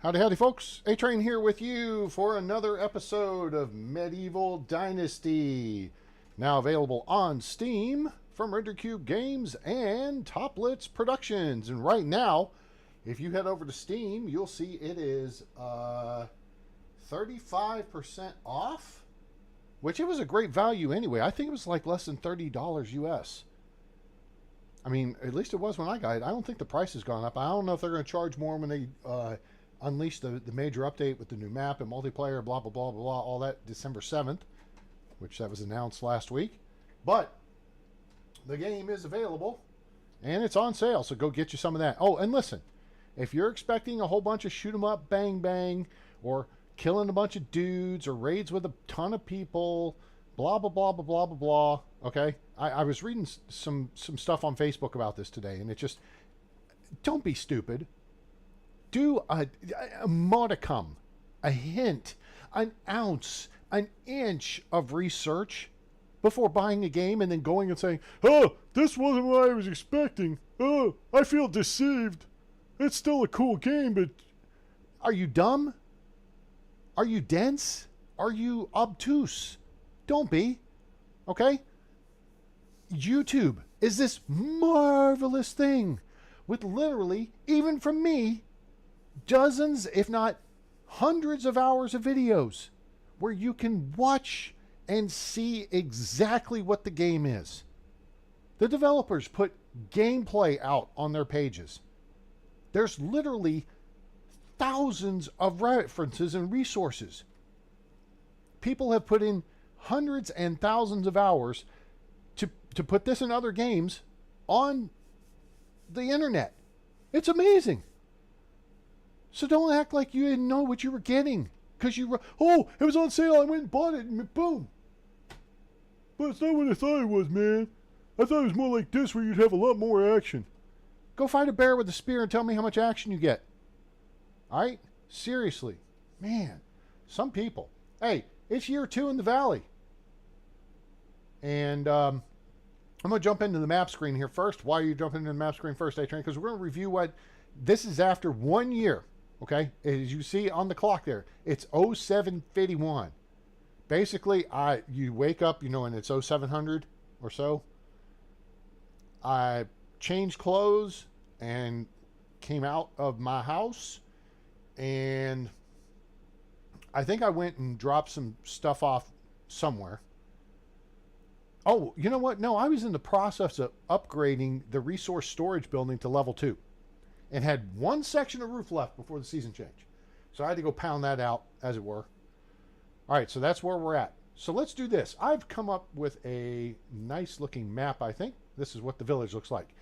Howdy, howdy, folks. A-Train here with you for another episode of Medieval Dynasty. Now available on Steam from RenderCube Games and Toplitz Productions. And right now, if you head over to Steam, you'll see it is 35% off, which it was a great value anyway. I think it was like less than $30 US. I mean, at least it was when I got it. I don't think the price has gone up. I don't know if they're going to charge more when they unleash the major update with the new map and multiplayer, blah, blah, blah, blah, blah, all that December 7th, which that was announced last week. But the game is available, and it's on sale, so go get you some of that. Oh, and listen, if you're expecting a whole bunch of shoot 'em up, bang, bang, or killing a bunch of dudes, or raids with a ton of people, blah, blah, blah, blah, blah, blah, blah, okay? I was reading some stuff on Facebook about this today, and it just, don't be stupid. Do a modicum, a hint, an ounce, an inch of research before buying a game and then going and saying, "Oh, this wasn't what I was expecting. Oh, I feel deceived. It's still a cool game, but..." Are you dumb? Are you dense? Are you obtuse? Don't be. Okay? YouTube is this marvelous thing with literally, even from me, dozens, if not hundreds of hours of videos where you can watch and see exactly what the game is. The developers put gameplay out on their pages. There's literally thousands of references and resources. People have put in hundreds and thousands of hours to put this and other games on the internet. It's amazing. So don't act like you didn't know what you were getting. Because oh, it was on sale, I went and bought it, and boom. But it's not what I thought it was, man. I thought it was more like this, where you'd have a lot more action. Go fight a bear with a spear and tell me how much action you get. Alright? Seriously. Man. Some people. Hey, it's year 2 in the valley. And I'm going to jump into the map screen here first. Why are you jumping into the map screen first, A-Train? Because we're going to review what... This is after 1 year. Okay, as you see on the clock there, it's 0751. Basically, you wake up, and it's 0700 or so. I changed clothes and came out of my house, and I think I went and dropped some stuff off somewhere. Oh, you know what? No, I was in the process of upgrading the resource storage building to level 2. And had one section of roof left before the season change. So I had to go pound that out, as it were. All right, so that's where we're at. So let's do this. I've come up with a nice looking map, I think. This is what the village looks like.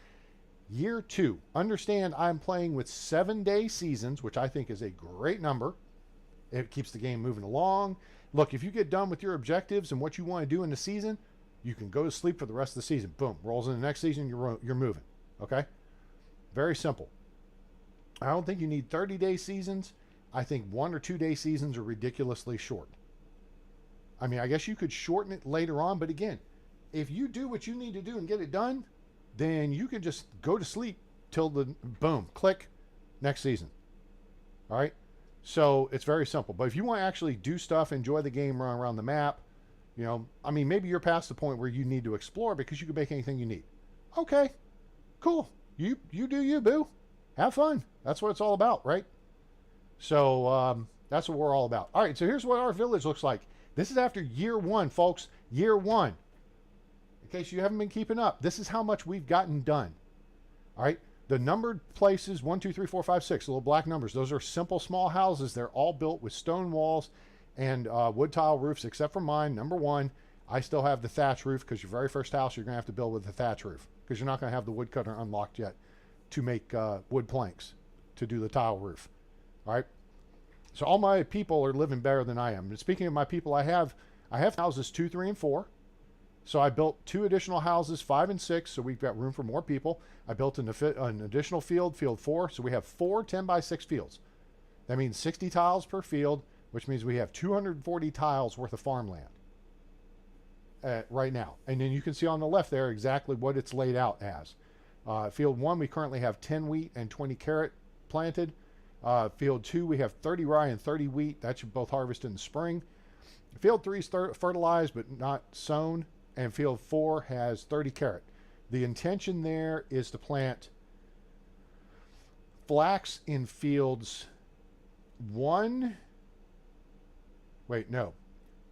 Year 2. Understand I'm playing with 7-day seasons, which I think is a great number. It keeps the game moving along. Look, if you get done with your objectives and what you want to do in the season, you can go to sleep for the rest of the season. Boom. Rolls in the next season, you're moving. Okay? Very simple. I don't think you need 30-day seasons. I think 1 or 2 day seasons are ridiculously short. I mean, I guess you could shorten it later on, but again, if you do what you need to do and get it done, then you can just go to sleep till the boom, click, next season. All right? So it's very simple. But if you want to actually do stuff, enjoy the game, run around the map, I mean, maybe you're past the point where you need to explore because you can make anything you need. Okay, cool. You do you, boo. Have fun. That's what it's all about, right? So that's what we're all about. All right, so here's what our village looks like. This is after year 1, folks. Year 1. In case you haven't been keeping up, this is how much we've gotten done. All right, the numbered places, 1, 2, 3, 4, 5, 6, little black numbers. Those are simple, small houses. They're all built with stone walls and wood tile roofs, except for mine, number 1. I still have the thatch roof because your very first house you're going to have to build with a thatch roof because you're not going to have the woodcutter unlocked yet to make wood planks to do the tile roof. All right. So all my people are living better than I am. And speaking of my people, I have houses 2, 3, and 4. So I built 2 additional houses, 5 and 6. So we've got room for more people. I built an additional field 4. So we have 4 10 by 6 fields. That means 60 tiles per field, which means we have 240 tiles worth of farmland right now. And then you can see on the left there exactly what it's laid out as. Field 1, we currently have 10 wheat and 20 carrot planted. Field 2, we have 30 rye and 30 wheat. That should both harvest in the spring. Field 3 is fertilized but not sown. And field 4 has 30 carrot. The intention there is to plant flax in fields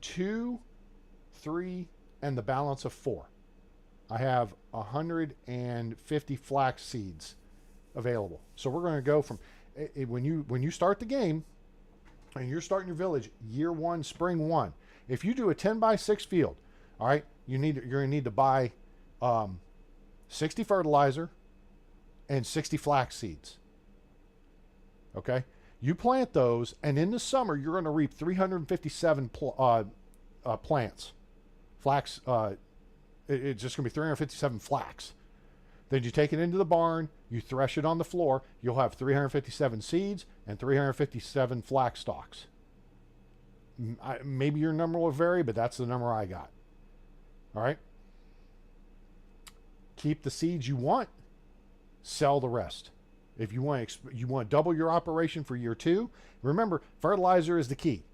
2, 3, and the balance of 4. I have 150 flax seeds available. So we're going to go from when you start the game and you're starting your village year 1, spring 1. If you do a 10 by 6 field, all right, you're going to need to buy 60 fertilizer and 60 flax seeds. Okay, you plant those, and in the summer you're going to reap 357 plants. Flax. It's just going to be 357 flax. Then you take it into the barn, you thresh it on the floor, you'll have 357 seeds and 357 flax stalks. Maybe your number will vary, but that's the number I got. All right? Keep the seeds you want, sell the rest. If you want to double your operation for year 2, remember, fertilizer is the key.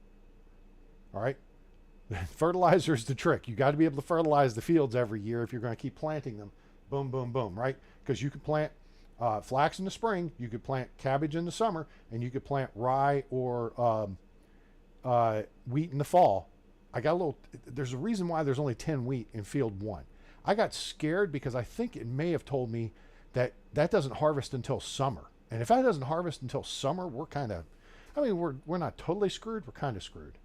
All right? Fertilizer is the trick. You got to be able to fertilize the fields every year if you're going to keep planting them. Boom, boom, boom, right? Because you could plant flax in the spring, you could plant cabbage in the summer, and you could plant rye or wheat in the fall. There's a reason why there's only 10 wheat in field 1. I got scared because I think it may have told me that doesn't harvest until summer. And if that doesn't harvest until summer, we're not totally screwed, we're kind of screwed.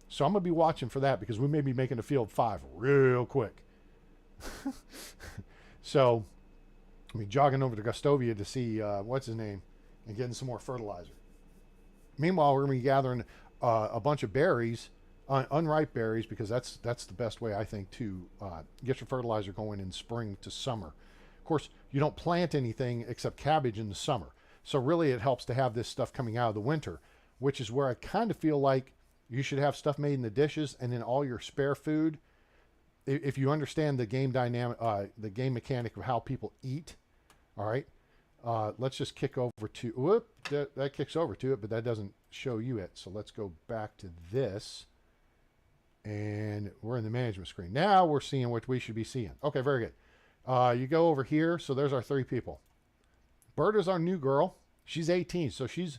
So I'm going to be watching for that because we may be making a field 5 real quick. So, jogging over to Gustovia to see, what's his name, and getting some more fertilizer. Meanwhile, we're going to be gathering a bunch of berries, unripe berries, because that's the best way, I think, to get your fertilizer going in spring to summer. Of course, you don't plant anything except cabbage in the summer. So really it helps to have this stuff coming out of the winter, which is where I kind of feel like you should have stuff made in the dishes, and then all your spare food, if you understand the game dynamic, the game mechanic of how people eat, all right, let's just kick over to, that kicks over to it, but that doesn't show you it. So let's go back to this, and we're in the management screen. Now we're seeing what we should be seeing. Okay, very good. You go over here. So there's our 3 people. Berta's our new girl. She's 18, so she's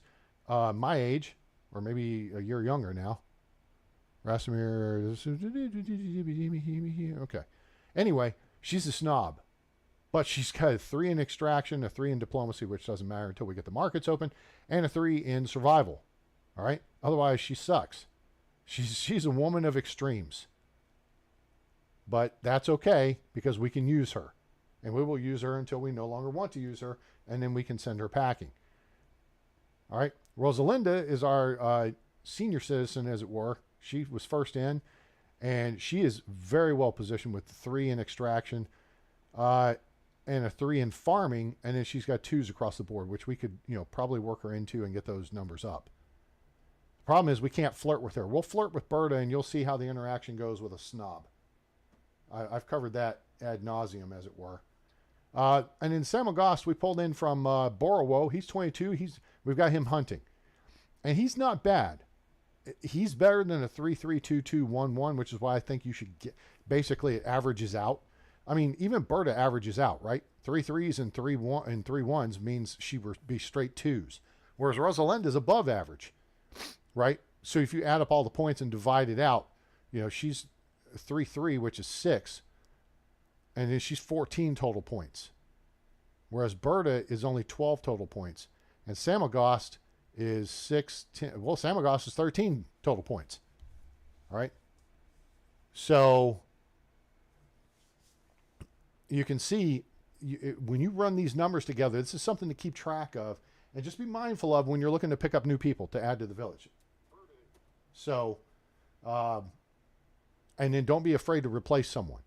my age, or maybe a year younger now. Racimir. Okay. Anyway, she's a snob. But she's got a 3 in extraction, a 3 in diplomacy, which doesn't matter until we get the markets open, and a 3 in survival. All right? Otherwise, she sucks. She's a woman of extremes. But that's okay, because we can use her. And we will use her until we no longer want to use her, and then we can send her packing. All right? Rosalinda is our senior citizen, as it were. She was first in, and she is very well positioned with 3 in extraction and a 3 in farming, and then she's got 2s across the board, which we could, probably work her into and get those numbers up. The problem is we can't flirt with her. We'll flirt with Berta, and you'll see how the interaction goes with a snob. I've covered that ad nauseum, as it were. And in Samogost, we pulled in from Borowo. He's 22. We've got him hunting. And he's not bad. He's better than a 3-3-2-2-1-1, which is why I think you should get. Basically, it averages out. I mean, even Berta averages out, right? 3 3s and 3 1s means she would be straight 2s. Whereas Rosalinda's above average, right? So if you add up all the points and divide it out, she's 3-3, which is 6. And then she's 14 total points. Whereas Berta is only 12 total points. And Samogost is 10. Well, Samogost is 13 total points. All right. So you can see when you run these numbers together, this is something to keep track of and just be mindful of when you're looking to pick up new people to add to the village. So, and then don't be afraid to replace someone.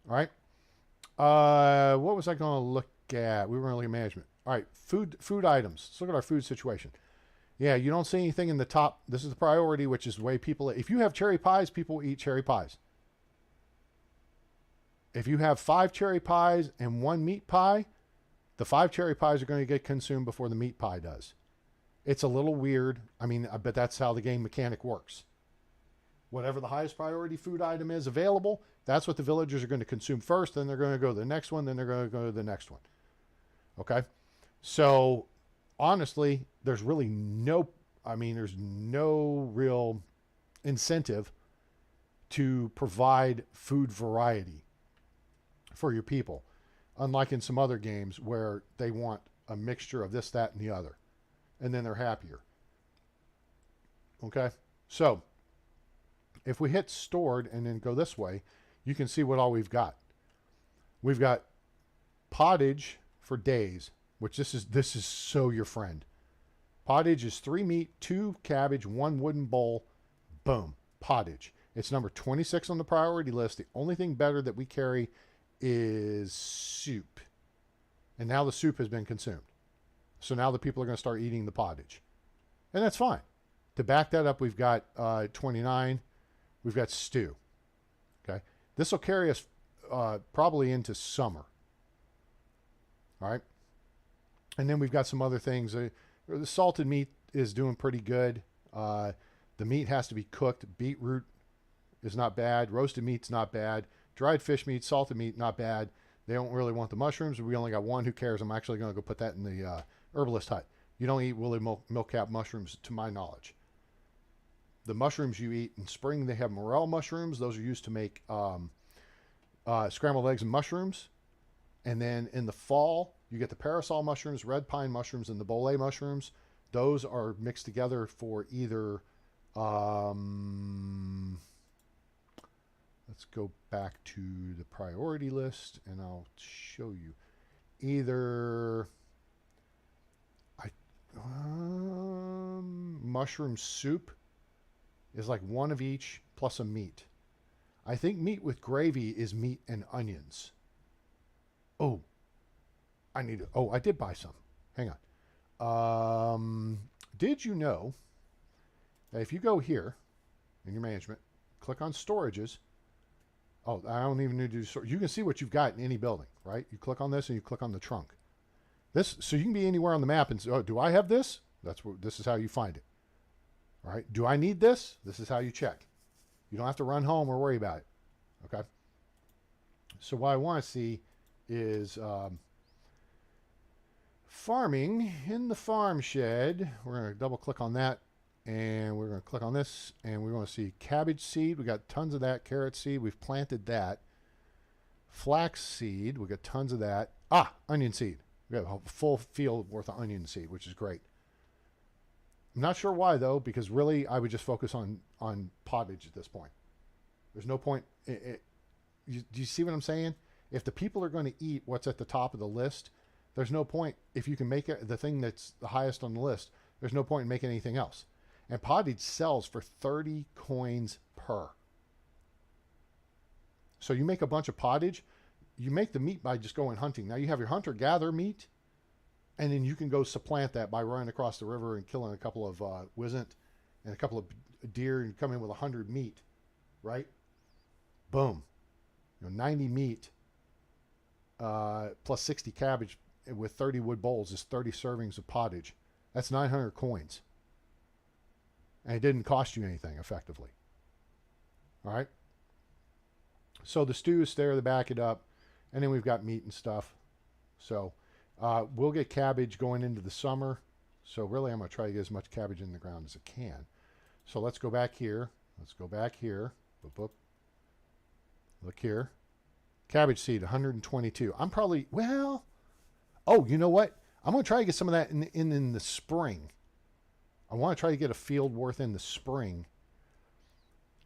All right. What was I going to look at? We were going to look at management. All right. Food items. Let's look at our food situation. Yeah, you don't see anything in the top. This is the priority, which is the way people, if you have cherry pies, people will eat cherry pies. If you have 5 cherry pies and 1 meat pie, The 5 cherry pies are going to get consumed before the meat pie does. It's a little weird. I mean, I bet that's how the game mechanic works. Whatever the highest priority food item is available, that's what the villagers are going to consume first. Then they're going to go to the next one. Then they're going to go to the next one. Okay? So, honestly, there's really no, there's no real incentive to provide food variety for your people. Unlike in some other games where they want a mixture of this, that, and the other. And then they're happier. Okay? So, if we hit stored and then go this way, you can see what all we've got. We've got pottage for days, which this is so your friend. Pottage is 3 meat, 2 cabbage, 1 wooden bowl. Boom. Pottage. It's number 26 on the priority list. The only thing better that we carry is soup. And now the soup has been consumed. So now the people are going to start eating the pottage. And that's fine. To back that up, we've got 29. We've got stew. Okay. This will carry us probably into summer. All right. And then we've got some other things. The salted meat is doing pretty good. The meat has to be cooked. Beetroot is not bad. Roasted meat's not bad. Dried fish meat, salted meat, not bad. They don't really want the mushrooms. We only got one. Who cares? I'm actually going to go put that in the herbalist hut. You don't eat woolly milk-cap mushrooms, to my knowledge. The mushrooms you eat in spring, they have morel mushrooms. Those are used to make scrambled eggs and mushrooms. And then in the fall, you get the parasol mushrooms, red pine mushrooms, and the bolé mushrooms. Those are mixed together for either... let's go back to the priority list, and I'll show you. Either mushroom soup is like one of each plus a meat. I think meat with gravy is meat and onions. Oh, I did buy some. Hang on. Did you know that if you go here in your management, click on storages. Oh, I don't even need to do storage. You can see what you've got in any building, right? You click on this and you click on the trunk. So you can be anywhere on the map and say, oh, do I have this? This is how you find it. All right. Do I need this? This is how you check. You don't have to run home or worry about it. Okay. So what I want to see is farming in the farm shed. We're going to double click on that. And we're going to click on this, and we're going to see cabbage seed. We got tons of that. Carrot seed, we've planted that. Flax seed, we got tons of that. Onion seed. We got a full field worth of onion seed, which is great. I'm not sure why, though, because really I would just focus on pottage at this point. There's no point. Do you see what I'm saying? If the people are going to eat what's at the top of the list, there's no point. If you can make it the thing that's the highest on the list, there's no point in making anything else. And pottage sells for 30 coins per. So you make a bunch of pottage. You make the meat by just going hunting. Now you have your hunter-gatherer meat, and then you can go supplant that by running across the river and killing a couple of wisent and a couple of deer and come in with 100 meat, right? Boom. 90 meat plus 60 cabbage with 30 wood bowls is 30 servings of pottage. That's 900 coins. And it didn't cost you anything, effectively. All right? So the stew is there to back it up. And then we've got meat and stuff. So we'll get cabbage going into the summer. So really, I'm going to try to get as much cabbage in the ground as I can. So let's go back here. Let's go back here. Boop, boop. Look here. Cabbage seed, 122. I'm probably, well, oh, you know what? I'm going to try to get some of that in the spring. I want to try to get a field worth in the spring.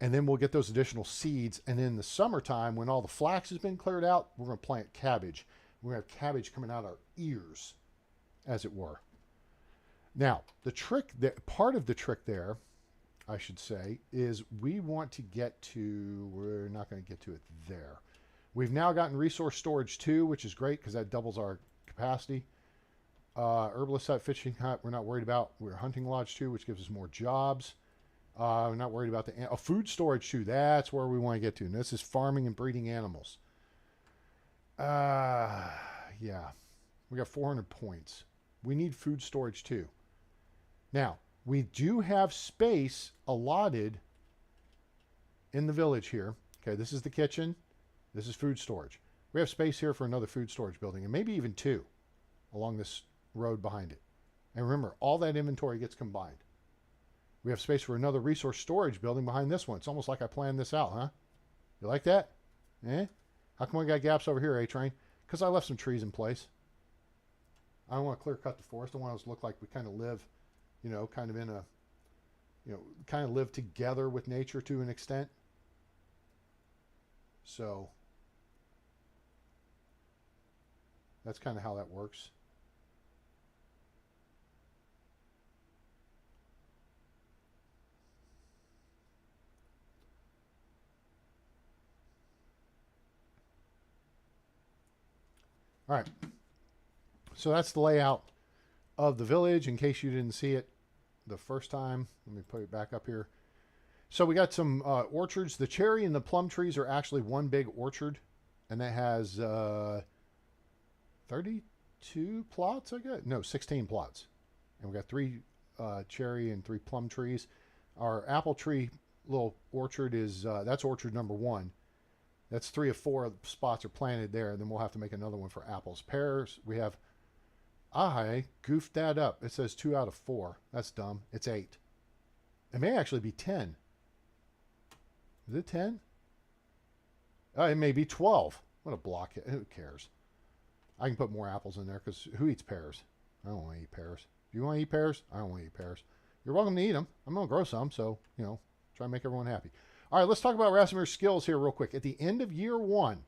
And then we'll get those additional seeds. And in the summertime, when all the flax has been cleared out, we're going to plant cabbage. We're going to have cabbage coming out our ears, as it were. Now, part of the trick there, I should say, is we want to get to, we're not going to get to it there. We've now gotten resource storage 2, which is great because that doubles our capacity. Herbalist hut, fishing hut, we're not worried about. We're hunting lodge 2, which gives us more jobs. We're not worried about the food storage 2. That's where we want to get to. And this is farming and breeding animals. Yeah. We got 400 points. We need food storage too. Now, we do have space allotted in the village here. Okay, this is the kitchen. This is food storage. We have space here for another food storage building, and maybe even two along this road behind it. And remember, all that inventory gets combined. We have space for another resource storage building behind this one. It's almost like I planned this out, huh? You like that? Eh? How come we got gaps over here, A-Train? Because I left some trees in place. I don't want to clear cut the forest. I want it to look like we kind of live, you know, kind of in a, you know, kind of live together with nature to an extent. So that's kind of how that works. All right. So that's the layout of the village in case you didn't see it the first time. Let me put it back up here. So we got some orchards. The cherry and the plum trees are actually one big orchard, and that has 32 plots, I guess. No, 16 plots. And we got 3 cherry and 3 plum trees. Our apple tree little orchard is, that's orchard number 1. That's 3 of 4 spots are planted there. Then we'll have to make another one for apples. Pears, we have, I goofed that up. It says 2 out of 4. That's dumb. It's 8. It may actually be 10. Is it 10? It may be 12. What a blockhead. Who cares? I can put more apples in there because who eats pears? I don't want to eat pears. Do you want to eat pears? I don't want to eat pears. You're welcome to eat them. I'm going to grow some, so, you know, try to make everyone happy. All right, let's talk about Racimir's skills here real quick. At the end of year 1,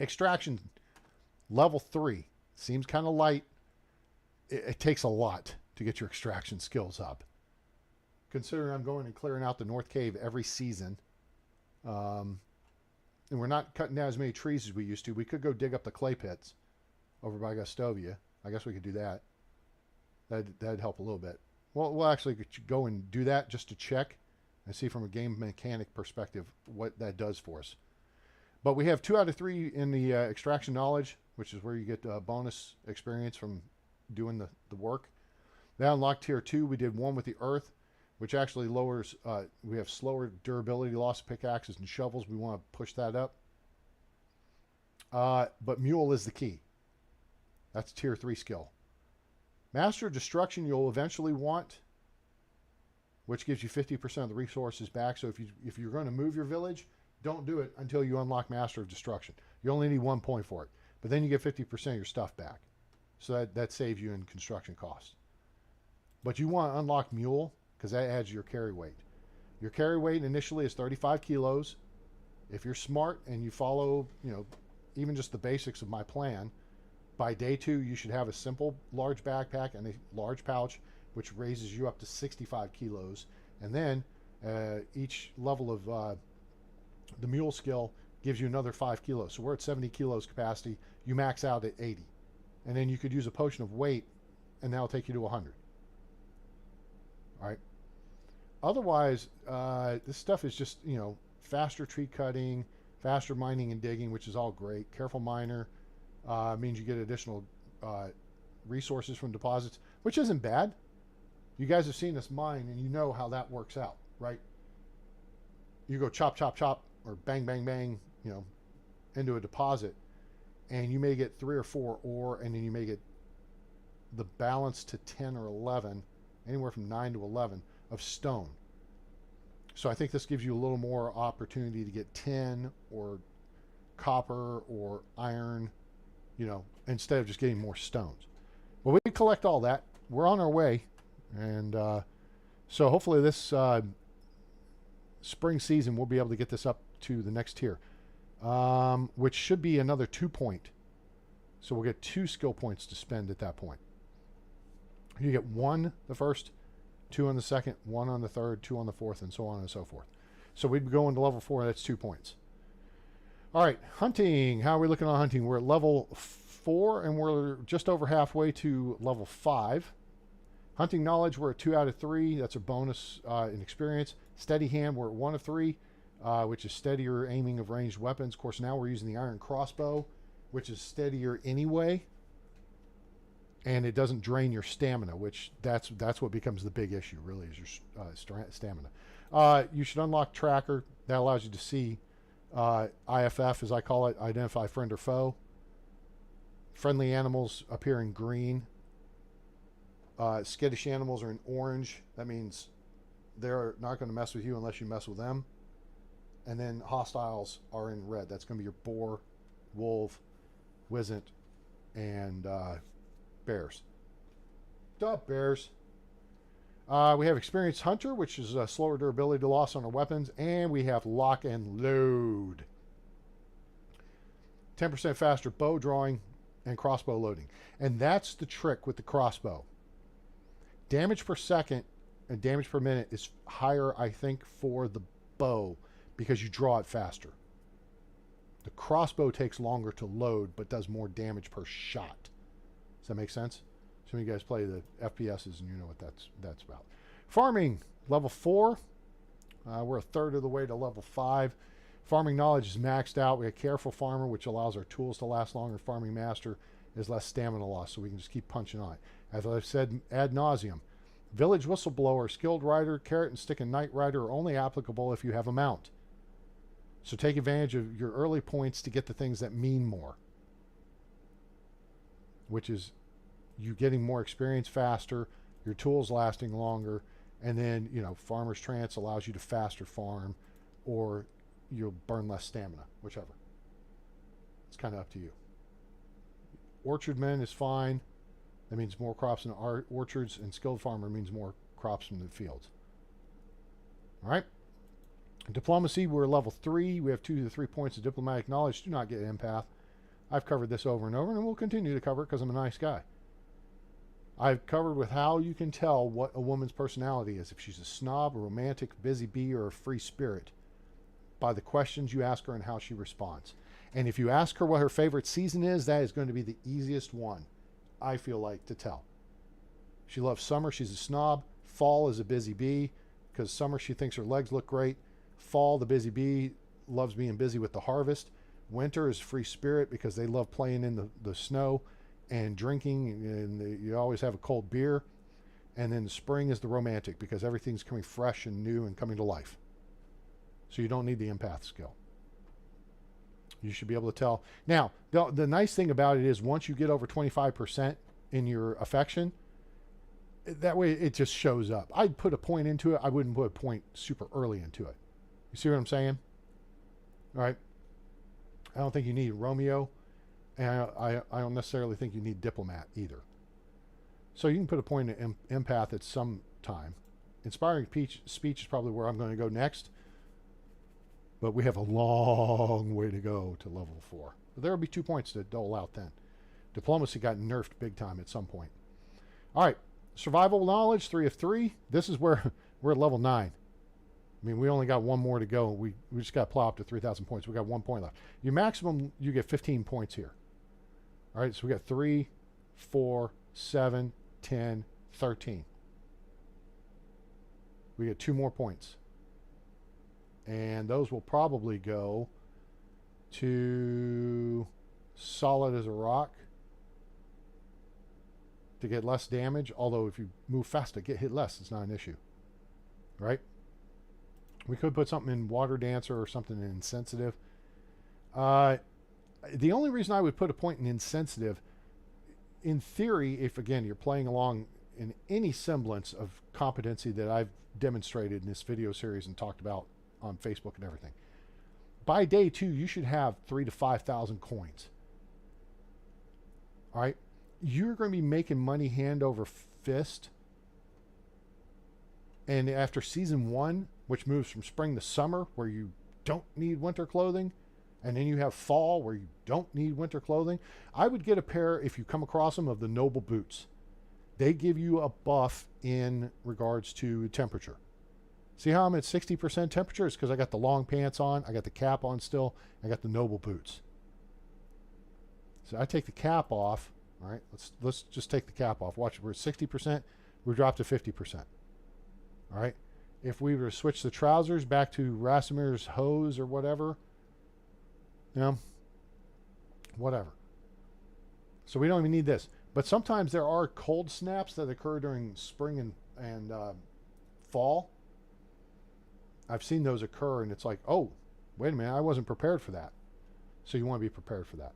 extraction level 3 seems kind of light. It takes a lot to get your extraction skills up. Considering I'm going and clearing out the North Cave every season, and we're not cutting down as many trees as we used to. We could go dig up the clay pits over by Gustovia. I guess we could do that. That'd help a little bit. Well, we'll actually go and do that just to check and see from a game mechanic perspective what that does for us. But we have 2 out of 3 in the extraction knowledge, which is where you get bonus experience from doing the work. That unlocked tier 2. We did 1 with the earth, which actually lowers, we have slower durability loss of pickaxes and shovels. We want to push that up. But mule is the key. That's tier 3 skill. Master of Destruction you'll eventually want, which gives you 50% of the resources back. So if you're going to move your village, don't do it until you unlock Master of Destruction. You only need 1 point for it. But then you get 50% of your stuff back. So that saves you in construction costs. But you want to unlock Mule because that adds your carry weight. Your carry weight initially is 35 kilos. If you're smart and you follow, you know, even just the basics of my plan, by day 2 you should have a simple large backpack and a large pouch, which raises you up to 65 kilos. And then each level of the mule skill gives you another 5 kilos. So we're at 70 kilos capacity. You max out at 80. And then you could use a potion of weight, and that'll take you to 100. All right. Otherwise, this stuff is just, you know, faster tree cutting, faster mining and digging, which is all great. Careful miner means you get additional resources from deposits, which isn't bad. You guys have seen us mine, and you know how that works out, right? You go chop, chop, chop, or bang, bang, bang, you know, into a deposit, and you may get 3 or 4 ore, and then you may get the balance to 10 or 11, anywhere from 9 to 11 of stone. So I think this gives you a little more opportunity to get tin or copper or iron, you know, instead of just getting more stones. But we collect all that. We're on our way. And so hopefully this spring season we'll be able to get this up to the next tier, which should be another 2 point. So we'll get 2 skill points to spend at that point. You get 1 the first, 2 on the second, 1 on the third, 2 on the fourth, and so on and so forth. So we'd be going to level 4. That's 2 points. All right, hunting. How are we looking on hunting? We're at level 4, and we're just over halfway to level 5. Hunting knowledge, we're at 2 out of 3. That's a bonus in experience. Steady hand, we're at 1 of 3, which is steadier aiming of ranged weapons. Of course, now we're using the iron crossbow, which is steadier anyway. and it doesn't drain your stamina, which that's what becomes the big issue, really, is your stamina. You should unlock tracker. That allows you to see IFF, as I call it, identify friend or foe. Friendly animals appear in green. Skittish animals are in orange. That means they're not going to mess with you unless you mess with them. And then hostiles are in red. That's going to be your boar, wolf, wisent, and bears. Duh, bears. We have experienced hunter, which is a slower durability to loss on our weapons, and we have lock and load. 10% faster bow drawing and crossbow loading. And that's the trick with the crossbow. Damage per second and damage per minute is higher, I think, for the bow because you draw it faster. The crossbow takes longer to load but does more damage per shot. Does that make sense? Some of you guys play the FPSs and you know what that's about. Farming, level 4. We're a third of the way to level 5. Farming knowledge is maxed out. We have careful farmer, which allows our tools to last longer. Farming master is less stamina loss, so we can just keep punching on it. As I've said ad nauseum, village whistleblower, skilled rider, carrot and stick and night rider are only applicable if you have a mount. So take advantage of your early points to get the things that mean more, which is you getting more experience faster, your tools lasting longer, and then, you know, farmer's trance allows you to faster farm, or you'll burn less stamina, whichever. It's kind of up to you. Orchardman is fine. That means more crops in our orchards, and skilled farmer means more crops from the fields. All right. Diplomacy, we're level 3. We have 2 to 3 points of diplomatic knowledge. Do not get empath. I've covered this over and over, and we'll continue to cover it because I'm a nice guy. I've covered with how you can tell what a woman's personality is, if she's a snob, a romantic, busy bee, or a free spirit, by the questions you ask her and how she responds. And if you ask her what her favorite season is, that is going to be the easiest one, I feel like, to tell. She loves summer, she's a snob. Fall is a busy bee, because summer she thinks her legs look great. Fall, the busy bee, loves being busy with the harvest. Winter is free spirit because they love playing in the snow and drinking, and you always have a cold beer. And then the spring is the romantic because everything's coming fresh and new and coming to life. So you don't need the empath skill. You should be able to tell. Now, the nice thing about it is once you get over 25% in your affection, that way it just shows up. I'd put a point into it. I wouldn't put a point super early into it. You see what I'm saying? All right. I don't think you need Romeo, and I don't necessarily think you need diplomat either. So you can put a point in empath at some time. Inspiring speech is probably where I'm going to go next. But we have a long way to go to level 4. But there will be 2 points to dole out then. Diplomacy got nerfed big time at some point. All right. Survival knowledge, 3 of 3. This is where we're at level 9. I mean, we only got 1 more to go. We just got to plow up to 3,000 points. We got 1 point left. Your maximum, you get 15 points here. All right, so we got 3, 4, 7, 10, 13. We get 2 more points. And those will probably go to solid as a rock to get less damage. Although if you move faster, get hit less. It's not an issue. Right? We could put something in Water Dancer or something in Insensitive. The only reason I would put a point in Insensitive, in theory, if again you're playing along in any semblance of competency that I've demonstrated in this video series and talked about on Facebook and everything, by day 2 you should have 3,000 to 5,000 coins. All right, you're going to be making money hand over fist, and after season 1, which moves from spring to summer, where you don't need winter clothing, and then you have fall where you don't need winter clothing, I would get a pair, if you come across them, of the Noble Boots. They give you a buff in regards to temperature. See how I'm at 60% temperature? It's because I got the long pants on, I got the cap on still, I got the Noble Boots. So I take the cap off. All right, let's just take the cap off. Watch, we're at 60%, we dropped to 50%. All right, if we were to switch the trousers back to Racimir's hose or whatever, you know, whatever. So we don't even need this. But sometimes there are cold snaps that occur during spring and fall. I've seen those occur, and it's like, oh, wait a minute, I wasn't prepared for that. So you want to be prepared for that.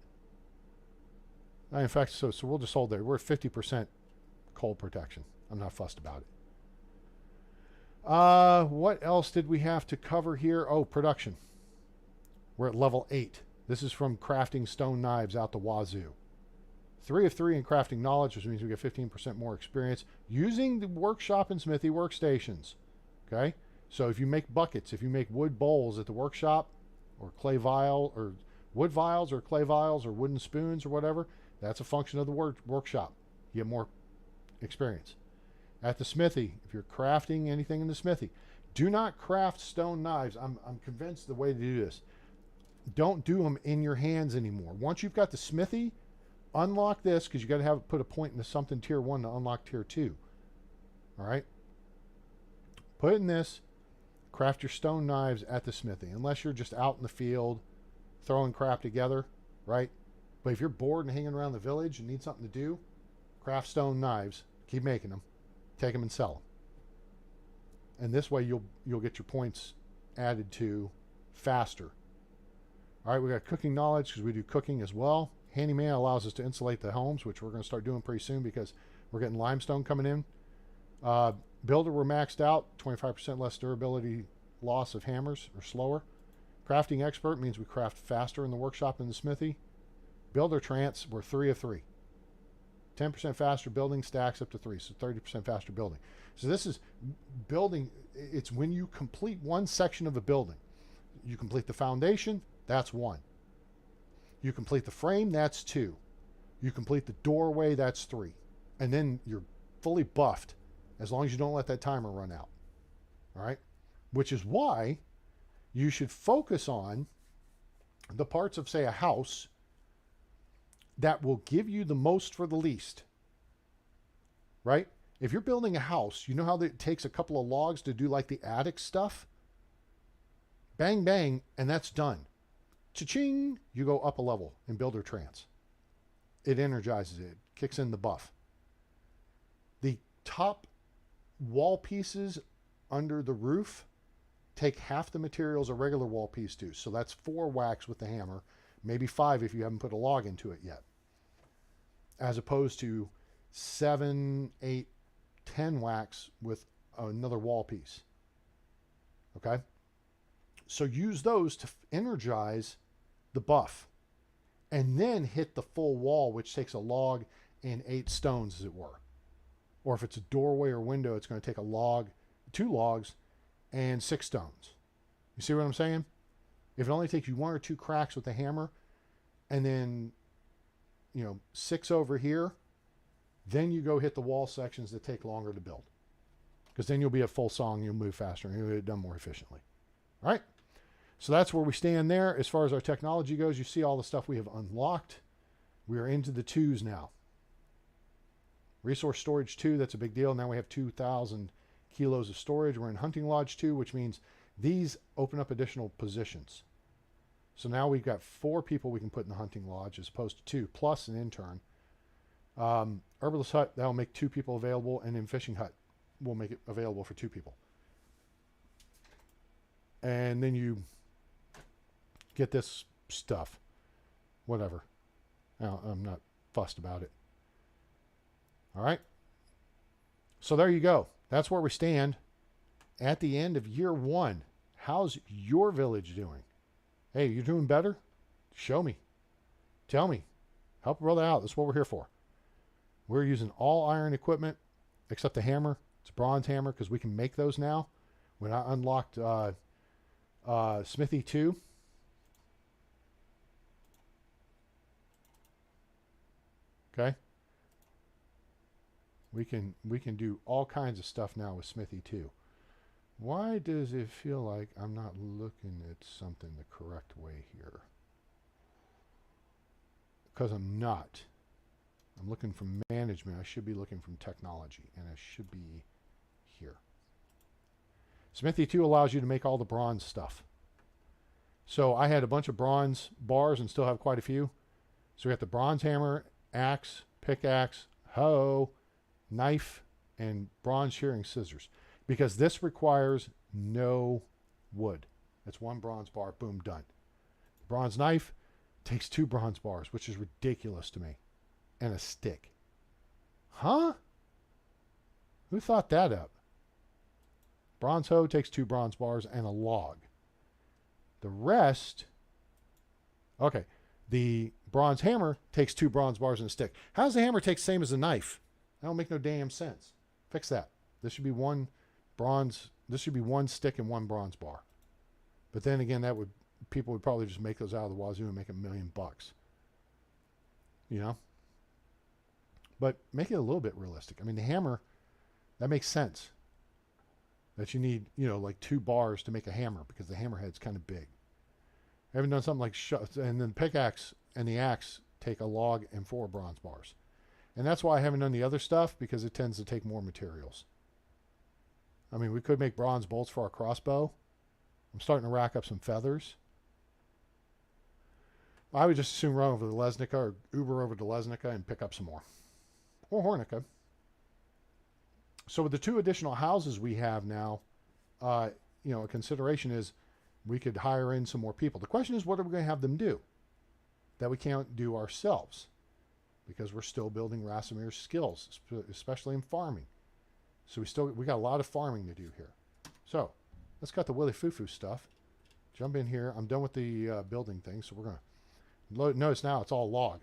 In fact, so we'll just hold there. We're at 50% cold protection. I'm not fussed about it. What else did we have to cover here? Oh, production. We're at level 8. This is from crafting stone knives out the wazoo. 3 of 3 in crafting knowledge, which means we get 15% more experience using the workshop and smithy workstations. Okay? So if you make buckets, if you make wood bowls at the workshop, or clay vial, or wood vials, or clay vials, or wooden spoons, or whatever, that's a function of the workshop. You get more experience. At the smithy, if you're crafting anything in the smithy, do not craft stone knives. I'm convinced the way to do this. Don't do them in your hands anymore. Once you've got the smithy, unlock this, because you got to put a point into something tier 1 to unlock tier 2. All right? Put in this, craft your stone knives at the smithy, unless you're just out in the field throwing crap together, right? But if you're bored and hanging around the village and need something to do, craft stone knives, keep making them, take them and sell them. And this way you'll get your points added to faster. All right, we got cooking knowledge because we do cooking as well. Handyman allows us to insulate the homes, which we're going to start doing pretty soon because we're getting limestone coming in. Builder, we're maxed out, 25% less durability loss of hammers, or slower. Crafting expert means we craft faster in the workshop and the smithy. Builder trance, we're 3 of 3. 10% faster building stacks up to 3, so 30% faster building. So this is building, it's when you complete one section of a building. You complete the foundation, that's 1. You complete the frame, that's 2. You complete the doorway, that's 3. And then you're fully buffed, as long as you don't let that timer run out. All right? Which is why you should focus on the parts of, say, a house that will give you the most for the least. Right? If you're building a house, you know how it takes a couple of logs to do like the attic stuff? Bang, bang, and that's done. Cha-ching, you go up a level in Builder Trance. It energizes it, kicks in the buff. The top wall pieces under the roof take half the materials a regular wall piece do. So that's 4 wax with the hammer, maybe 5 if you haven't put a log into it yet. As opposed to 7, 8, 10 wax with another wall piece. Okay? So use those to energize the buff. And then hit the full wall, which takes a log and 8 stones, as it were. Or if it's a doorway or window, it's going to take a log, 2 logs, and 6 stones. You see what I'm saying? If it only takes you 1 or 2 cracks with the hammer, and then, 6 over here, then you go hit the wall sections that take longer to build. Because then you'll be at full song, you'll move faster, and you'll get it done more efficiently. All right? So that's where we stand there. As far as our technology goes, you see all the stuff we have unlocked. We are into the 2s now. Resource storage 2, that's a big deal. Now we have 2,000 kilos of storage. We're in hunting lodge 2, which means these open up additional positions. So now we've got 4 people we can put in the hunting lodge as opposed to 2, plus an intern. Herbalist hut, that'll make 2 people available, and in fishing hut, we'll make it available for 2 people. And then you get this stuff. Whatever. I'm not fussed about it. All right. So there you go. That's where we stand at the end of year 1. How's your village doing? Hey, you're doing better? Show me. Tell me. Help a brother out. That's what we're here for. We're using all iron equipment except the hammer. It's a bronze hammer because we can make those now. When I unlocked Smithy 2, okay, we can do all kinds of stuff now with Smithy 2. Why does it feel like I'm not looking at something the correct way here? Because I'm not. I'm looking from management. I should be looking from technology, and I should be here. Smithy 2 allows you to make all the bronze stuff. So I had a bunch of bronze bars and still have quite a few. So we got the bronze hammer, axe, pickaxe, hoe, knife, and bronze shearing scissors. Because this requires no wood. It's one bronze bar, boom, done. Bronze knife takes 2 bronze bars, which is ridiculous to me. And a stick. Huh? Who thought that up? Bronze hoe takes 2 bronze bars and a log. The rest... Okay, the bronze hammer takes 2 bronze bars and a stick. How does the hammer take the same as a knife? That don't make no damn sense. Fix that. This should be 1 bronze... This should be 1 stick and 1 bronze bar. But then again, that would... People would probably just make those out of the wazoo and make $1 million. You know? But make it a little bit realistic. I mean, the hammer, that makes sense. That you need, you know, like 2 bars to make a hammer because the hammerhead's kind of big. I haven't done something like... And then the pickaxe and the axe take a log and 4 bronze bars. And that's why I haven't done the other stuff, because it tends to take more materials. I mean, we could make bronze bolts for our crossbow. I'm starting to rack up some feathers. I would just as soon run over to Lesnica or Uber over to Lesnica and pick up some more. Or Hornica. So with the 2 additional houses we have now, you know, a consideration is we could hire in some more people. The question is, what are we going to have them do that we can't do ourselves? Because we're still building Racimir's skills, especially in farming. So we got a lot of farming to do here. So let's cut the Willy Foo-Foo stuff. Jump in here. I'm done with the building thing, so we're going to notice now it's all log.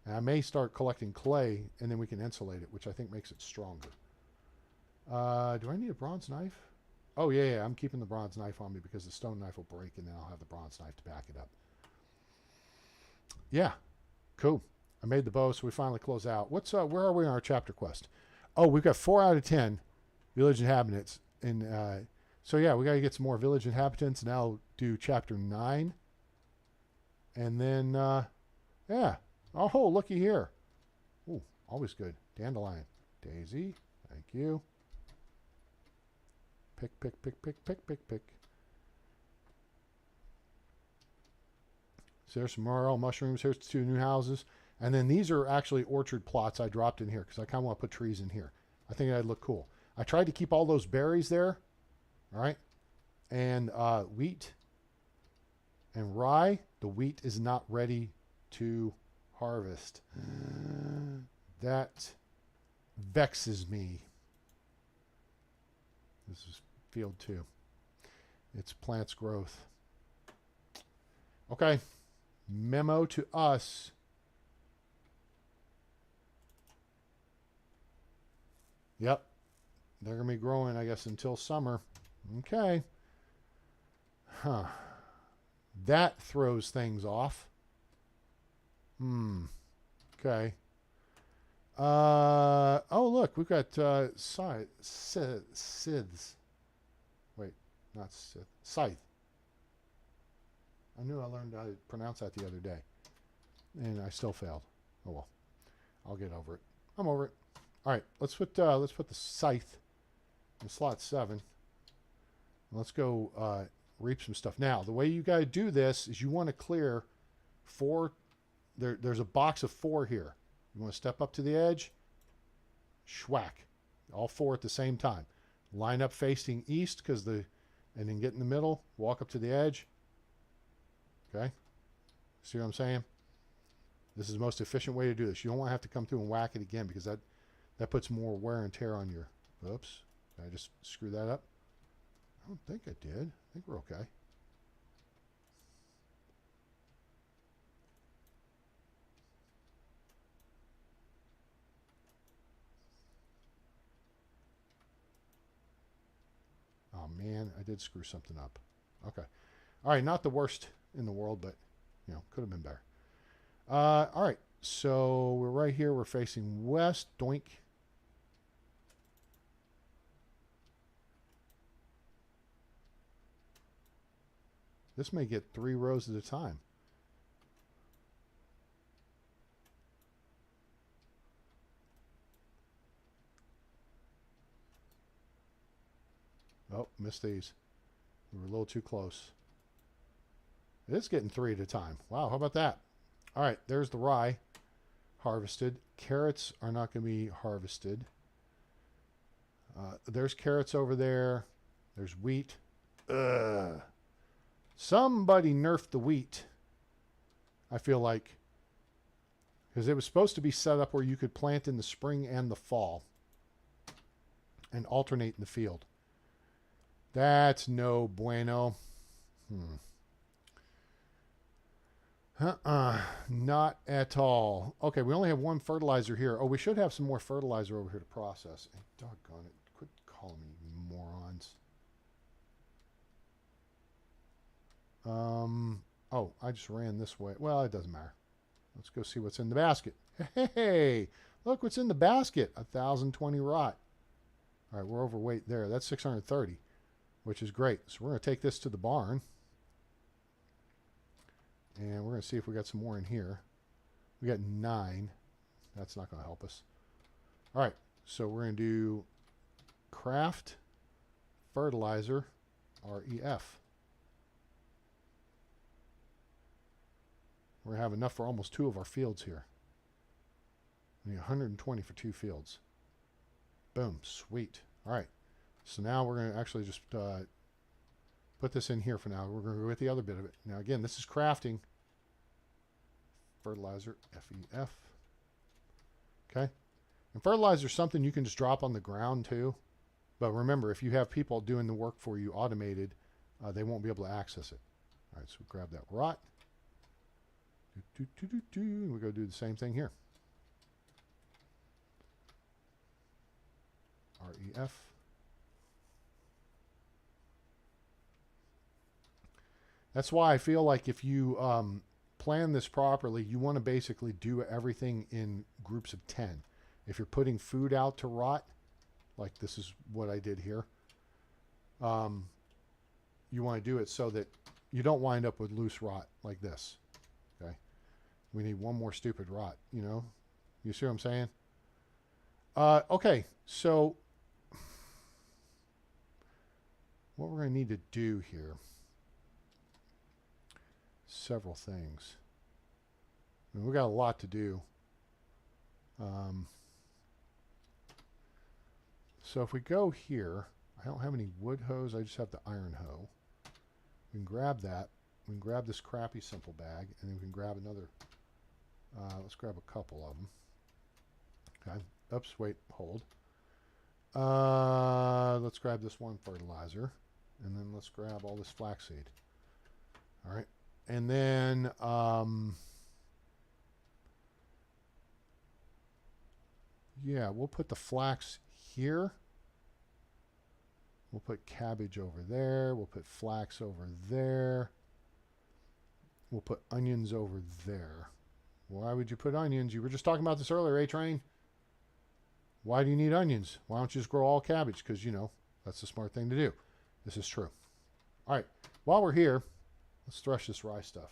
And I may start collecting clay, and then we can insulate it, which I think makes it stronger. Do I need a bronze knife? Oh, yeah, I'm keeping the bronze knife on me because the stone knife will break, and then I'll have the bronze knife to back it up. Yeah, cool. I made the bow, so we finally close out. Where are we on our chapter quest? Oh, we've got 4 out of 10 village inhabitants. And so, yeah, we got to get some more village inhabitants, and I'll do chapter 9. And then, yeah. Oh, looky here. Ooh, always good. Dandelion. Daisy. Thank you. Pick. So there's some morel mushrooms. Here's 2 new houses. And then these are actually orchard plots I dropped in here because I kind of want to put trees in here. I think that'd look cool. I tried to keep all those berries there. All right. And wheat and rye. The wheat is not ready to harvest. That vexes me. This is field 2. It's plants growth. Okay. Memo to us. Yep. They're going to be growing, I guess, until summer. Okay. Huh. That throws things off. Okay. Oh, look. We've got scythes. Wait. Not scythe. Scythe. I knew I learned how to pronounce that the other day. And I still failed. Oh, well. I'll get over it. I'm over it. All right, let's put the scythe in slot 7. Let's go reap some stuff. Now, the way you got to do this is you want to clear 4. There's a box of 4 here. You want to step up to the edge, schwack, all 4 at the same time. Line up facing east and then get in the middle. Walk up to the edge. Okay, see what I'm saying? This is the most efficient way to do this. You don't want to have to come through and whack it again because that puts more wear and tear on your... Oops. Did I just screw that up? I don't think I did. I think we're okay. Oh, man. I did screw something up. Okay. All right. Not the worst in the world, but, you know, could have been better. All right. So we're right here. We're facing west. Doink. This may get 3 rows at a time. Oh, missed these. We were a little too close. It is getting 3 at a time. Wow, how about that? All right, there's the rye harvested. Carrots are not going to be harvested. There's carrots over there. There's wheat. Ugh. Somebody nerfed the wheat, I feel like. Because it was supposed to be set up where you could plant in the spring and the fall and alternate in the field. That's no bueno. Not at all. Okay, we only have one fertilizer here. Oh, we should have some more fertilizer over here to process. And doggone it. Quit calling me morons. Oh, I just ran this way. Well, it doesn't matter. Let's go see what's in the basket. Hey, look what's in the basket. 1,020 rot. All right, we're overweight there. That's 630, which is great. So we're going to take this to the barn. And we're going to see if we got some more in here. We got 9. That's not going to help us. All right, so we're going to do craft fertilizer, REF. We're going to have enough for almost 2 of our fields here. We need 120 for 2 fields. Boom, sweet. All right, so now we're going to actually just put this in here for now. We're going to go with the other bit of it. Now, again, this is crafting fertilizer, FEF. Okay, and fertilizer is something you can just drop on the ground too. But remember, if you have people doing the work for you automated, they won't be able to access it. All right, so we grab that rot. And we go do the same thing here. REF. That's why I feel like if you plan this properly, you want to basically do everything in groups of 10. If you're putting food out to rot, like this is what I did here, you want to do it so that you don't wind up with loose rot like this. Okay, we need one more stupid rot, you know. You see what I'm saying? Okay, so what we're going to need to do here, several things. I mean, we got a lot to do. So if we go here, I don't have any wood hose, I just have the iron hoe. We can grab that. We can grab this crappy simple bag, and then we can grab another. Let's grab a couple of them. Okay. Oops, wait, hold. Let's grab this one fertilizer, and then let's grab all this flaxseed. All right. And then yeah, we'll put the flax here. We'll put cabbage over there. We'll put flax over there. We'll put onions over there. Why would you put onions? You were just talking about this earlier, A-Train. Why do you need onions? Why don't you just grow all cabbage? Because, you know, that's the smart thing to do. This is true. All right. While we're here, let's thresh this rye stuff.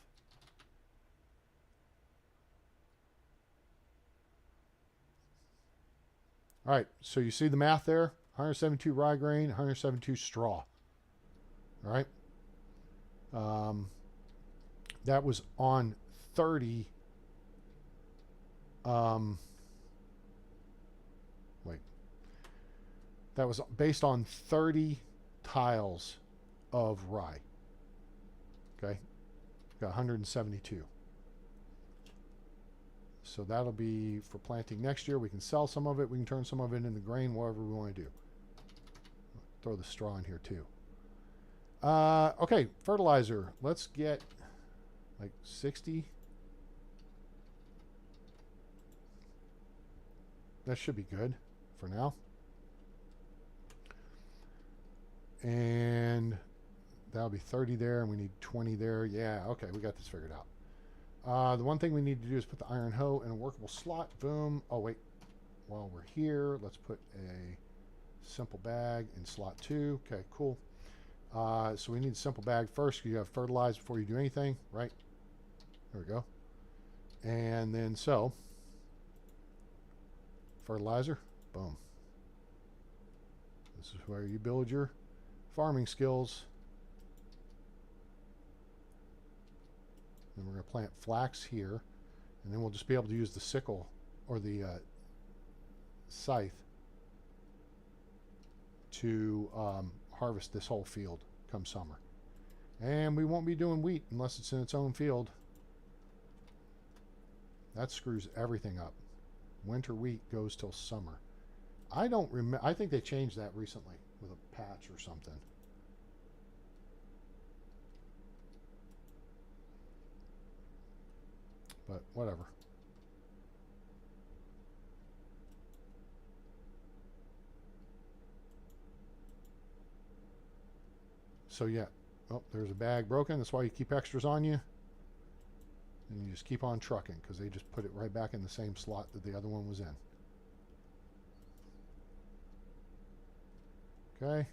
All right. So you see the math there? 172 rye grain, 172 straw. All right. That was on 30. Wait. That was based on 30 tiles of rye. Okay. Got 172. So that'll be for planting next year. We can sell some of it. We can turn some of it into grain, whatever we want to do. Throw the straw in here too. Okay, fertilizer. Let's get like 60. That should be good for now. And that'll be 30 there, and we need 20 there. Yeah, okay, we got this figured out. The one thing we need to do is put the iron hoe in a workable slot. Boom. Oh, wait. While we're here, let's put a simple bag in slot 2. Okay, cool. So we need a simple bag first. You have fertilize before you do anything, right? There we go. And then so, fertilizer. Boom. This is where you build your farming skills. Then we're going to plant flax here, and then we'll just be able to use the sickle or the scythe to harvest this whole field come summer. And we won't be doing wheat unless it's in its own field. That screws everything up. Winter wheat goes till summer. I don't remember. I think they changed that recently with a patch or something. But whatever. So yeah. Oh, there's a bag broken. That's why you keep extras on you. And you just keep on trucking because they just put it right back in the same slot that the other one was in. Okay.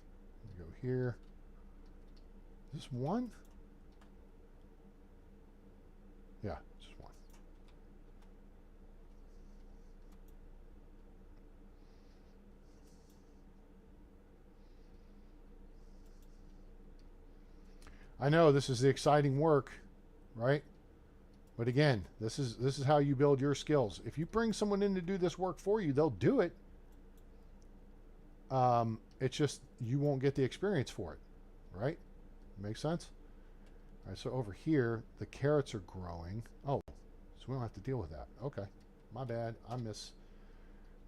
Go here. Is this one? Yeah, it's just one. I know this is the exciting work, right? But again, this is how you build your skills. If you bring someone in to do this work for you, they'll do it. It's just you won't get the experience for it, right? Makes sense? All right, so over here, the carrots are growing. Oh, so we don't have to deal with that. Okay, my bad. I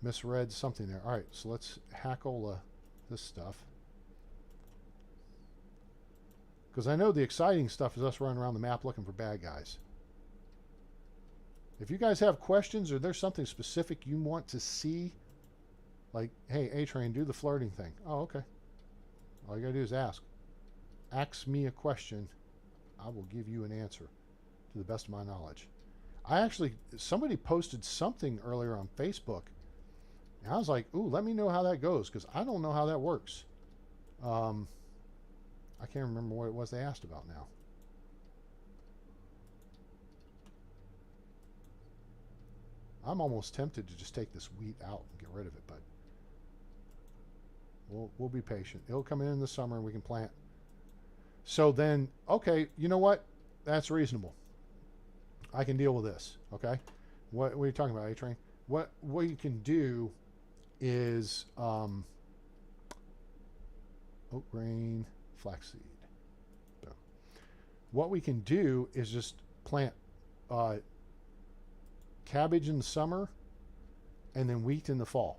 misread something there. All right, so let's hackle this stuff. Because I know the exciting stuff is us running around the map looking for bad guys. If you guys have questions or there's something specific you want to see, like, hey, A-Train, do the flirting thing. Oh, okay. All you got to do is ask. Ask me a question. I will give you an answer to the best of my knowledge. Somebody posted something earlier on Facebook. And I was like, ooh, let me know how that goes because I don't know how that works. I can't remember what it was they asked about now. I'm almost tempted to just take this wheat out and get rid of it, but we'll be patient. It'll come in the summer and we can plant. So then, okay, you know what? That's reasonable. I can deal with this, okay? What are you talking about, A-Train? What you can do is oat grain, flaxseed. So what we can do is just plant cabbage in the summer and then wheat in the fall.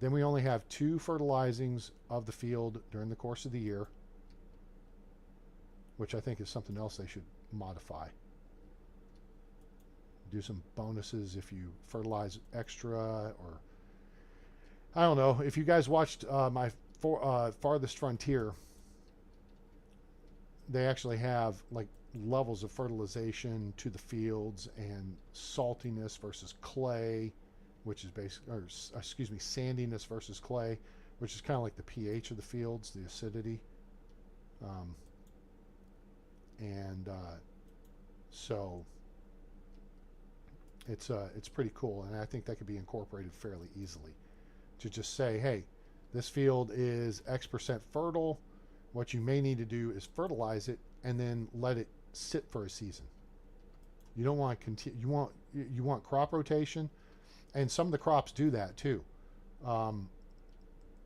Then we only have 2 fertilizings of the field during the course of the year, which I think is something else they should modify. Do some bonuses if you fertilize extra, or I don't know. If you guys watched my Farthest Frontier, they actually have like levels of fertilization to the fields and saltiness versus clay, which is basically, or excuse me, sandiness versus clay, which is kind of like the pH of the fields, the acidity. So it's pretty cool, and I think that could be incorporated fairly easily to just say, hey, this field is X% fertile. What you may need to do is fertilize it and then let it sit for a season. You don't want to continue. You want crop rotation, and some of the crops do that too.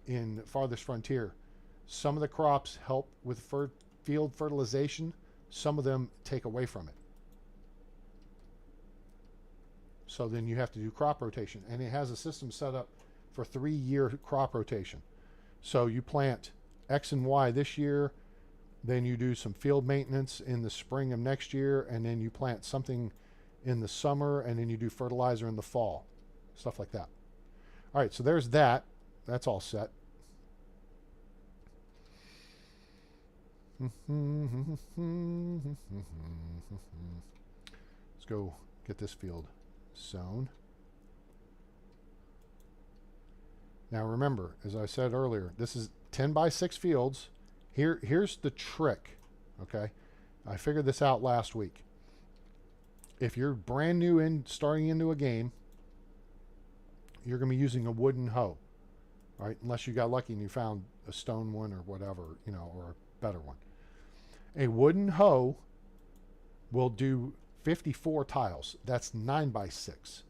In Farthest Frontier, some of the crops help with field fertilization. Some of them take away from it. So then you have to do crop rotation, and it has a system set up for 3-year crop rotation. So you plant X and Y this year, then you do some field maintenance in the spring of next year, and then you plant something in the summer, and then you do fertilizer in the fall. Stuff like that. All right, so there's that. That's all set. Let's go get this field sown. Now remember, as I said earlier, this is 10 by 6 fields. Here's the trick, okay? I figured this out last week. If you're brand new in starting into a game, you're going to be using a wooden hoe, all right? Unless you got lucky and you found a stone one or whatever, you know, or a better one. A wooden hoe will do 54 tiles. That's 9 by 6.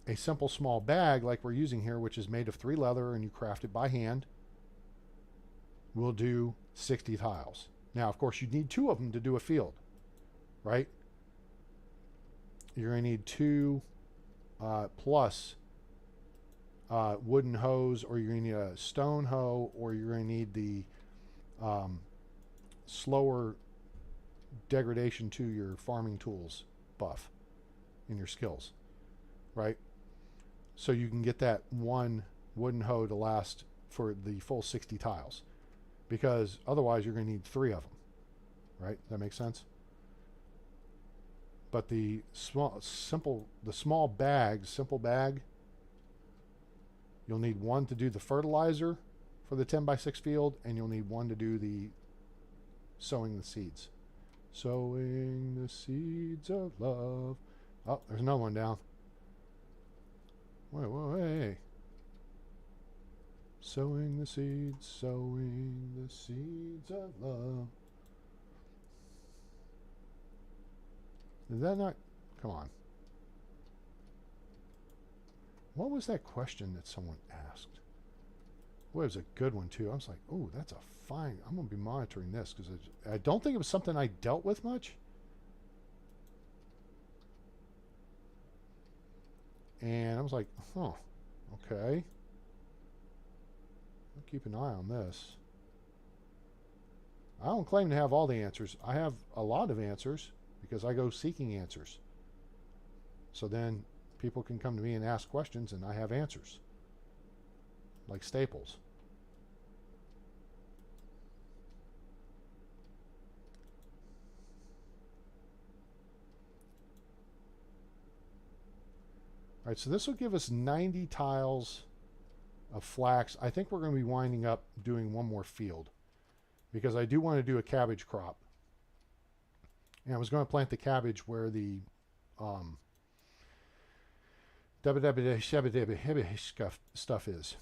a simple small bag like we're using here, which is made of 3 leather and you craft it by hand, will do 60 tiles. Now, of course, you need 2 of them to do a field, right? You're going to need 2 plus wooden hoes, or you're going to need a stone hoe, or you're going to need the slower degradation to your farming tools buff in your skills, right? So you can get that 1 wooden hoe to last for the full 60 tiles, because otherwise you're going to need 3 of them, right? That makes sense? But the simple bag, you'll need 1 to do the fertilizer for the 10x6 field, and you'll need 1 to do the sowing the seeds. Sowing the seeds of love. Oh, there's another one down. Wait. Sowing the seeds of love. Is that not? Come on. What was that question that someone asked? Well, it was a good one, too. I was like, oh, that's a fine. I'm going to be monitoring this because I don't think it was something I dealt with much. And I was like, huh, okay. I'll keep an eye on this. I don't claim to have all the answers. I have a lot of answers because I go seeking answers. So then people can come to me and ask questions, and I have answers. Like Staples. All right, so this will give us 90 tiles of flax. I think we're going to be winding up doing 1 more field because I do want to do a cabbage crop. And I was going to plant the cabbage where the stuff is.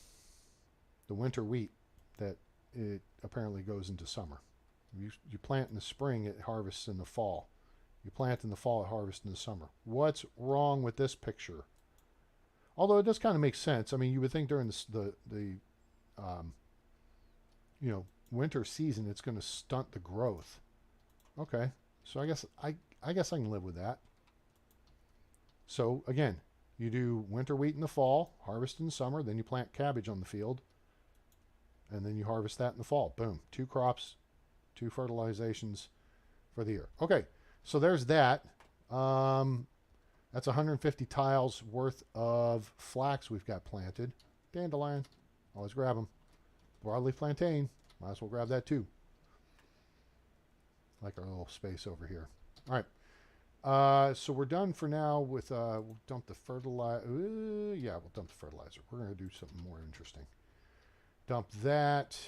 The winter wheat that it apparently goes into summer. You plant in the spring, it harvests in the fall. You plant in the fall, it harvests in the summer. What's wrong with this picture? Although it does kind of make sense. I mean, you would think during the winter season, it's going to stunt the growth. Okay, so I guess I can live with that. So again, you do winter wheat in the fall, harvest in the summer, then you plant cabbage on the field, and then you harvest that in the fall. Boom, 2 crops, 2 fertilizations for the year. Okay, so there's that. That's 150 tiles worth of flax we've got planted. Dandelion, always grab them. Broadleaf plantain, might as well grab that too. Like our little space over here. All right, so we're done for now with, we'll dump the fertilizer. Yeah, we'll dump the fertilizer. We're going to do something more interesting. Dump that.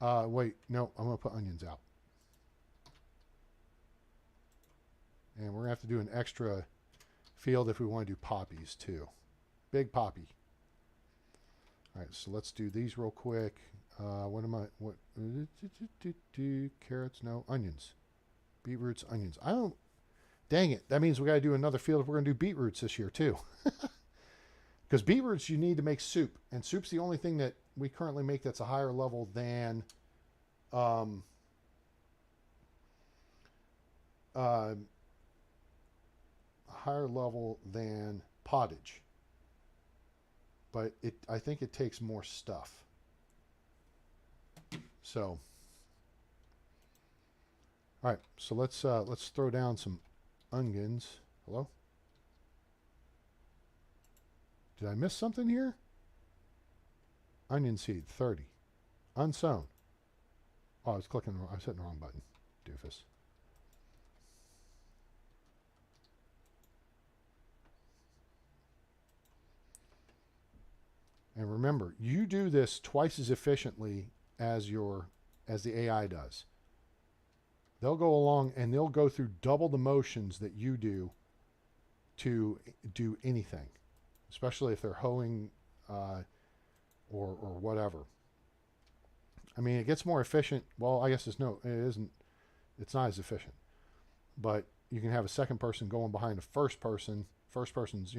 Wait, no, I'm going to put onions out. And we're going to have to do an extra field if we want to do poppies too. Big poppy. All right, so let's do these real quick. Carrots, no. Onions. Beetroots, onions. Dang it. That means we got to do another field if we're going to do beetroots this year too. Because beetroots you need to make soup. And soup's the only thing that we currently make that's a higher level than pottage. But I think it takes more stuff. So, all right. So let's throw down some onions. Hello? Did I miss something here? Onion seed, 30. Unsown. Oh, I was hitting the wrong button. Doofus. And remember, you do this twice as efficiently as the AI does. They'll go along and they'll go through double the motions that you do to do anything, especially if they're hoeing or whatever. I mean, it gets more efficient. Well, I guess it isn't. It's not as efficient. But you can have a second person going behind a first person. First person's,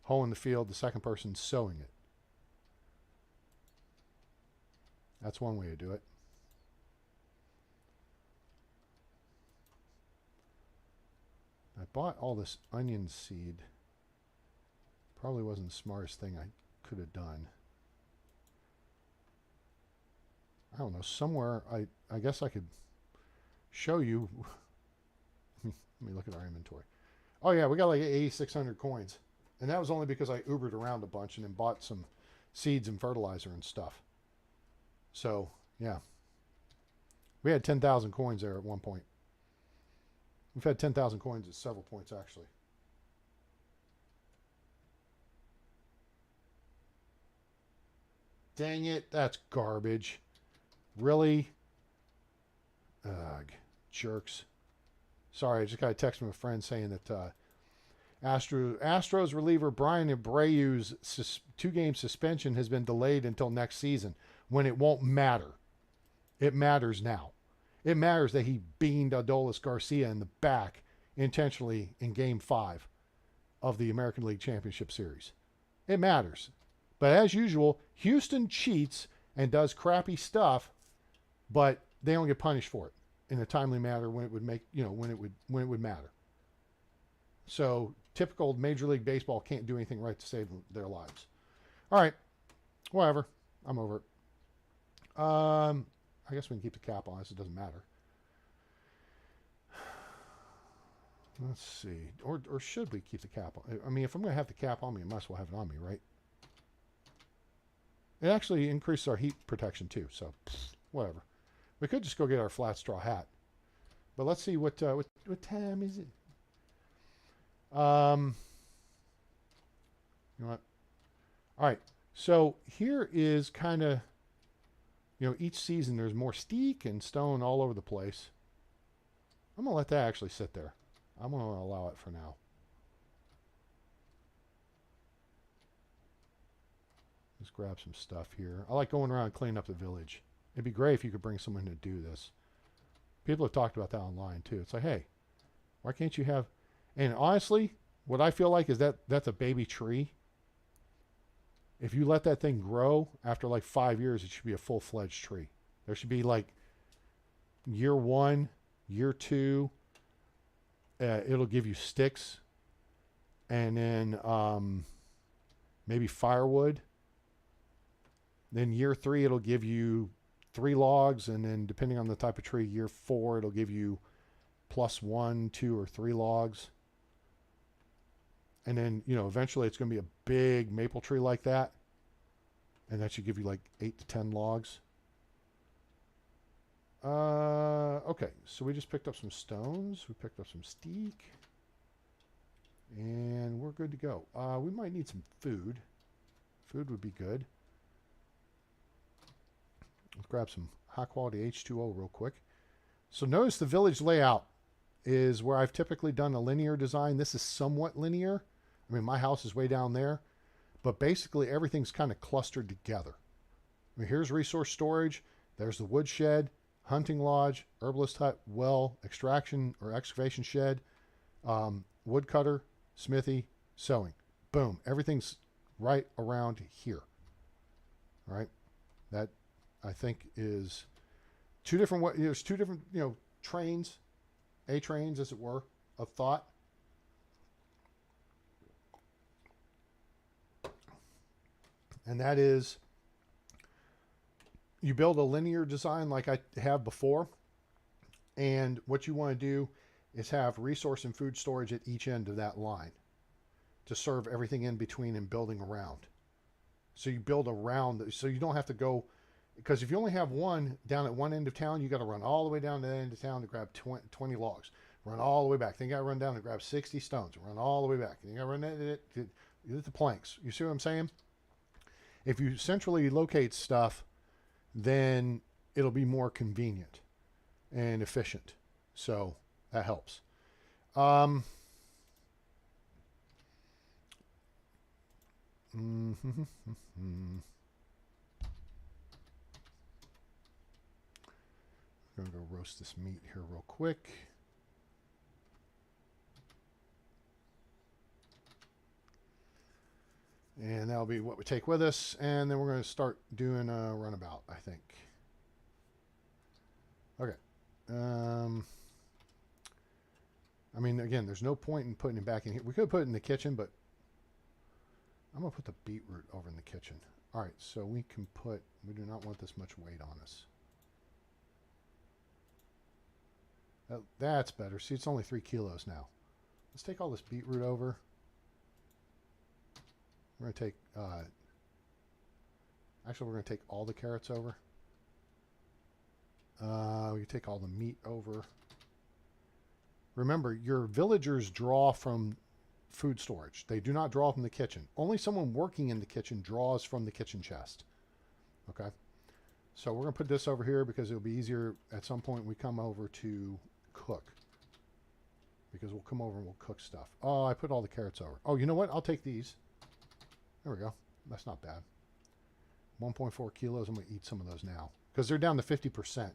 hoeing the field, the second person's sowing it. That's one way to do it. I bought all this onion seed. Probably wasn't the smartest thing I could have done. I don't know, somewhere, I guess I could show you. Let me look at our inventory. Oh yeah, we got like 8,600 coins. And that was only because I Ubered around a bunch and then bought some seeds and fertilizer and stuff. So, yeah. We had 10,000 coins there at one point. We've had 10,000 coins at several points, actually. Dang it, that's garbage. Really? Ugh, jerks. Sorry, I just got a text from a friend saying that Astros reliever Brian Abreu's 2-game suspension has been delayed until next season, when it won't matter. It matters now. It matters that he beamed Adolis Garcia in the back intentionally in Game 5 of the American League Championship Series. It matters. But as usual, Houston cheats and does crappy stuff, but they don't get punished for it in a timely manner when it would make, when it would matter. So typical Major League Baseball can't do anything right to save their lives. All right, whatever. I'm over it. I guess we can keep the cap on this. It doesn't matter. Let's see. Or should we keep the cap on? I mean, if I'm going to have the cap on me, I might as well have it on me, right? It actually increases our heat protection too, so whatever. We could just go get our flat straw hat. But let's see what time is it? You know what? All right. So here is kind of, each season there's more steak and stone all over the place. I'm going to let that actually sit there. I'm going to allow it for now. Let's grab some stuff here. I like going around and cleaning up the village. It'd be great if you could bring someone to do this. People have talked about that online too. It's like, hey, why can't you have... And honestly, what I feel like is that's a baby tree. If you let that thing grow, after like 5 years, it should be a full-fledged tree. There should be like year 1, year 2, it'll give you sticks, and then maybe firewood. Then year 3, it'll give you 3 logs, and then depending on the type of tree, year 4, it'll give you +1, 2, or 3 logs. And then, eventually it's going to be a big maple tree like that. And that should give you like 8 to 10 logs. Okay, so we just picked up some stones. We picked up some steak. And we're good to go. We might need some food. Food would be good. Let's grab some high quality H2O real quick. So notice the village layout is where I've typically done a linear design. This is somewhat linear. I mean, my house is way down there, but basically everything's kind of clustered together. I mean, here's resource storage. There's the woodshed, hunting lodge, herbalist hut, well, extraction or excavation shed, woodcutter, smithy, sewing. Boom. Everything's right around here. All right. That I think is two different, there's two different, trains, A-trains, as it were, of thought. And that is, you build a linear design like I have before. And what you want to do is have resource and food storage at each end of that line to serve everything in between and building around. So you build around, so you don't have to go, because if you only have one down at one end of town, you got to run all the way down to the end of town to grab 20 logs. Run all the way back. Then you got to run down and grab 60 stones. Run all the way back. Then you got to run it the planks. You see what I'm saying? If you centrally locate stuff, then it'll be more convenient and efficient. So that helps. I'm going to go roast this meat here real quick. And that'll be what we take with us. And then we're going to start doing a runabout, I think. Okay. I mean, again, there's no point in putting it back in here. We could put it in the kitchen, but I'm going to put the beetroot over in the kitchen. All right, so we can put, we do not want this much weight on us. That's better. See, it's only 3 kilos now. Let's take all this beetroot over. We're going to take, actually, we're going to take all the carrots over. We can take all the meat over. Remember, your villagers draw from food storage. They do not draw from the kitchen. Only someone working in the kitchen draws from the kitchen chest. Okay? So we're going to put this over here because it'll be easier at some point we come over to cook. Because we'll come over and we'll cook stuff. Oh, I put all the carrots over. Oh, you know what? I'll take these. There we go. That's not bad. 1.4 kilos. I'm going to eat some of those now. Because they're down to 50%.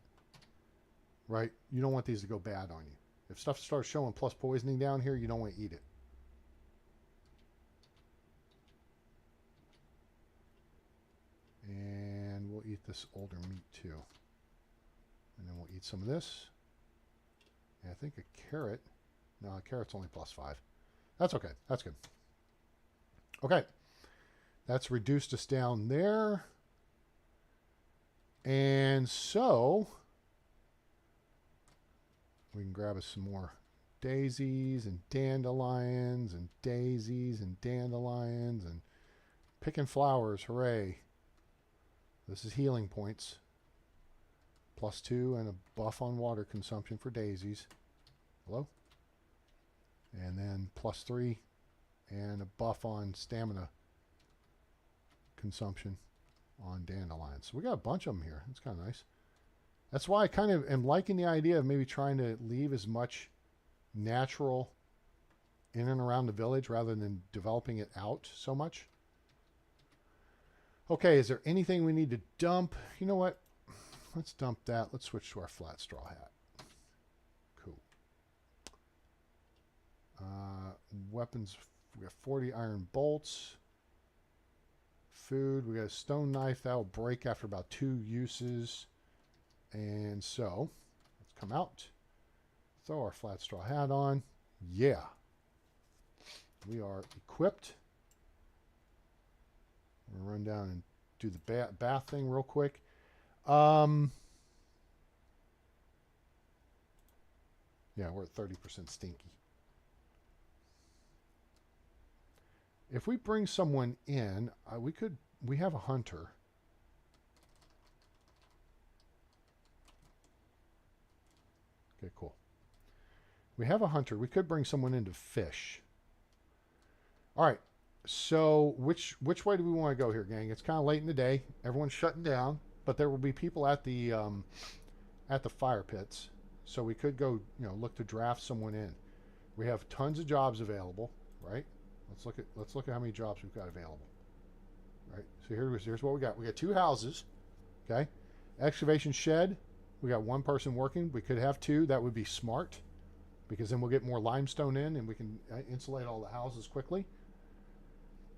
Right? You don't want these to go bad on you. If stuff starts showing plus poisoning down here, you don't want to eat it. And we'll eat this older meat too. And then we'll eat some of this. And I think a carrot. No, a carrot's only +5. That's okay. That's good. Okay. That's reduced us down there. And so we can grab us some more daisies and dandelions and daisies and dandelions and picking flowers. Hooray. This is healing points. +2 and a buff on water consumption for daisies. Hello? And then +3 and a buff on stamina consumption on dandelions. So we got a bunch of them here. That's kind of nice. That's why I kind of am liking the idea of maybe trying to leave as much natural in and around the village rather than developing it out so much. Okay, is there anything we need to dump? You know what? Let's dump that. Let's switch to our flat straw hat. Cool. Weapons. We got 40 iron bolts. Food. We got a stone knife. That'll break after about 2 uses. And so, let's come out. Throw our flat straw hat on. Yeah. We are equipped. I'm going to run down and do the bath thing real quick. Yeah, we're at 30% stinky. If we bring someone in, we have a hunter. Okay, cool. We have a hunter. We could bring someone in to fish. All right. So which way do we want to go here, gang? It's kind of late in the day. Everyone's shutting down, but there will be people at the fire pits. So we could go, look to draft someone in. We have tons of jobs available, right? Let's look at how many jobs we've got available. Right. So here's what we got. We got 2 houses. Okay. Excavation shed. We got 1 person working. We could have 2. That would be smart, because then we'll get more limestone in and we can insulate all the houses quickly.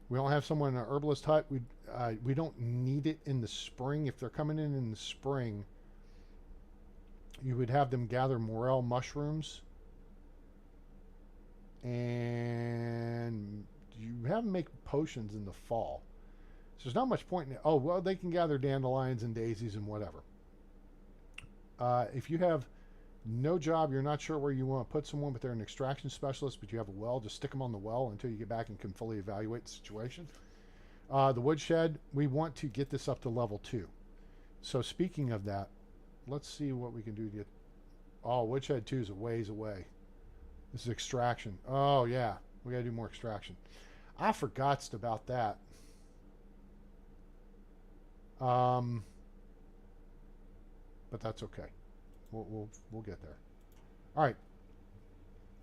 We don't have someone in an herbalist hut. We don't need it in the spring. If they're coming in the spring, you would have them gather morel mushrooms, and you have them make potions in the fall. So there's not much point in it. Oh, well, they can gather dandelions and daisies and whatever. If you have no job, you're not sure where you want to put someone, but they're an extraction specialist, but you have a well, just stick them on the well until you get back and can fully evaluate the situation. The woodshed, we want to get this up to level 2. So speaking of that, let's see what we can do to get... Oh, woodshed 2 is a ways away. This is extraction. Oh, yeah. We got to do more extraction. I forgot about that. But that's okay. We'll get there. All right.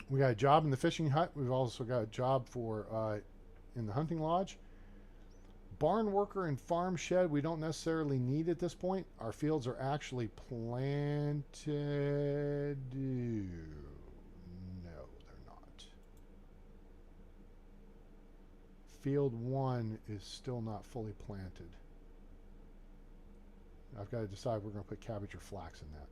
We got a job in the fishing hut. We've also got a job for in the hunting lodge. Barn worker and farm shed we don't necessarily need at this point. Our fields are actually planted. No, they're not. field 1 is still not fully planted. I've got to decide we're going to put cabbage or flax in that.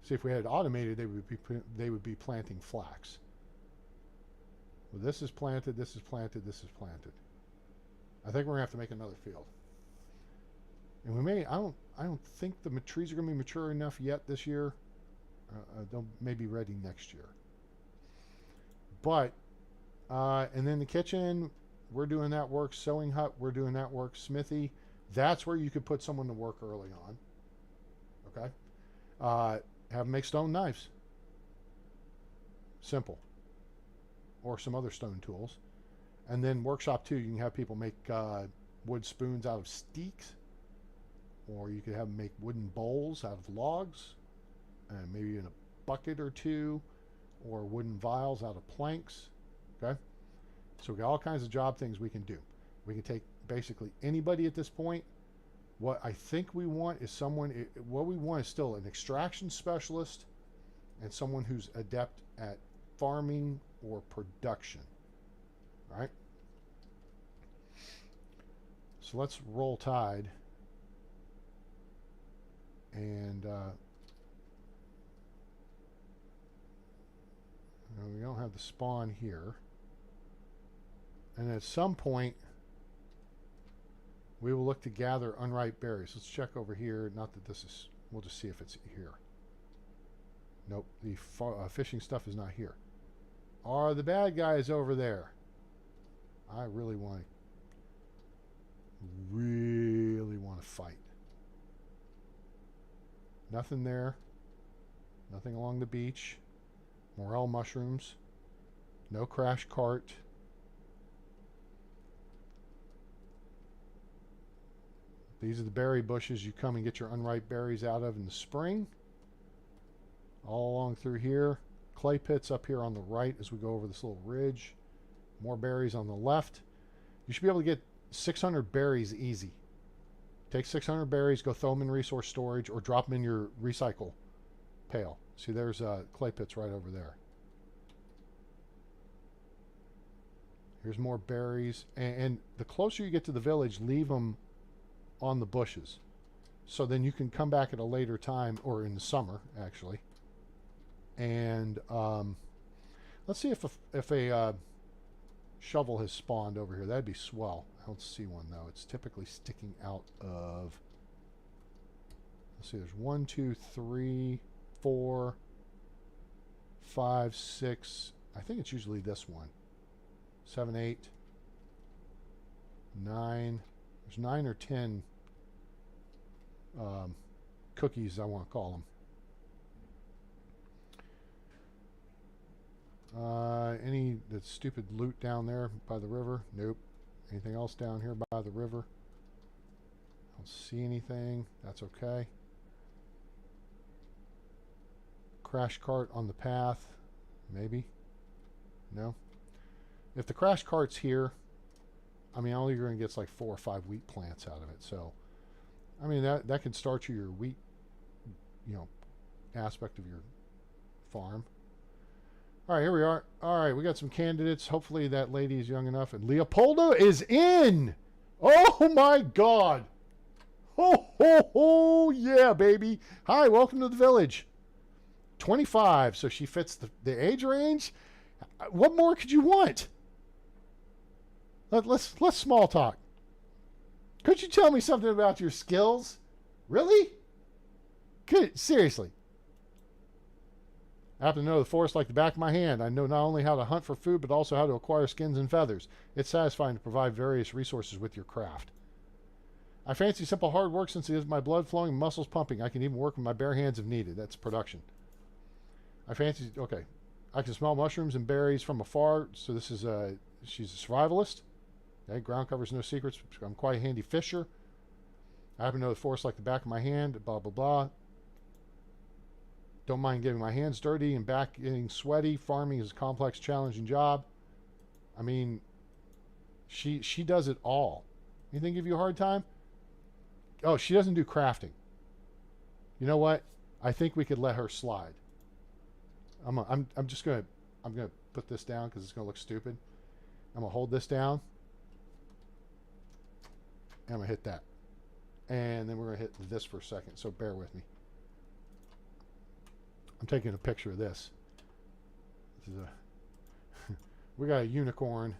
See, if we had it automated, they would be planting flax. Well, this is planted, this is planted, this is planted. I think we're gonna have to make another field. And we may, I don't think the trees are gonna be mature enough yet this year. They'll may be ready next year. But, and then the kitchen, we're doing that work. Sewing hut, we're doing that work. Smithy, that's where you could put someone to work early on. Okay? Have them make stone knives. Simple. Or some other stone tools. And then workshop 2, you can have people make wood spoons out of steaks. Or you could have them make wooden bowls out of logs. And maybe in a bucket or 2. Or wooden vials out of planks. Okay? So we got all kinds of job things we can do. We can take basically anybody at this point. What I think we want is someone, what we want is still an extraction specialist and someone who's adept at farming or production. All right? So let's roll tide. And we don't have the spawn here. And at some point, we will look to gather unripe berries. Let's check over here. Not that this is, we'll just see if it's here. Nope, the fishing stuff is not here. Are the bad guys over there? I really want to fight. Nothing there. Nothing along the beach. Morel mushrooms. No crash cart. These are the berry bushes you come and get your unripe berries out of in the spring. All along through here. Clay pits up here on the right as we go over this little ridge. More berries on the left. You should be able to get 600 berries easy. Take 600 berries, go throw them in resource storage, or drop them in your recycle pail. See, there's clay pits right over there. Here's more berries. And the closer you get to the village, leave them on the bushes. So then you can come back at a later time, or in the summer, actually. And let's see if a shovel has spawned over here. That'd be swell. I don't see one, though. It's typically sticking out of... Let's see, there's 1, 2, 3, 4, 5, 6. I think it's usually this one. 7, 8, 9. There's 9 or 10 cookies, I want to call them. Any that stupid loot down there by the river? Nope. Anything else down here by the river? Don't see anything. That's okay. Crash cart on the path. Maybe. No. If the crash cart's here, I mean, all you're going to get is like 4 or 5 wheat plants out of it. So, I mean, that can start your wheat, aspect of your farm. All right, here we are. All right, we got some candidates. Hopefully that lady is young enough. And Leopoldo is in. Oh, my God. Ho, ho, ho. Yeah, baby. Hi, welcome to the village. 25, so she fits the age range. What more could you want? Let's small talk. Could you tell me something about your skills? Really? Seriously. I happen to know the forest like the back of my hand. I know not only how to hunt for food, but also how to acquire skins and feathers. It's satisfying to provide various resources with your craft. I fancy simple hard work since it is my blood flowing, muscles pumping. I can even work with my bare hands if needed. That's production. Okay. I can smell mushrooms and berries from afar. So this is she's a survivalist. Okay, ground covers no secrets. I'm quite a handy fisher. I happen to know the forest like the back of my hand. Blah, blah, blah. Don't mind getting my hands dirty and back getting sweaty. Farming is a complex, challenging job. I mean, she does it all. Anything give you a hard time? Oh, she doesn't do crafting. You know what? I think we could let her slide. I'm gonna put this down because it's gonna look stupid. I'm going to hold this down. And I'm going to hit that. And then we're going to hit this for a second. So bear with me. I'm taking a picture of this. This is a we got a unicorn.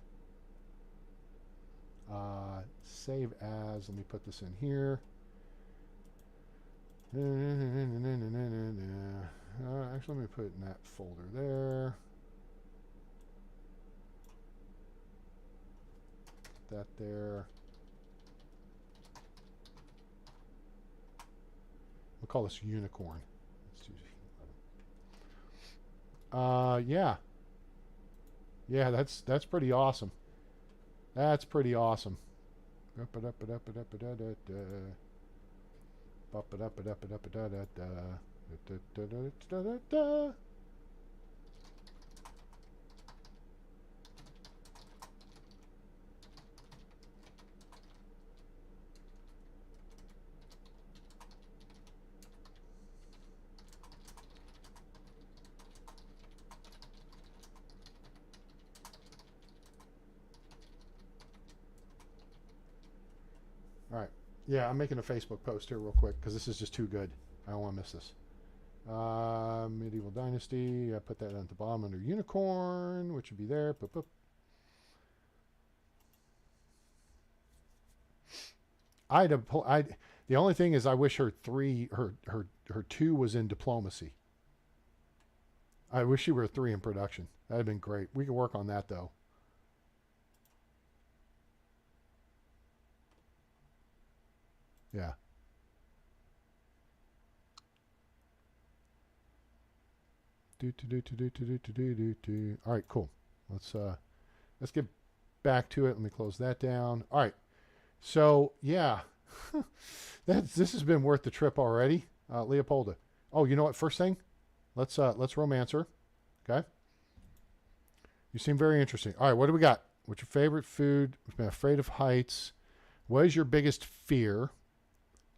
Save as. Let me put this in here. Actually, let me put it in that folder there. That there. We'll call this unicorn. Yeah. Yeah, that's pretty awesome. That's pretty awesome. All right. Yeah, I'm making a Facebook post here real quick because this is just too good. I don't want to miss this. Medieval Dynasty. I put that at the bottom under unicorn, which would be there. Boop, boop. The only thing is I wish her 2 was in diplomacy. I wish she were 3 in production. That'd have been great. We could work on that though. Yeah. All right, cool. Let's get back to it. Let me close that down. All right. So yeah, this has been worth the trip already. Leopolda. Oh, you know what? First thing, let's romance her. Okay. You seem very interesting. All right, what do we got? What's your favorite food? We've been afraid of heights. What is your biggest fear?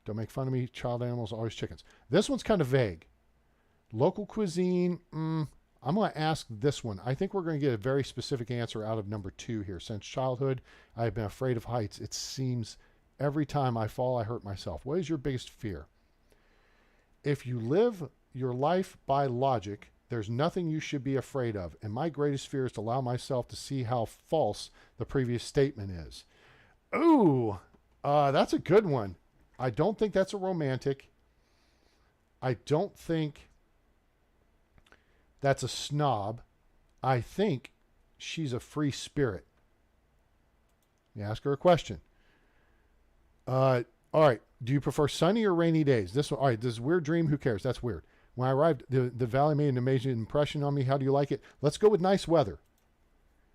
Don't make fun of me. Child animals, always chickens. This one's kind of vague. Local cuisine. I'm going to ask this one. I think we're going to get a very specific answer out of number 2 here. Since childhood, I've been afraid of heights. It seems every time I fall, I hurt myself. What is your biggest fear? If you live your life by logic, there's nothing you should be afraid of. And my greatest fear is to allow myself to see how false the previous statement is. Ooh, that's a good one. I don't think that's a romantic. I don't think that's a snob. I think she's a free spirit. You ask her a question. All right. Do you prefer sunny or rainy days? This one. All right. This weird dream. Who cares? That's weird. When I arrived, the valley made an amazing impression on me. How do you like it? Let's go with nice weather.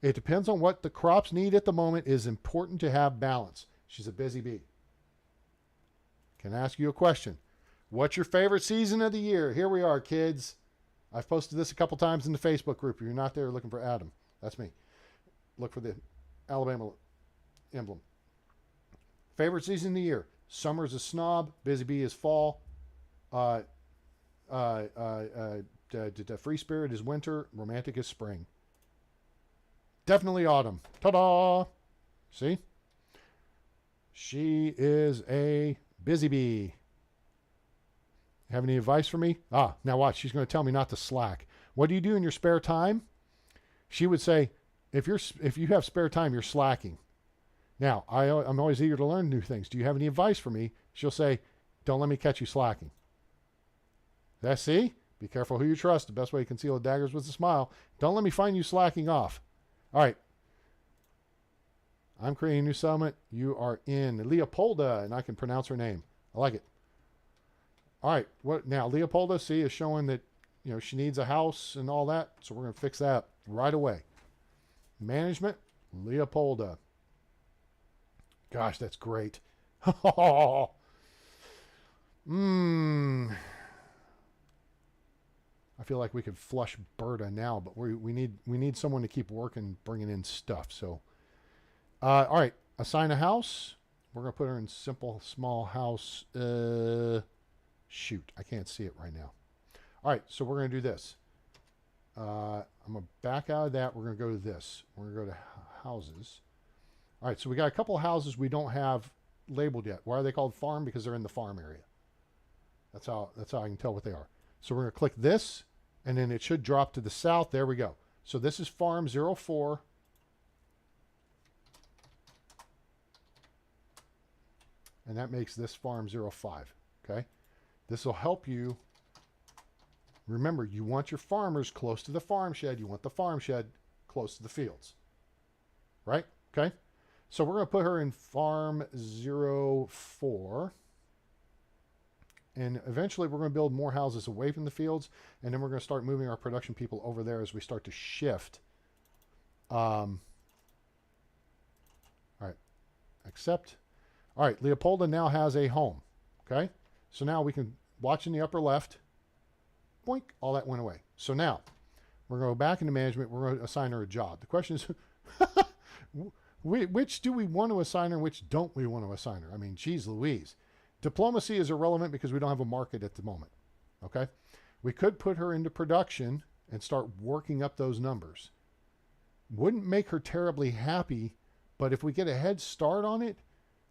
It depends on what the crops need at the moment. It is important to have balance. She's a busy bee. Can I ask you a question? What's your favorite season of the year? Here we are, kids. I've posted this a couple times in the Facebook group. If you're not there looking for Adam, that's me. Look for the Alabama emblem. Favorite season of the year. Summer is a snob. Busy bee is fall. The free spirit is winter. Romantic is spring. Definitely autumn. Ta-da! See? She is a busy bee. Have any advice for me? Now watch. She's going to tell me not to slack. What do you do in your spare time? She would say, if you have spare time, you're slacking. Now, I'm always eager to learn new things. Do you have any advice for me? She'll say, don't let me catch you slacking. See? Be careful who you trust. The best way to conceal the daggers was a smile. Don't let me find you slacking off. All right. I'm creating a new settlement. You are in Leopolda, and I can pronounce her name. I like it. All right. What now? Leopolda, see, is showing that she needs a house and all that. So we're going to fix that right away. Management, Leopolda. Gosh, that's great. I feel like we could flush Berta now, but we need someone to keep working, bringing in stuff. So, all right, assign a house. We're gonna put her in simple small house. Shoot, I can't see it right now. All right, so we're gonna do this. I'm gonna back out of that. We're gonna go to this. We're gonna go to houses. All right, so we got a couple of houses we don't have labeled yet. Why are they called farm? Because they're in the farm area. That's how I can tell what they are. So we're going to click this, and then it should drop to the south. There we go. So this is farm 04. And that makes this farm 05. Okay? This will help you. Remember, you want your farmers close to the farm shed. You want the farm shed close to the fields. Right? Okay? So we're going to put her in farm 04. And eventually we're going to build more houses away from the fields. And then we're going to start moving our production people over there as we start to shift. All right. Accept. All right. Leopolda now has a home. Okay? So now we can watch in the upper left. Boink. All that went away. So now we're going to go back into management. We're going to assign her a job. The question is, which do we want to assign her and which don't we want to assign her? I mean, geez Louise. Diplomacy is irrelevant because we don't have a market at the moment. Okay? We could put her into production and start working up those numbers. Wouldn't make her terribly happy, but if we get a head start on it,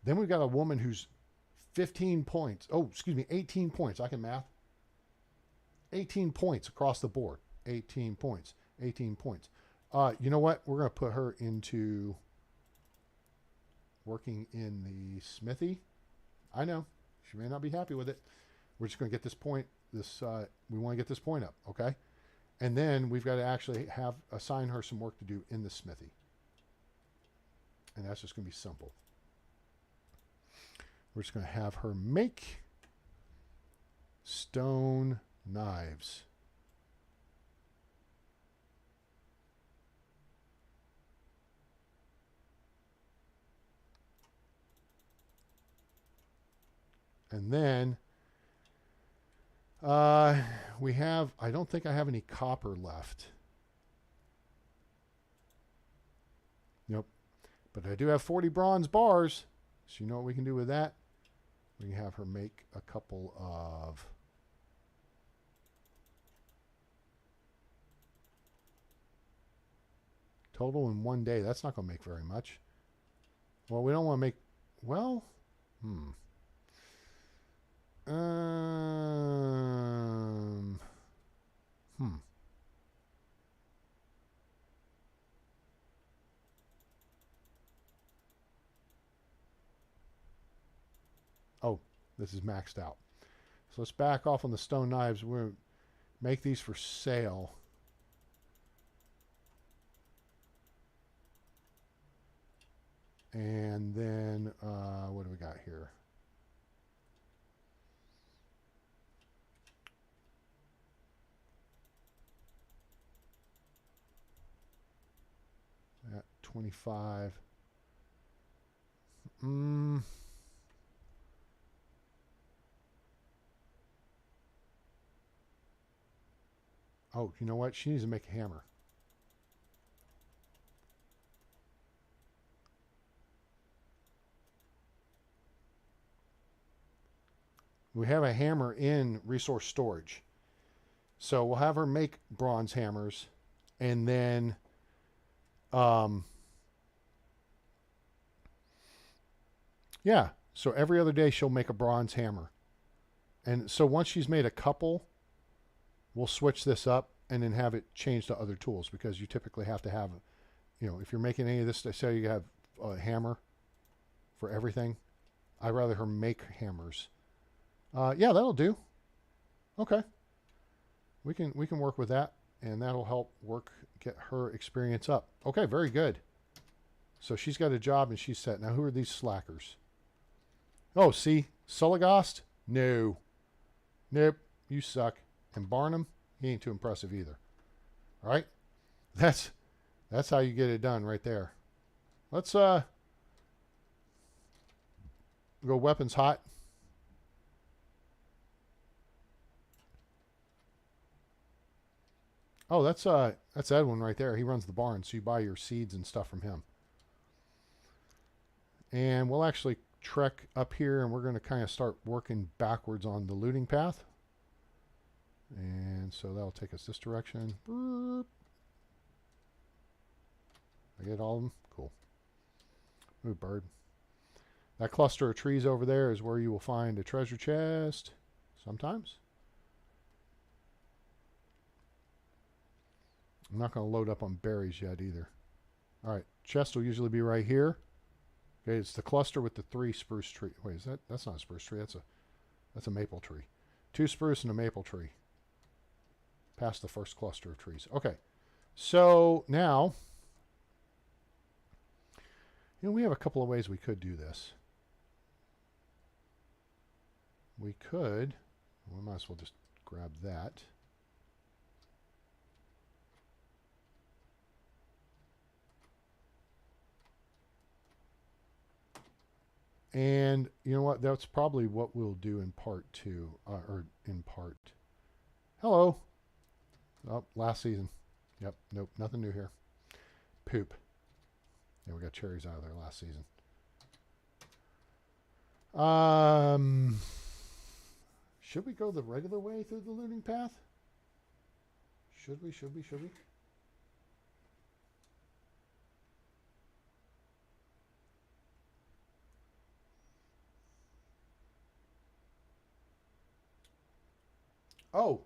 then we've got a woman who's 15 points. Oh, excuse me, 18 points. I can math. 18 points across the board. 18 points. 18 points. You know what? We're going to put her into working in the smithy. I know. She may not be happy with it. We're just going to get this point. We want to get this point up, okay? And then we've got to actually assign her some work to do in the smithy. And that's just going to be simple. We're just going to have her make stone knives. And then we have, I don't think I have any copper left. Nope. But I do have 40 bronze bars. So you know what we can do with that? We can have her make a couple of total in one day. That's not going to make very much. Well, we don't want to make, well, Oh, this is maxed out. So let's back off on the stone knives. We're going to make these for sale. And then, what do we got here? At 25. Oh, you know what? She needs to make a hammer. We have a hammer in resource storage. So we'll have her make bronze hammers. And then yeah, so every other day she'll make a bronze hammer. And so once she's made a couple, we'll switch this up and then have it change to other tools, because you typically have to have, you know, if you're making any of this, I say you have a hammer for everything. I'd rather her make hammers. Yeah, that'll do. Okay. We can work with that, and that'll help get her experience up. Okay, very good. So she's got a job and she's set. Now who are these slackers? Oh, see, Sulligost? No. Nope, you suck. And Barnum, he ain't too impressive either. All right? That's how you get it done right there. Let's go weapons hot. Oh, that's Edwin right there. He runs the barn, so you buy your seeds and stuff from him. And we'll actually trek up here, and we're going to kind of start working backwards on the looting path. And so that'll take us this direction. Boop. I get all of them? Cool. Ooh, bird. That cluster of trees over there is where you will find a treasure chest. Sometimes. I'm not going to load up on berries yet either. All right, chest will usually be right here. Okay, it's the cluster with the 3 spruce tree. Wait, is that? That's not a spruce tree. That's a maple tree. 2 spruce and a maple tree. Past the first cluster of trees. Okay, so now, we have a couple of ways we could do this. We might as well just grab that. And you know what? That's probably what we'll do in part 2, or in part. Hello. Oh, last season. Yep. Nope. Nothing new here. Poop. Yeah, we got cherries out of there last season. Should we go the regular way through the looting path? Should we? Oh.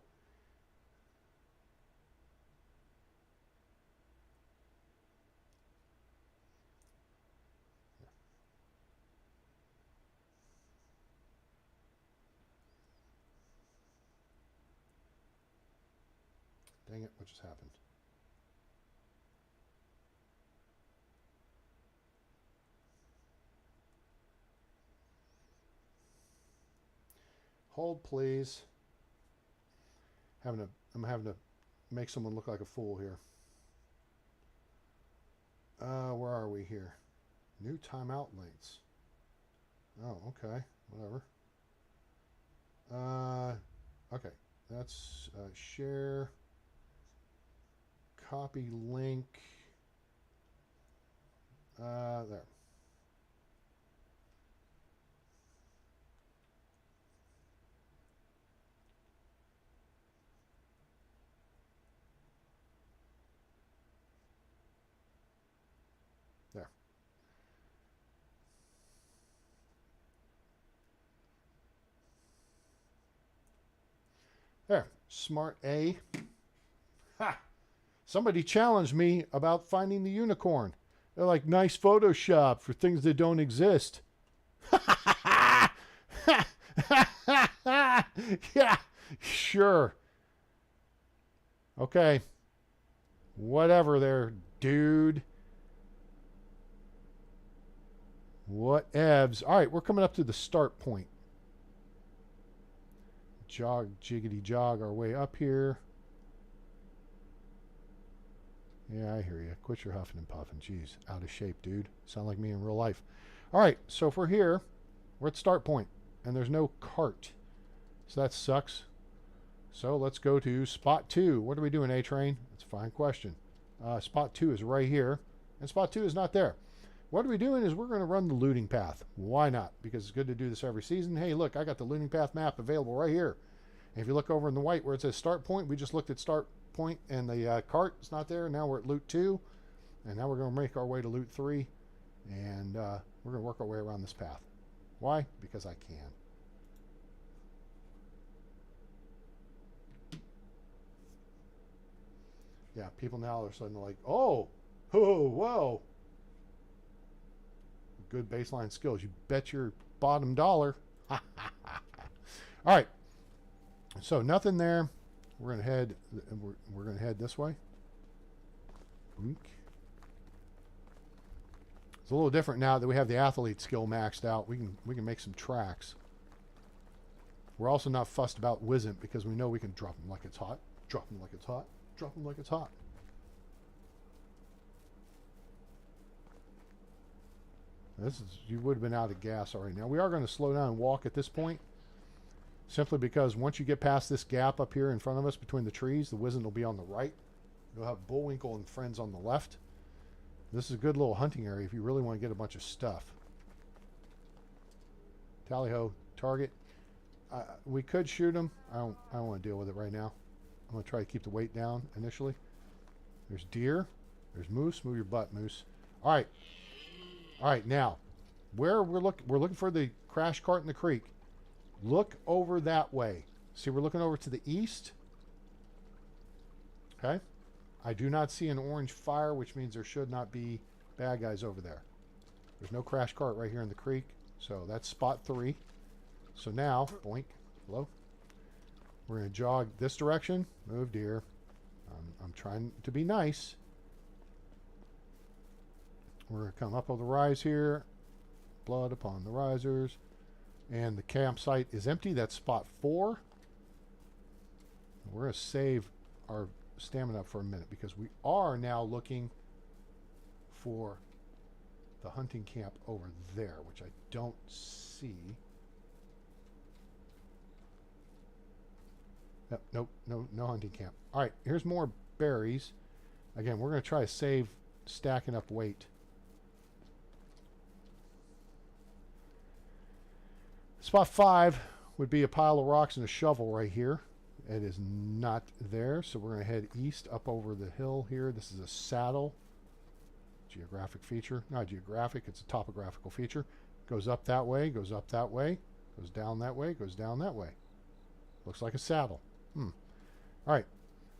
Dang it, what just happened? Hold, please. I'm having to make someone look like a fool here. Where are we here? New timeout links. Oh, okay. Whatever. Okay. That's share. Copy link. There. There. There. Smart A. Ha! Somebody challenged me about finding the unicorn. They're like, nice Photoshop for things that don't exist. Yeah, sure. Okay. Whatever there, dude. Whatevs. All right, we're coming up to the start point. Jog, jiggity jog our way up here. Yeah, I hear you. Quit your huffing and puffing. Jeez, out of shape, dude. Sound like me in real life. All right, so if we're here, we're at start point, and there's no cart. So that sucks. So let's go to spot 2. What are we doing, A-Train? That's a fine question. Spot 2 is right here, and spot 2 is not there. What we're doing is we're going to run the looting path. Why not? Because it's good to do this every season. Hey, look, I got the looting path map available right here. And if you look over in the white where it says start point, we just looked at start point and the cart is not there. Now we're at loot 2, and now we're going to make our way to loot 3, and we're going to work our way around this path. Why? Because I can. Yeah, people now are suddenly like, oh, whoa. Good baseline skills. You bet your bottom dollar. All right. So nothing there. We're gonna head. We're gonna head this way. Boink. It's a little different now that we have the athlete skill maxed out. We can make some tracks. We're also not fussed about Wizzent because we know we can drop them like it's hot. Drop them like it's hot. Drop them like it's hot. You would have been out of gas already. Now we are going to slow down and walk at this point, simply because once you get past this gap up here in front of us between the trees, the Wizzent will be on the right. You'll have Bullwinkle and friends on the left. This is a good little hunting area if you really want to get a bunch of stuff. Tally-ho, target. We could shoot them. I don't want to deal with it right now. I'm going to try to keep the weight down initially. There's deer. There's Moose. Move your butt, Moose. All right. All right, now, where we're looking for the crash cart in the creek. Look over that way. See, we're looking over to the east. Okay. I do not see an orange fire, which means there should not be bad guys over there. There's no crash cart right here in the creek. So that's spot 3. So now, boink, hello. We're going to jog this direction. Move, deer. I'm trying to be nice. We're going to come up on the rise here. Blood upon the risers. And the campsite is empty. That's spot 4. We're going to save our stamina for a minute because we are now looking for the hunting camp over there, which I don't see. Yep, nope, no hunting camp. All right, here's more berries. Again, we're going to try to save stacking up weight. Spot 5 would be a pile of rocks and a shovel right here. It is not there, so we're going to head east up over the hill here. This is a saddle. Geographic feature. Not geographic, it's a topographical feature. Goes up that way, goes up that way, goes down that way, goes down that way. Looks like a saddle. All right.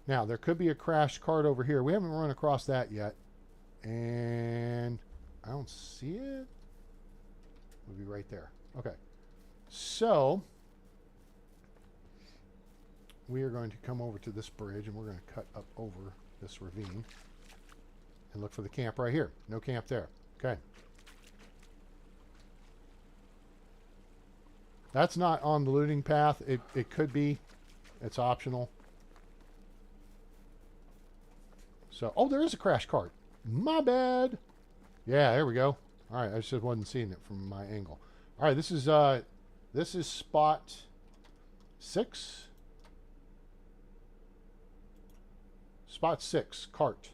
Now, there could be a crashed cart over here. We haven't run across that yet. And I don't see it. It'll be right there. Okay. So we are going to come over to this bridge and we're going to cut up over this ravine and look for the camp right here. No camp there. Okay. That's not on the looting path. It could be. It's optional. So, oh, there is a crash cart. My bad. Yeah, there we go. All right, I just wasn't seeing it from my angle. All right, this is spot 6. Spot 6, cart.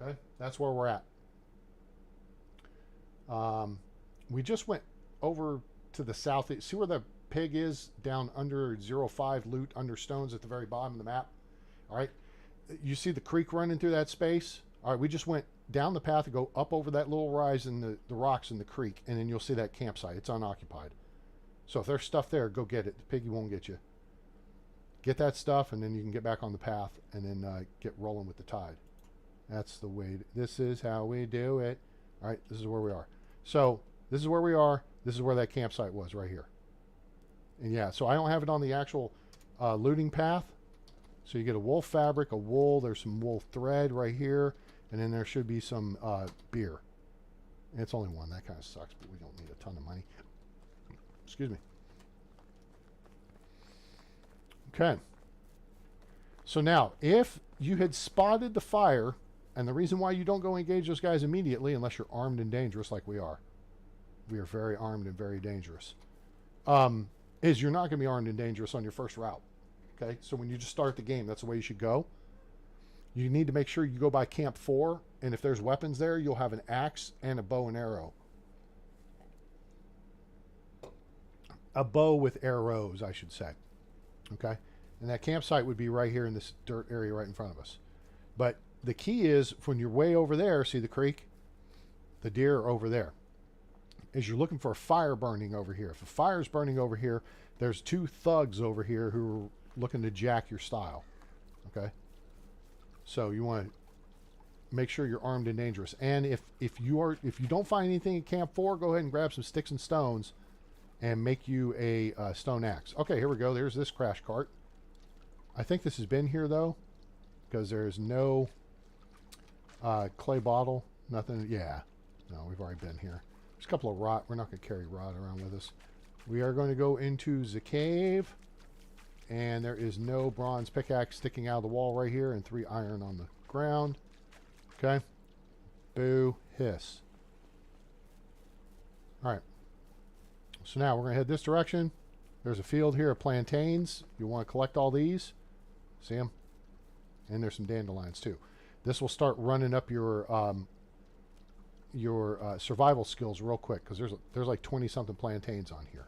Okay, that's where we're at. We just went over to the south. See where the pig is down under 05 loot under stones at the very bottom of the map? All right, you see the creek running through that space? All right, we just went down the path and go up over that little rise in the rocks in the creek, and then you'll see that campsite. It's unoccupied. So if there's stuff there, go get it. The piggy won't get you. Get that stuff, and then you can get back on the path and then get rolling with the tide. That's the way. This is how we do it. All right, this is where we are. So this is where we are. This is where that campsite was right here. And yeah, so I don't have it on the actual looting path. So you get a wool fabric, a wool. There's some wool thread right here. And then there should be some beer. And it's only one. That kind of sucks, but we don't need a ton of money. Excuse me. Okay. So now, if you had spotted the fire, and the reason why you don't go engage those guys immediately, unless you're armed and dangerous like we are very armed and very dangerous, is you're not going to be armed and dangerous on your first route. Okay? So when you just start the game, that's the way you should go. You need to make sure you go by Camp 4, and if there's weapons there, you'll have an axe and a bow and arrow. A bow with arrows, I should say. Okay? And that campsite would be right here in this dirt area right in front of us. But the key is, when you're way over there, see the creek? The deer are over there. Is you're looking for a fire burning over here. If a fire's burning over here, there's 2 thugs over here who are looking to jack your style. Okay? So you want to make sure you're armed and dangerous. And if you don't find anything at Camp 4, go ahead and grab some sticks and stones and make you a stone axe. Okay, here we go. There's this crash cart. I think this has been here though, because there's no clay bottle, nothing. Yeah, no, we've already been here. There's a couple of rot. We're not going to carry rot around with us. We are going to go into the cave, and there is no bronze pickaxe sticking out of the wall right here, and 3 iron on the ground. Okay. Boo, hiss. All right. So now we're going to head this direction. There's a field here of plantains. You want to collect all these. See them? And there's some dandelions too. This will start running up your survival skills real quick, because there's like 20-something plantains on here.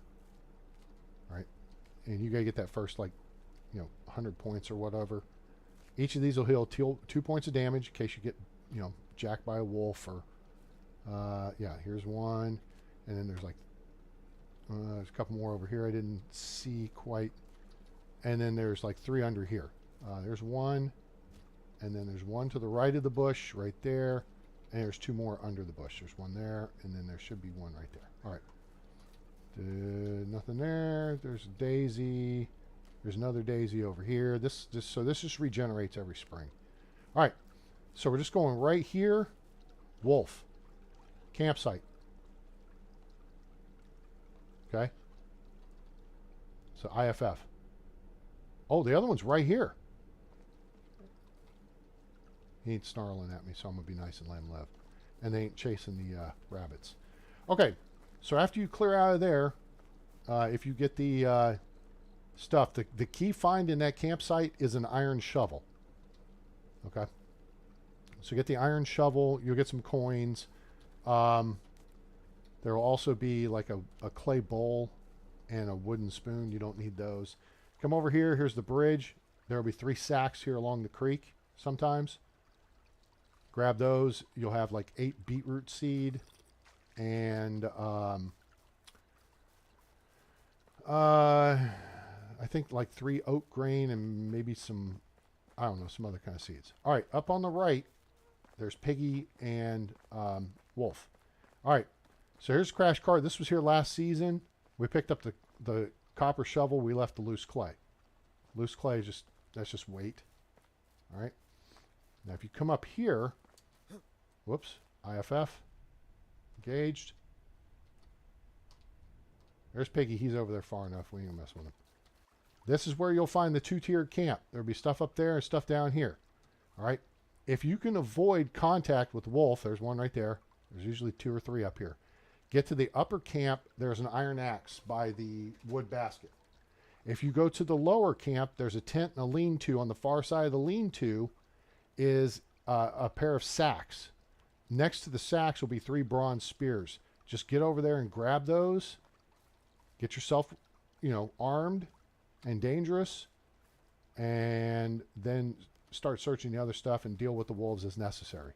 Right? And you got to get that first, like, 100 points or whatever. Each of these will heal 2 points of damage in case you get you know, jacked by a wolf or, yeah, here's one. And then there's like, there's a couple more over here I didn't see quite. And then there's like 3 under here. There's one. And then there's one to the right of the bush right there. And there's 2 more under the bush. There's one there, and then there should be one right there. All right. Nothing there. There's a daisy. There's another daisy over here. So this just regenerates every spring. All right. So we're just going right here. Wolf. Campsite. Okay. So IFF. Oh, the other one's right here. He ain't snarling at me, so I'm going to be nice and let him live. And they ain't chasing the rabbits. Okay, so after you clear out of there, if you get the stuff, the key find in that campsite is an iron shovel. Okay? So get the iron shovel, you'll get some coins. There will also be like a clay bowl and a wooden spoon. You don't need those. Come over here. Here's the bridge. There will be 3 sacks here along the creek sometimes. Grab those. You'll have like 8 beetroot seed and I think like 3 oat grain and maybe some, I don't know, some other kind of seeds. All right, up on the right, there's Piggy and Wolf. All right, so here's Crash Cart. This was here last season. We picked up the copper shovel. We left the loose clay. Loose clay is that's just weight. All right. Now, if you come up here, whoops, IFF, engaged. There's Piggy. He's over there far enough. We ain't gonna mess with him. This is where you'll find the 2-tiered camp. There'll be stuff up there and stuff down here. All right. If you can avoid contact with wolf, there's one right there. There's usually 2 or 3 up here. Get to the upper camp. There's an iron axe by the wood basket. If you go to the lower camp, there's a tent and a lean-to. On the far side of the lean-to is a pair of sacks. Next to the sacks will be 3 bronze spears. Just get over there and grab those. Get yourself, you know, armed and dangerous, and then start searching the other stuff and deal with the wolves as necessary.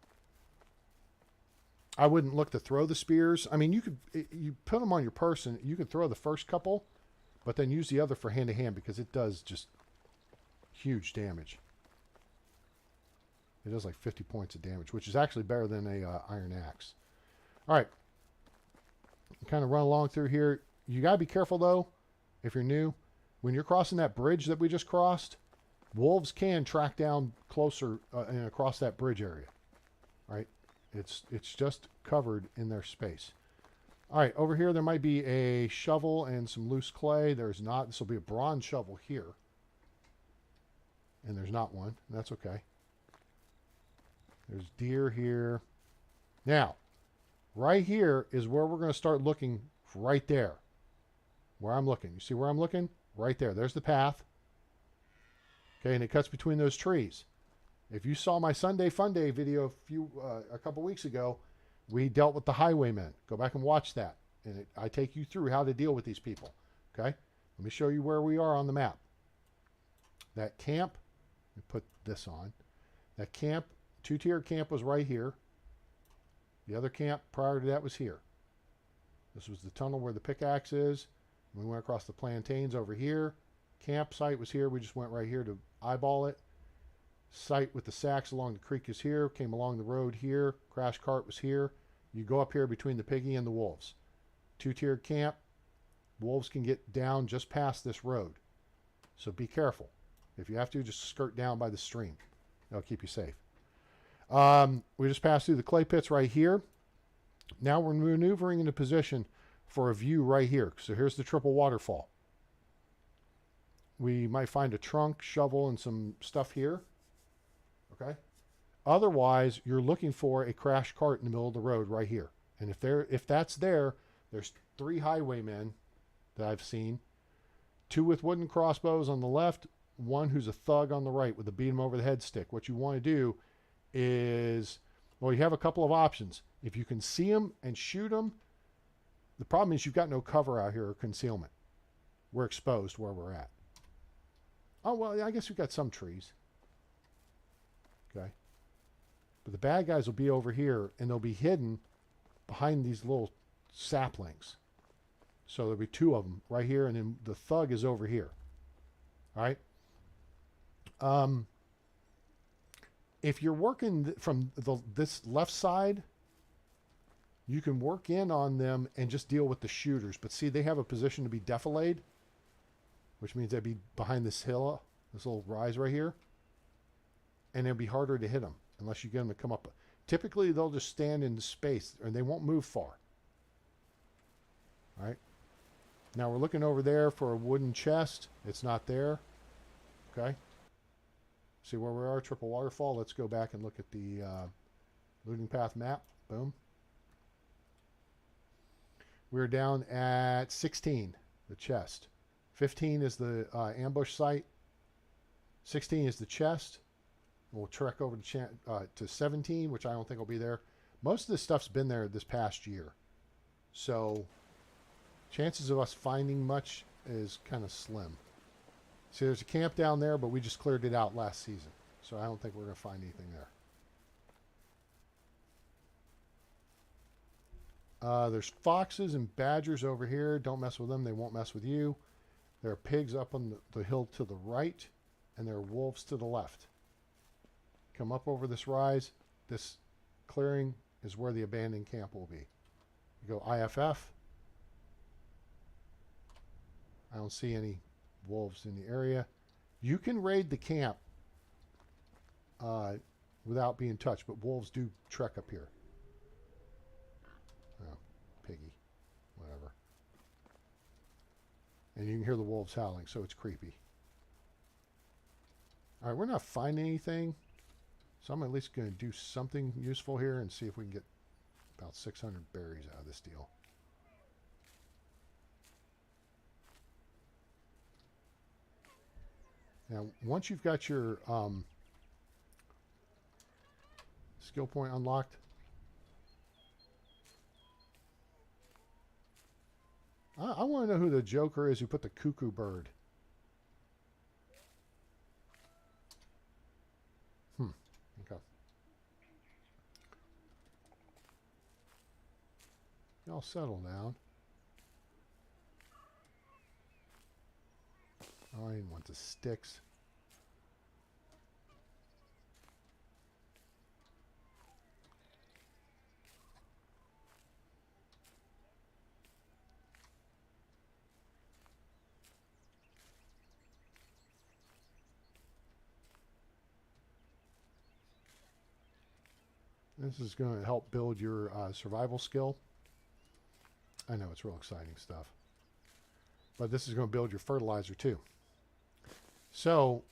I wouldn't look to throw the spears. I mean, you put them on your person. You can throw the first couple, but then use the other for hand-to-hand because it does just huge damage. It does like 50 points of damage, which is actually better than a iron axe. All right. Kind of run along through here. You got to be careful, though, if you're new. When you're crossing that bridge that we just crossed, wolves can track down closer and across that bridge area. All right? It's just covered in their space. All right, over here there might be a shovel and some loose clay. There's not. This will be a bronze shovel here. And there's not one. That's okay. There's deer here. Now, right here is where we're going to start looking right there. Where I'm looking. You see where I'm looking? Right there. There's the path. Okay, and it cuts between those trees. If you saw my Sunday Fun Day video a couple weeks ago, we dealt with the highwaymen. Go back and watch that. And I take you through how to deal with these people. Okay? Let me show you where we are on the map. That camp, let me put this on. That camp, 2-tier camp was right here. The other camp prior to that was here. This was the tunnel where the pickaxe is. We went across the plantains over here. Campsite was here. We just went right here to eyeball it. Site with the sacks along the creek is here. Came along the road here. Crash Cart was here. You go up here between the piggy and the wolves. 2-tiered camp. Wolves can get down just past this road. So be careful. If you have to, just skirt down by the stream. That'll keep you safe. We just passed through the clay pits right here. Now we're maneuvering into position for a view right here. So here's the triple waterfall. We might find a trunk, shovel, and some stuff here. Okay? Otherwise, you're looking for a crash cart in the middle of the road right here. And if that's there, there's 3 highwaymen that I've seen. 2 with wooden crossbows on the left, 1 who's a thug on the right with a beat him over the head stick. What you want to do is, well, you have a couple of options. If you can see them and shoot them, the problem is you've got no cover out here or concealment. We're exposed where we're at. Oh, well, I guess we've got some trees. Okay. But the bad guys will be over here, and they'll be hidden behind these little saplings. So there'll be two of them right here, and then the thug is over here. All right? If you're working from this left side, you can work in on them and just deal with the shooters. But see, they have a position to be defilade, which means they'd be behind this hill, this little rise right here. And it'll be harder to hit them unless you get them to come up. Typically, they'll just stand in space, and they won't move far. All right? Now, we're looking over there for a wooden chest. It's not there. Okay? See where we are, triple waterfall. Let's go back and look at the looting path map. Boom. We're down at 16, the chest. 15 is the ambush site. 16 is the chest. We'll trek over to 17, which I don't think will be there. Most of this stuff's been there this past year. So chances of us finding much is kind of slim. See, there's a camp down there, but we just cleared it out last season. So I don't think we're going to find anything there. There's foxes and badgers over here. Don't mess with them. They won't mess with you. There are pigs up on the hill to the right, and there are wolves to the left. Come up over this rise. This clearing is where the abandoned camp will be. You go IFF. I don't see any wolves in the area. You can raid the camp without being touched, but wolves do trek up here. Oh, piggy. Whatever. And you can hear the wolves howling, so it's creepy. All right, we're not finding anything, so I'm at least going to do something useful here and see if we can get about 600 berries out of this deal. Now, once you've got your skill point unlocked, I want to know who the joker is who put the cuckoo bird. Okay. Y'all settle down. Oh, I didn't want the sticks. This is going to help build your survival skill. I know it's real exciting stuff. But this is going to build your fertilizer too. So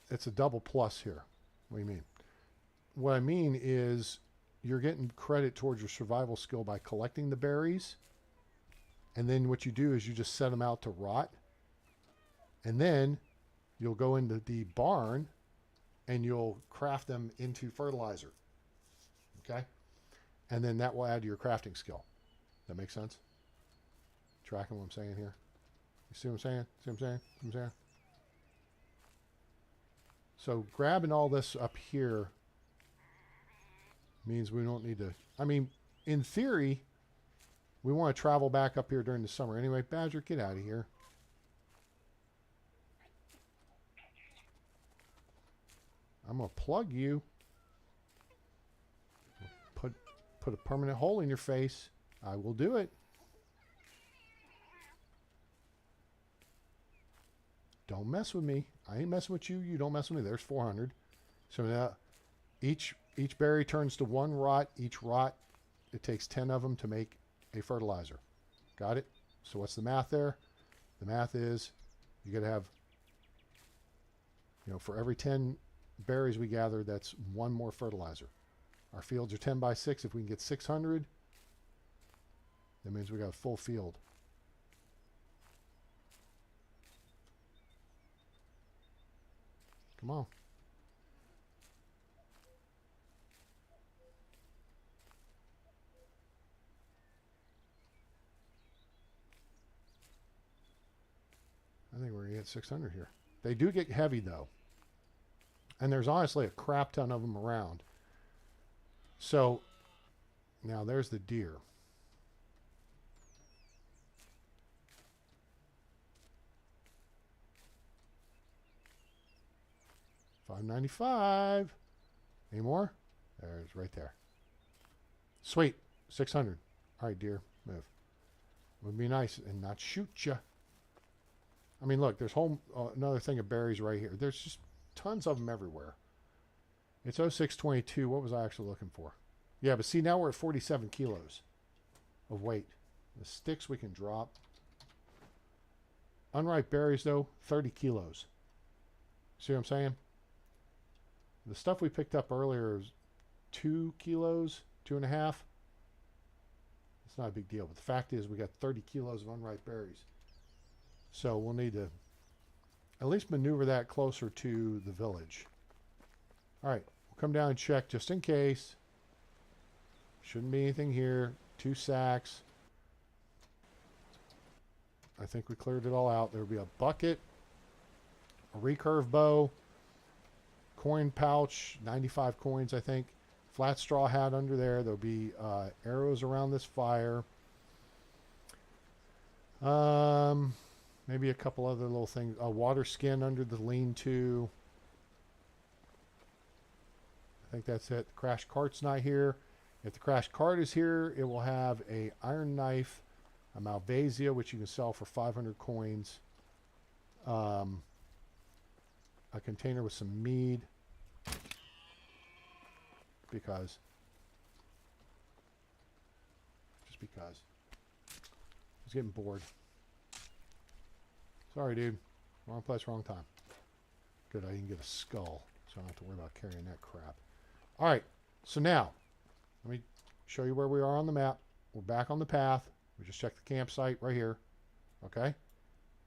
it's a double plus here. What do you mean? What I mean is you're getting credit towards your survival skill by collecting the berries. And then what you do is you just set them out to rot. And then you'll go into the barn and you'll craft them into fertilizer. Okay? And then that will add to your crafting skill. That makes sense? Tracking what I'm saying here? You see what I'm saying? See what I'm saying? See what I'm saying? So grabbing all this up here means we don't need to... I mean, in theory, we want to travel back up here during the summer. Anyway, Badger, get out of here. I'm going to plug you. Put a permanent hole in your face. I will do it. Don't mess with me. I ain't messing with you. You don't mess with me. There's 400. So now each berry turns to one rot. Each rot, it takes 10 of them to make a fertilizer. Got it? So what's the math there? The math is you got to have, for every 10 berries we gather, that's one more fertilizer. Our fields are 10 by 6. If we can get 600, that means we got a full field. Come on. I think we're going to get 600 here. They do get heavy, though. And there's honestly a crap ton of them around. So now there's the deer. $5.95. Any more? There's right there. Sweet. 600. All right, deer, move. Would be nice and not shoot you. I mean, look, there's another thing of berries right here. There's just tons of them everywhere. It's 0622. What was I actually looking for? Yeah, but see, now we're at 47 kilos of weight. The sticks we can drop. Unripe berries, though, 30 kilos. See what I'm saying? The stuff we picked up earlier is 2 kilos, 2.5. It's not a big deal. But the fact is we got 30 kilos of unripe berries. So we'll need to at least maneuver that closer to the village. All right, we'll come down and check just in case. Shouldn't be anything here. 2 sacks. I think we cleared it all out. There will be a bucket, a recurve bow, coin pouch, 95 coins, I think. Flat straw hat under there. There'll be arrows around this fire. Maybe a couple other little things. A water skin under the lean-to. I think that's it. The crash cart's not here. If the crash cart is here, it will have a iron knife, a Malvasia, which you can sell for 500 coins. A container with some mead. Because. Just because. I was getting bored. Sorry, dude. Wrong place, wrong time. Good, I didn't get a skull, so I don't have to worry about carrying that crap. All right, so now, let me show you where we are on the map. We're back on the path. We just checked the campsite right here. Okay?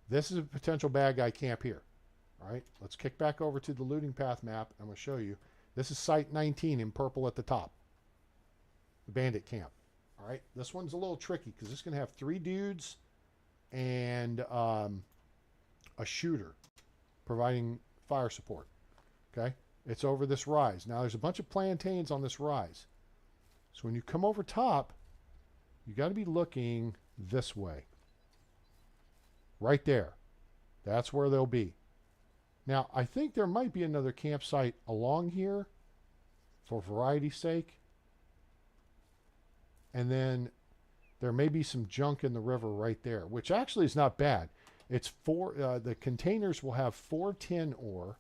This is a potential bad guy camp here. All right, let's kick back over to the looting path map. I'm going to show you. This is Site 19 in purple at the top. The bandit camp. All right, this one's a little tricky because it's going to have 3 dudes and a shooter providing fire support. Okay, it's over this rise. Now there's a bunch of plantains on this rise. So when you come over top, you got to be looking this way. Right there. That's where they'll be. Now, I think there might be another campsite along here for variety's sake. And then there may be some junk in the river right there, which actually is not bad. It's the containers will have 4 tin ore,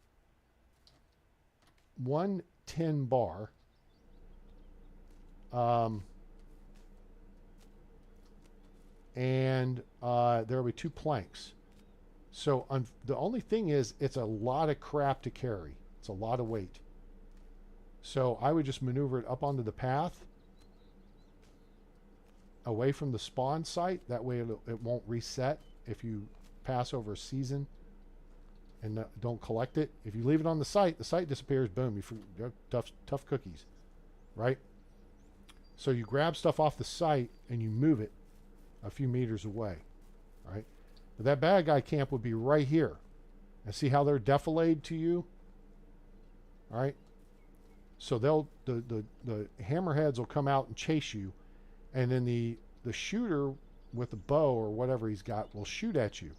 1 tin bar, and there will be 2 planks. So the only thing is, it's a lot of crap to carry. It's a lot of weight. So I would just maneuver it up onto the path, away from the spawn site. That way it won't reset if you pass over a season and don't collect it. If you leave it on the site disappears. Boom, you're tough cookies, right? So you grab stuff off the site and you move it a few meters away, right? But that bad guy camp would be right here. And see how they're defilade to you? All right. So the hammerheads will come out and chase you, and then the shooter with the bow or whatever he's got will shoot at you.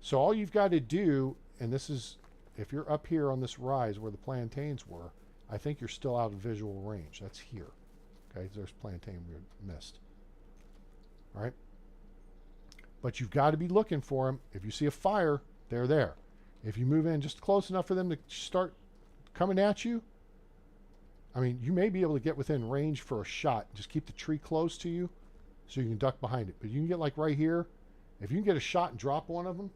So all you've got to do, and this is if you're up here on this rise where the plantains were, I think you're still out of visual range. That's here. Okay, there's plantain we missed. All right. But you've got to be looking for them. If you see a fire, they're there. If you move in just close enough for them to start coming at you, I mean, you may be able to get within range for a shot. Just keep the tree close to you so you can duck behind it. But you can get like right here. If you can get a shot and drop one of them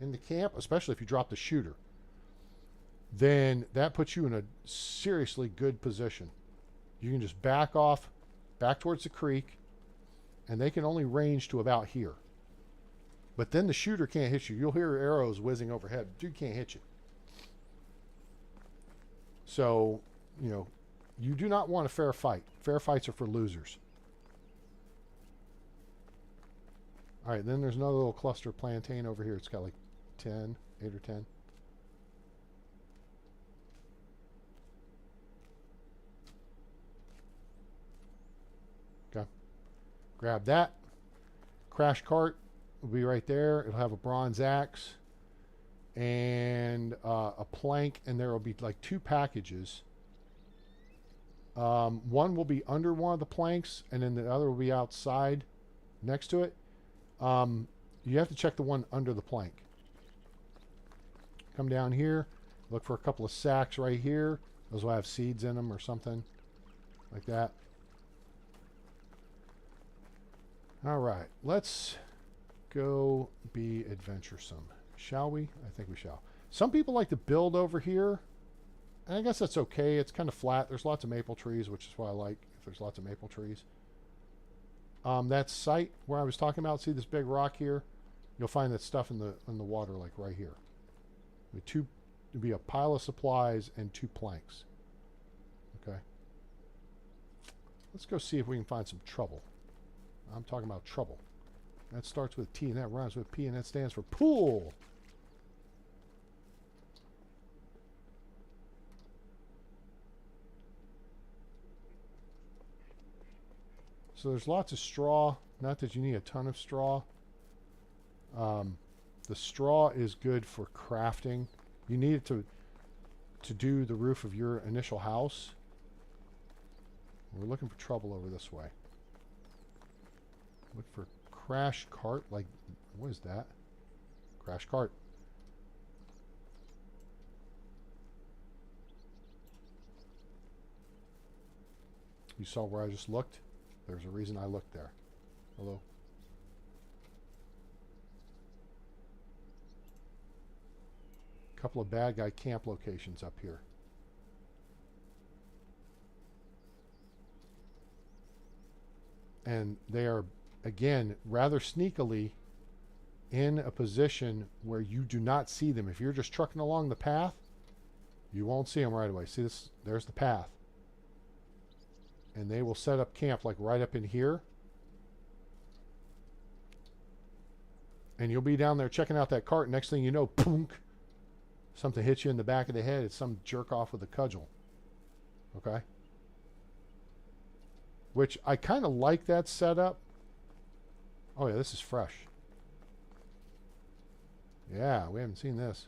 in the camp, especially if you drop the shooter, then that puts you in a seriously good position. You can just back off, back towards the creek, and they can only range to about here. But then the shooter can't hit you. You'll hear arrows whizzing overhead. Dude can't hit you. So, you know, you do not want a fair fight. Fair fights are for losers. All right, then there's another little cluster of plantain over here. It's got like 10, 8 or 10. Okay. Grab that. Crash cart will be right there. It'll have a bronze axe and a plank, and there will be like 2 packages. One will be under one of the planks, and then the other will be outside next to it. You have to check the one under the plank. Come down here, look for a couple of sacks right here. Those will have seeds in them or something like that. All right, let's go be adventuresome. Shall we? I think we shall. Some people like to build over here, and I guess that's okay. It's kind of flat. There's lots of maple trees, which is what I like, if there's lots of maple trees. That site where I was talking about, see this big rock here? You'll find that stuff in the water, like right here. There'll be a pile of supplies and 2 planks. Okay. Let's go see if we can find some trouble. I'm talking about trouble. That starts with T and that rhymes with P, and that stands for pool. So there's lots of straw. Not that you need a ton of straw. The straw is good for crafting. You need it to do the roof of your initial house. We're looking for trouble over this way. Look for crash cart. Like, what is that? Crash cart. You saw where I just looked? There's a reason I looked there. Hello? Couple of bad guy camp locations up here. And they are, again, rather sneakily in a position where you do not see them. If you're just trucking along the path, you won't see them right away. See this? There's the path. And they will set up camp like right up in here. And you'll be down there checking out that cart. Next thing you know, punk, something hits you in the back of the head. It's some jerk off with a cudgel. Okay? Which I kind of like that setup. Oh yeah, this is fresh. Yeah, we haven't seen this.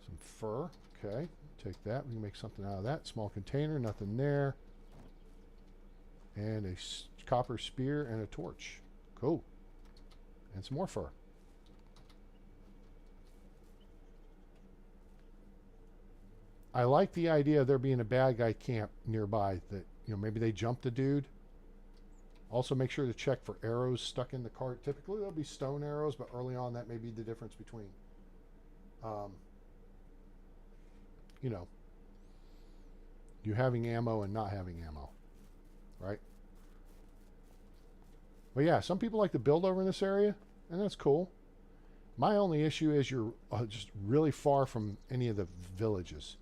Some fur. Okay, take that. We can make something out of that. Small container, nothing there. And a copper spear and a torch. Cool. And some more fur. I like the idea of there being a bad guy camp nearby that, you know, maybe they jumped a dude. Also make sure to check for arrows stuck in the cart. Typically there'll be stone arrows, but early on that may be the difference between, you know, you having ammo and not having ammo, right? But yeah, some people like to build over in this area, and that's cool. My only issue is you're just really far from any of the villages.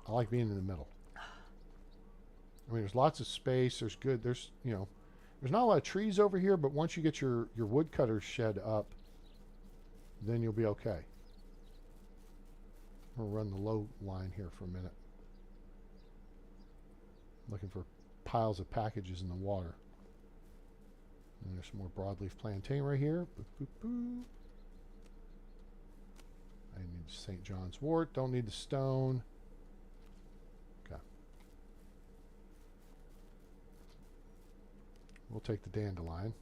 I like being in the middle. I mean, there's lots of space. There's good. There's, you know, there's not a lot of trees over here, but once you get your woodcutter shed up, then you'll be okay. I'm gonna run the low line here for a minute. Looking for piles of packages in the water. And there's some more broadleaf plantain right here. Boop, boop, boop. I need St. John's wort. Don't need the stone. Okay. We'll take the dandelion.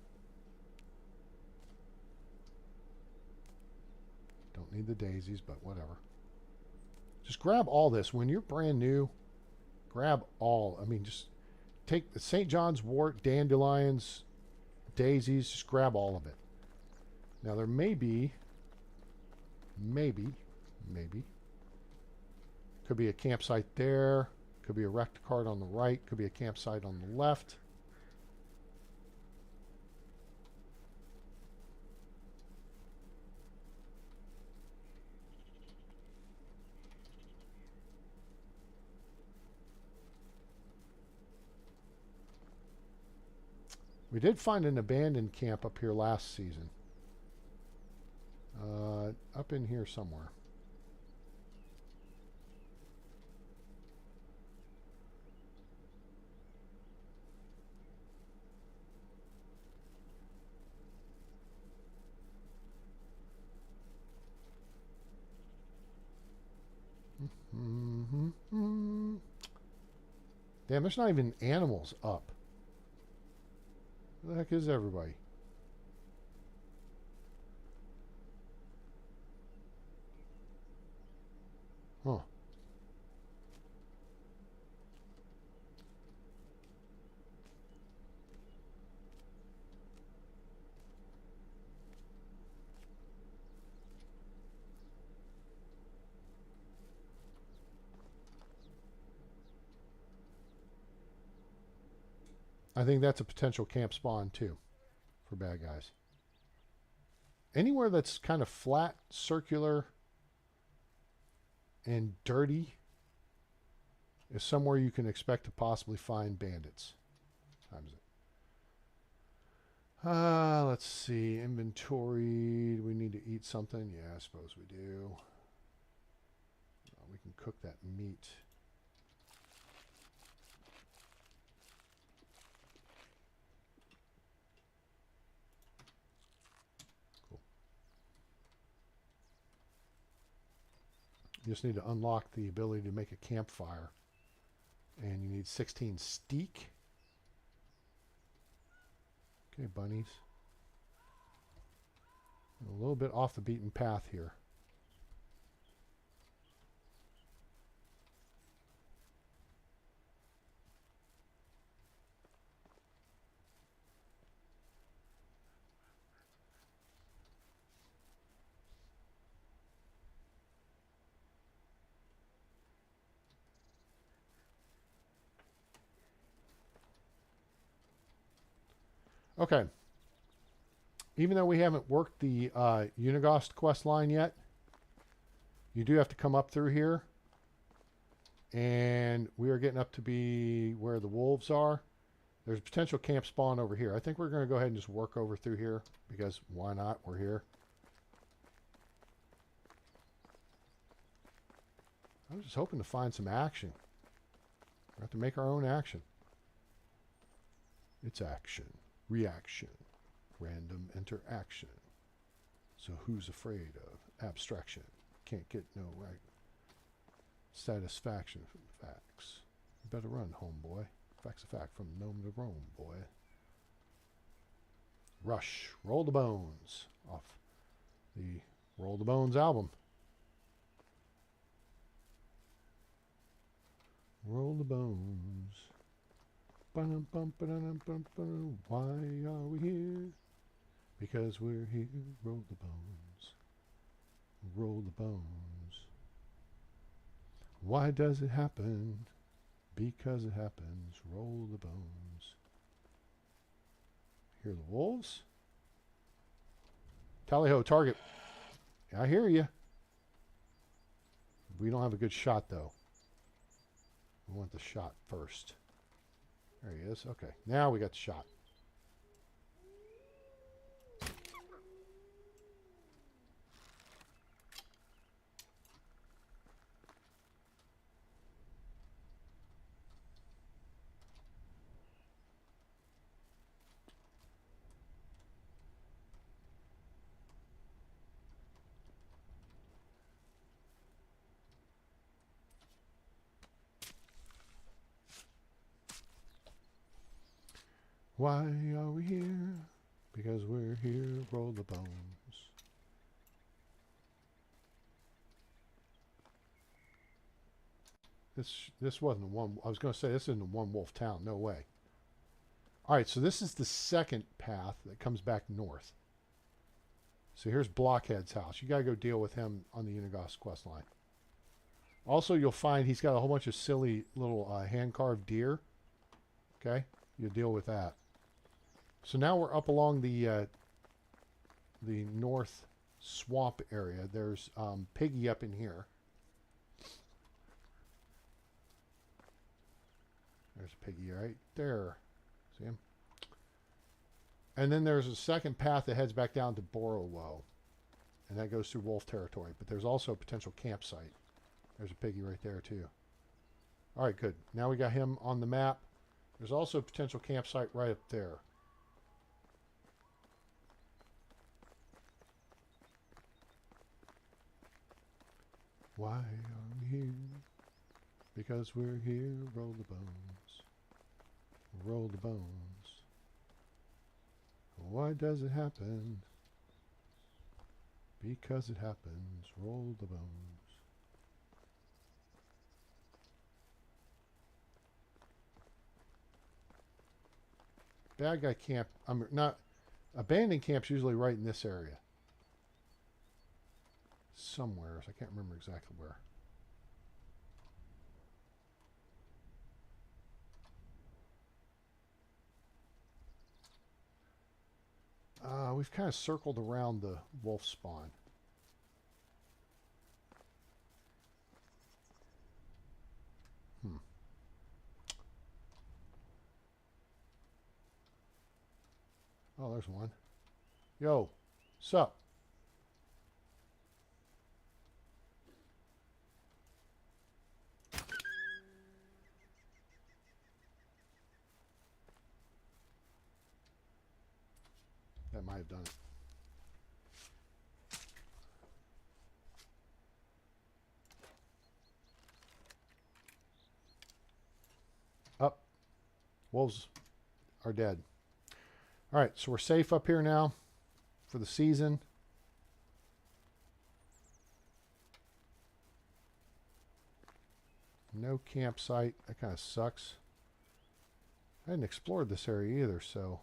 Don't need the daisies, but whatever. Just grab all this. When you're brand new, grab all. I mean, just take the St. John's wort, dandelions, daisies, just grab all of it. Now there may be, maybe, could be a campsite there, could be a wrecked cart on the right, could be a campsite on the left. We did find an abandoned camp up here last season. Up in here somewhere. Damn, there's not even animals up. Where the heck is everybody? Huh. I think that's a potential camp spawn too for bad guys. Anywhere that's kind of flat, circular, and dirty is somewhere you can expect to possibly find bandits. What time is it? Let's see. Inventory. Do we need to eat something? Yeah, I suppose we do. We can cook that meat. You just need to unlock the ability to make a campfire. And you need 16 steak. Okay, bunnies. A little bit off the beaten path here. Okay. Even though we haven't worked the Unigost quest line yet, you do have to come up through here. And we are getting up to be where the wolves are. There's a potential camp spawn over here. I think we're going to go ahead and just work over through here because why not? We're here. I was just hoping to find some action. We have to make our own action. It's action. Reaction. Random interaction. So who's afraid of abstraction? Can't get no satisfaction from the facts. You better run, homeboy. Facts a fact from Gnome to Rome, boy. Rush. Roll the Bones. Off the Roll the Bones album. Roll the bones. Why are we here? Because we're here. Roll the bones. Roll the bones. Why does it happen? Because it happens. Roll the bones. Hear the wolves? Tally-ho, target. I hear you. We don't have a good shot, though. We want the shot first. There he is. Okay, now we got the shot. Why are we here? Because we're here, roll the bones. This wasn't a one. I was going to say this isn't a one wolf town. No way. All right, so this is the second path that comes back north. So here's Blockhead's house. You got to go deal with him on the Unigost quest line. Also, you'll find he's got a whole bunch of silly little hand-carved deer. Okay, you'll deal with that. So now we're up along the north swamp area. There's Piggy up in here. There's Piggy right there. See him? And then there's a second path that heads back down to Borrowo. And that goes through wolf territory. But there's also a potential campsite. There's a Piggy right there too. All right, good. Now we got him on the map. There's also a potential campsite right up there. Why are we here. Because we're here, roll the bones. Roll the bones. Why does it happen? Because it happens. Roll the bones. Bad guy camp. I'm not. Abandoned camp's usually right in this area. Somewhere. I can't remember exactly where. We've kind of circled around the wolf spawn. Oh, there's one. Yo, sup? That might have done it. Up. Wolves are dead. All right, so we're safe up here now for the season. No campsite. That kind of sucks. I hadn't explored this area either, so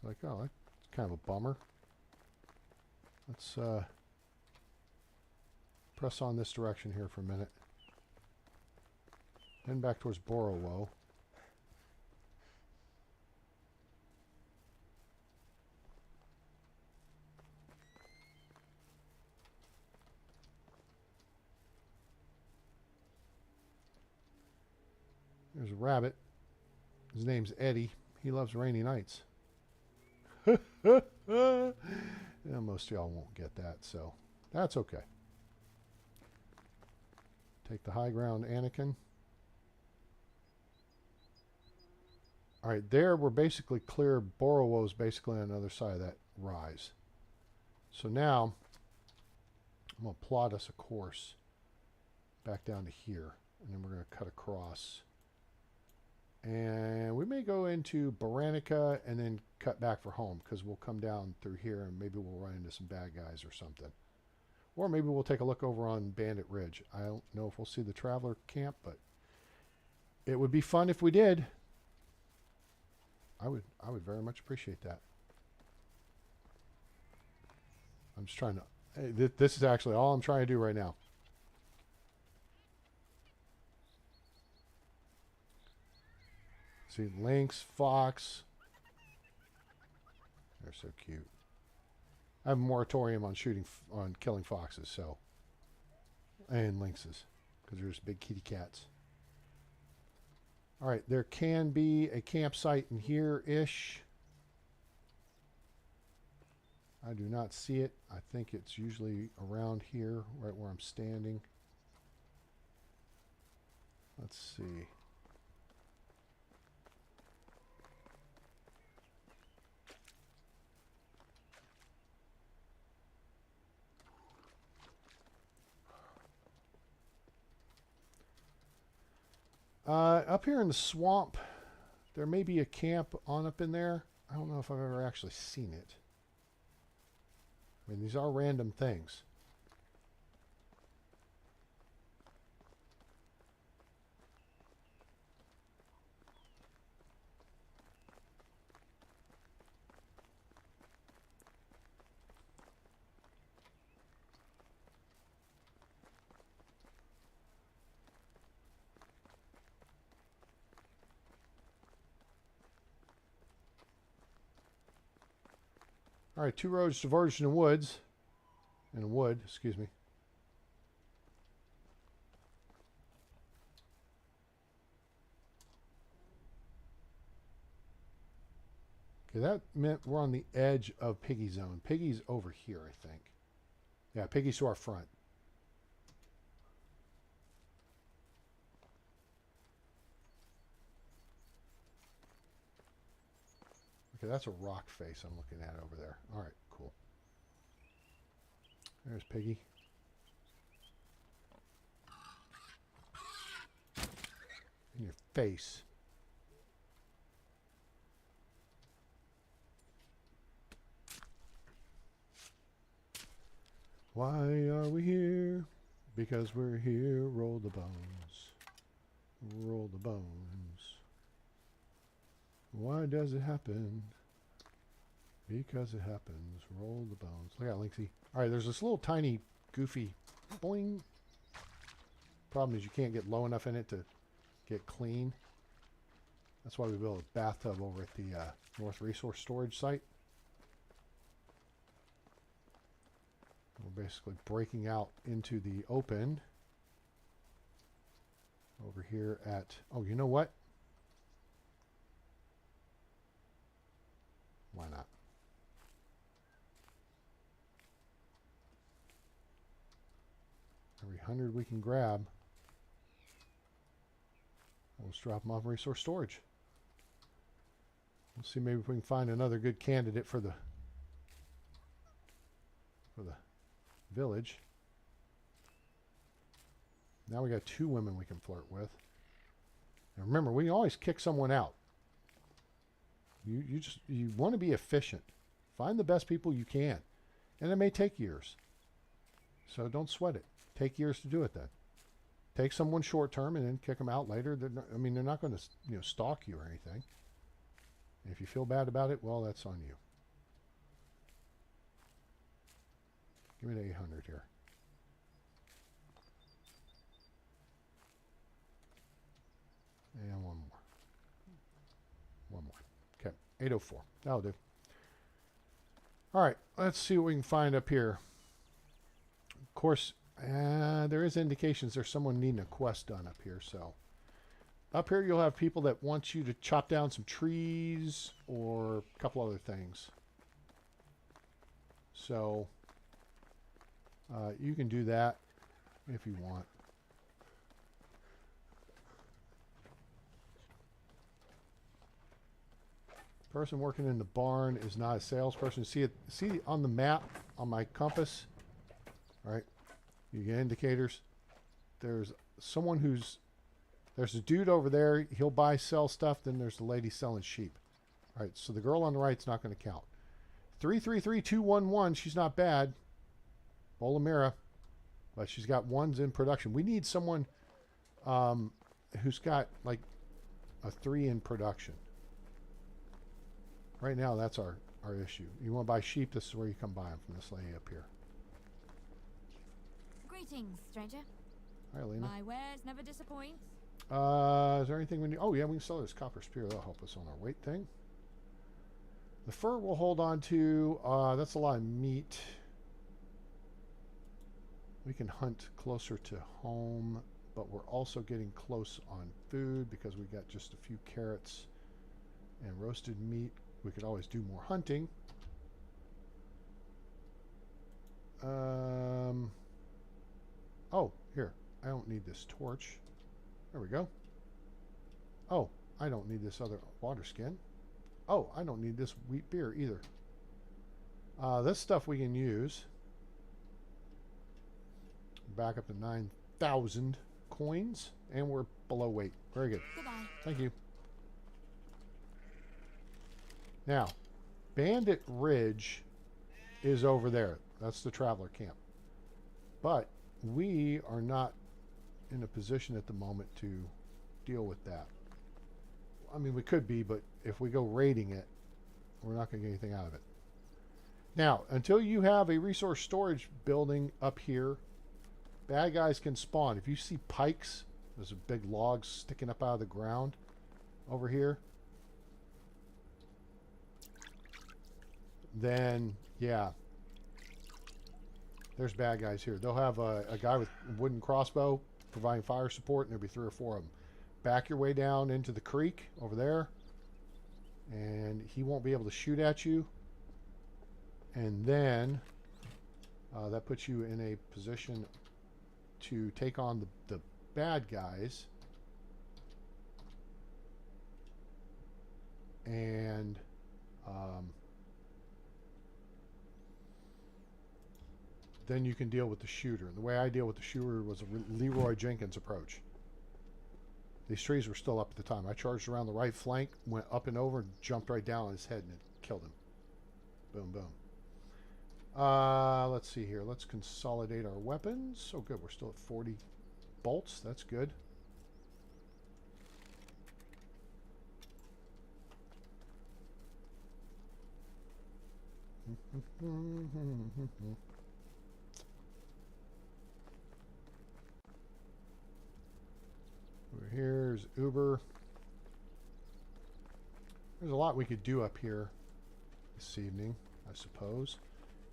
like, oh, that's kind of a bummer. Let's press on this direction here for a minute. Heading back towards Borowo. There's a rabbit. His name's Eddie. He loves rainy nights. Yeah, most of y'all won't get that, so that's okay. Take the high ground, Anakin. All right, there we're basically clear. Borowo's basically on the other side of that rise. So now I'm going to plot us a course back down to here, and then we're going to cut across. And we may go into Baranica and then cut back for home, because we'll come down through here and maybe we'll run into some bad guys or something. Or maybe we'll take a look over on Bandit Ridge. I don't know if we'll see the Traveler camp, but it would be fun if we did. I would very much appreciate that. I'm just trying to... Hey, this is actually all I'm trying to do right now. See, lynx, fox. They're so cute. I have a moratorium on killing foxes, so. And lynxes, because they're just big kitty cats. All right, there can be a campsite in here-ish. I do not see it. I think it's usually around here, right where I'm standing. Let's see. Up here in the swamp, there may be a camp on up in there. I don't know if I've ever actually seen it. I mean, these are random things. All right, two roads diverged in woods. In wood, excuse me. Okay, that meant we're on the edge of Piggy Zone. Piggy's over here, I think. Yeah, Piggy's to our front. Okay, that's a rock face I'm looking at over there. All right, cool. There's Piggy. face. Why are we here? Because we're here. Roll the bones. Roll the bones. Why does it happen? Because it happens. Roll the bones. Look at Linksy. Alright, there's this little tiny, goofy boing. Problem is you can't get low enough in it to get clean. That's why we built a bathtub over at the North Resource Storage site. We're basically breaking out into the open over here at... Oh, you know what? Why not? Every 100 we can grab, let's drop them off resource storage. We'll see maybe if we can find another good candidate for the village. Now we got 2 women we can flirt with. And remember, we always kick someone out. You want to be efficient. Find the best people you can. And it may take years. So don't sweat it. Take years to do it then. Take someone short term and then kick them out later. They're not going to stalk you or anything. And if you feel bad about it, well, that's on you. Give me the 800 here. And one more. One more. Okay, 804. That'll do. All right, let's see what we can find up here. Of course, there is indications there's someone needing a quest done up here. So up here you'll have people that want you to chop down some trees or a couple other things. So you can do that if you want. Person working in the barn is not a salesperson. See it? See on the map on my compass, right? You get indicators. There's someone there's a dude over there. He'll buy, sell stuff. Then there's the lady selling sheep. All right. So the girl on the right's not going to count. 333211. She's not bad. Bolamira, but she's got 1s in production. We need someone who's got like a 3 in production. Right now, that's our issue. You want to buy sheep, this is where you come buy them, from this lady up here. Greetings, stranger. Hi, Lena. My wares never disappoint. Is there anything we need? Oh, yeah, we can sell this copper spear. That'll help us on our weight thing. The fur we'll hold on to. That's a lot of meat. We can hunt closer to home, but we're also getting close on food because we got just a few carrots and roasted meat. We could always do more hunting. Oh, here. I don't need this torch. There we go. Oh, I don't need this other water skin. Oh, I don't need this wheat beer either. This stuff we can use. Back up to 9,000 coins. And we're below weight. Very good. Goodbye. Thank you. Now, Bandit Ridge is over there. That's the traveler camp. But we are not in a position at the moment to deal with that. I mean, we could be, but if we go raiding it, we're not going to get anything out of it. Now, until you have a resource storage building up here, bad guys can spawn. If you see pikes, there's a big log sticking up out of the ground over here, then, yeah, there's bad guys here. They'll have a guy with a wooden crossbow providing fire support, and there'll be 3 or 4 of them. Back your way down into the creek over there, and he won't be able to shoot at you. And then that puts you in a position to take on the bad guys. And then you can deal with the shooter. The way I deal with the shooter was a Leroy Jenkins approach. These trees were still up at the time. I charged around the right flank, went up and over, jumped right down on his head, and it killed him. Boom, boom. Let's see here. Let's consolidate our weapons. Oh, good. We're still at 40 bolts. That's good. Here's Uber. There's a lot we could do up here this evening, I suppose.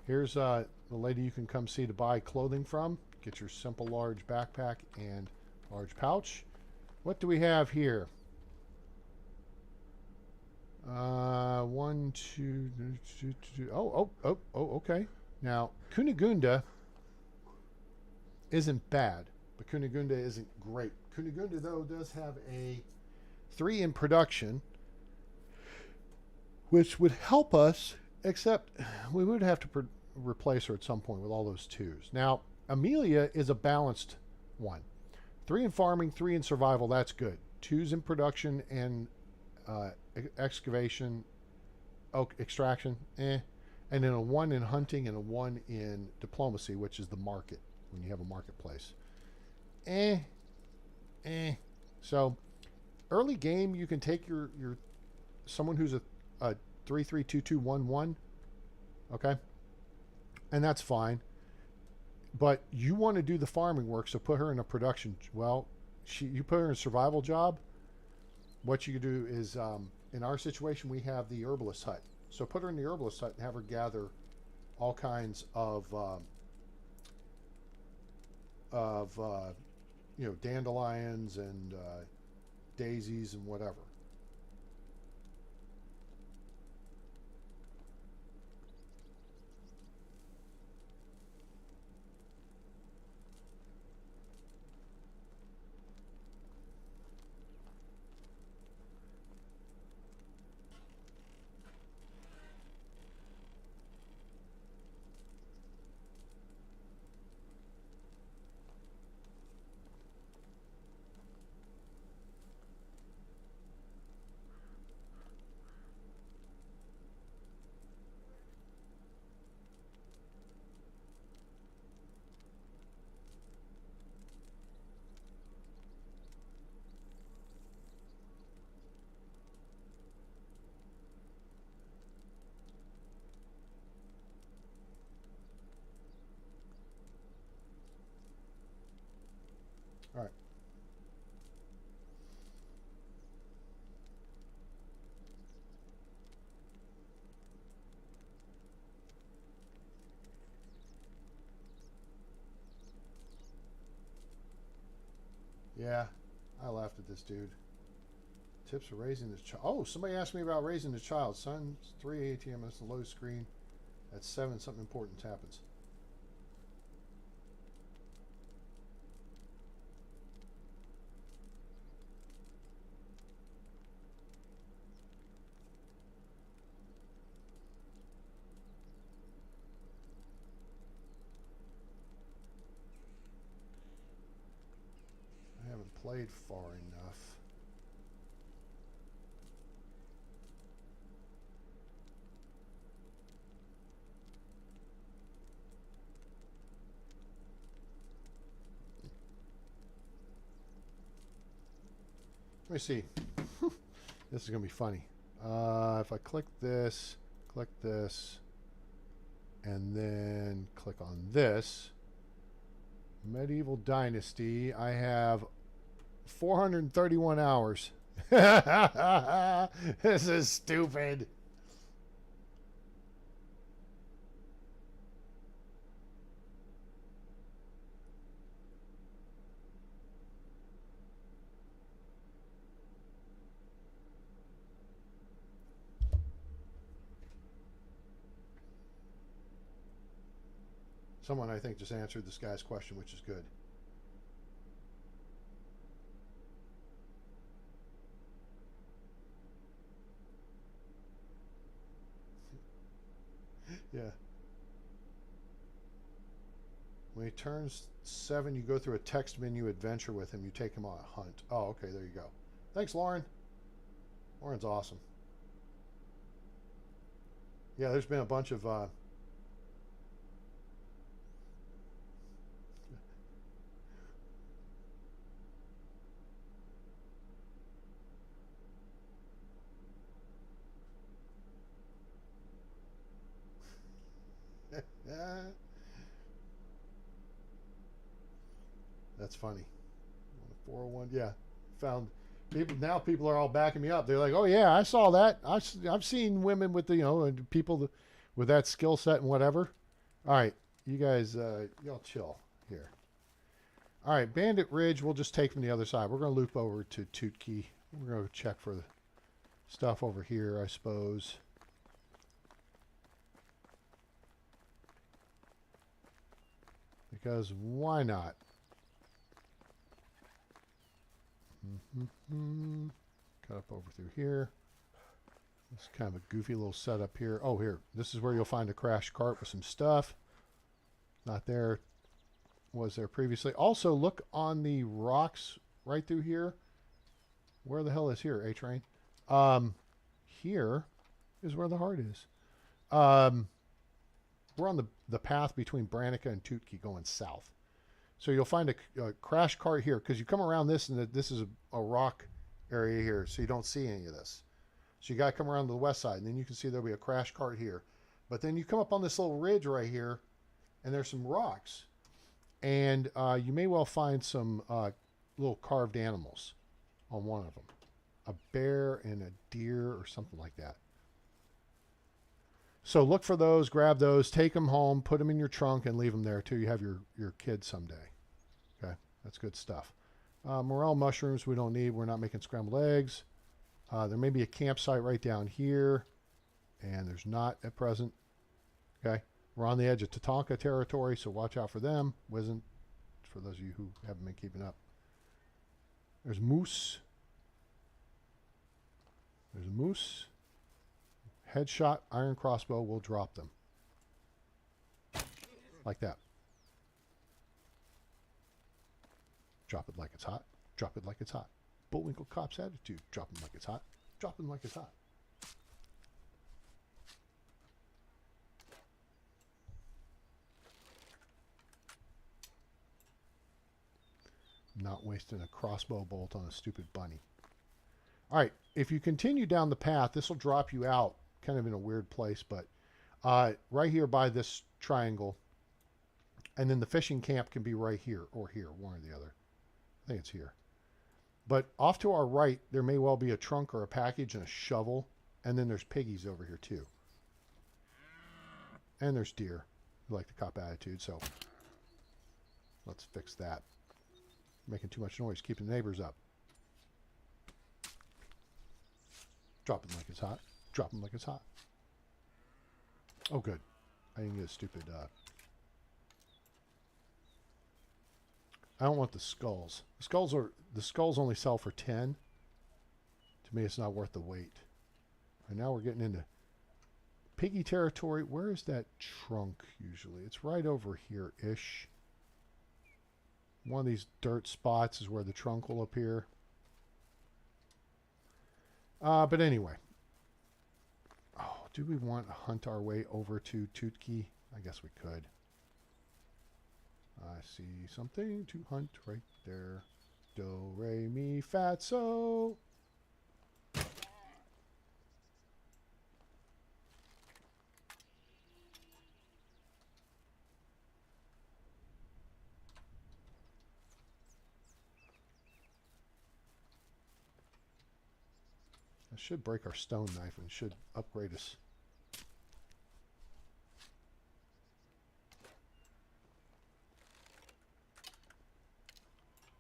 Here's the lady you can come see to buy clothing from. Get your simple large backpack and large pouch. What do we have here? One, two. Oh, okay. Now, Kunigunda isn't bad, but Kunigunda isn't great. Kunigunda, though, does have a 3 in production, which would help us, except we would have to replace her at some point with all those 2s. Now, Amelia is a balanced one. 3 in farming, 3 in survival, that's good. 2s in production and excavation, extraction, and then a 1 in hunting and a 1 in diplomacy, which is the market, when you have a marketplace. So, early game, you can take your someone who's a 3-3-2-2-1-1, okay? And that's fine. But you want to do the farming work, so put her in a production. Well, you put her in a survival job. What you do is, in our situation, we have the herbalist hut. So put her in the herbalist hut and have her gather all kinds of dandelions and daisies and whatever. All right. Yeah, I laughed at this dude. Tips for raising this child. Oh, somebody asked me about raising the child. Son's 3 ATM, that's the low screen. At 7, something important happens. I haven't played far enough. Let me see. This is going to be funny. If I click this, and then click on this, Medieval Dynasty, I have 431 hours. This is stupid. Someone, I think, just answered this guy's question, which is good. Yeah. When he turns 7, you go through a text menu adventure with him. You take him on a hunt. Oh, okay, there you go. Thanks, Lauren. Lauren's awesome. Yeah, there's been a bunch of... That's funny. 401, yeah. Found people now. People are all backing me up. They're like, "Oh yeah, I saw that. I've seen women with the and people with that skill set and whatever." All right, you guys, y'all chill here. All right, Bandit Ridge. We'll just take from the other side. We're gonna loop over to Tootkey. We're gonna check for the stuff over here, I suppose. Because why not? Cut up over through here. It's kind of a goofy little setup here. Oh, here. This is where you'll find a crash cart with some stuff. Not there. Was there previously. Also, look on the rocks right through here. Where the hell is here, A-Train? Here is where the heart is. We're on the path between Branica and Tootkey going south. So you'll find a crash cart here because you come around this and this is a rock area here, so you don't see any of this. So you got to come around to the west side, and then you can see there'll be a crash cart here. But then you come up on this little ridge right here, and there's some rocks. And you may well find some little carved animals on one of them. A bear and a deer or something like that. So look for those, grab those, take them home, put them in your trunk, and leave them there till you have your kids someday. Okay, that's good stuff. Morel mushrooms we don't need. We're not making scrambled eggs. There may be a campsite right down here, and there's not at present. Okay, we're on the edge of Tatanka territory, so watch out for them. Wisn't, for those of you who haven't been keeping up. There's moose. There's a moose. Headshot, iron crossbow will drop them. Like that. Drop it like it's hot. Drop it like it's hot. Bullwinkle Cop's attitude. Drop them like it's hot. Drop them like it's hot. Not wasting a crossbow bolt on a stupid bunny. All right, if you continue down the path, this will drop you out kind of in a weird place, but right here by this triangle, and then the fishing camp can be right here or here, one or the other. I think it's here. But off to our right, there may well be a trunk or a package and a shovel, and then there's piggies over here too. And there's deer who like the cop attitude, so let's fix that. Making too much noise, keeping the neighbors up. Drop it like it's hot. Drop them like it's hot. Oh, good. I didn't get a stupid... I don't want the skulls. The skulls only sell for 10. To me, it's not worth the wait. And now we're getting into piggy territory. Where is that trunk usually? It's right over here-ish. One of these dirt spots is where the trunk will appear. But anyway. Oh, do we want to hunt our way over to Tootkey? I guess we could. I see something to hunt right there. Do, re, mi, fatso. That should break our stone knife and should upgrade us.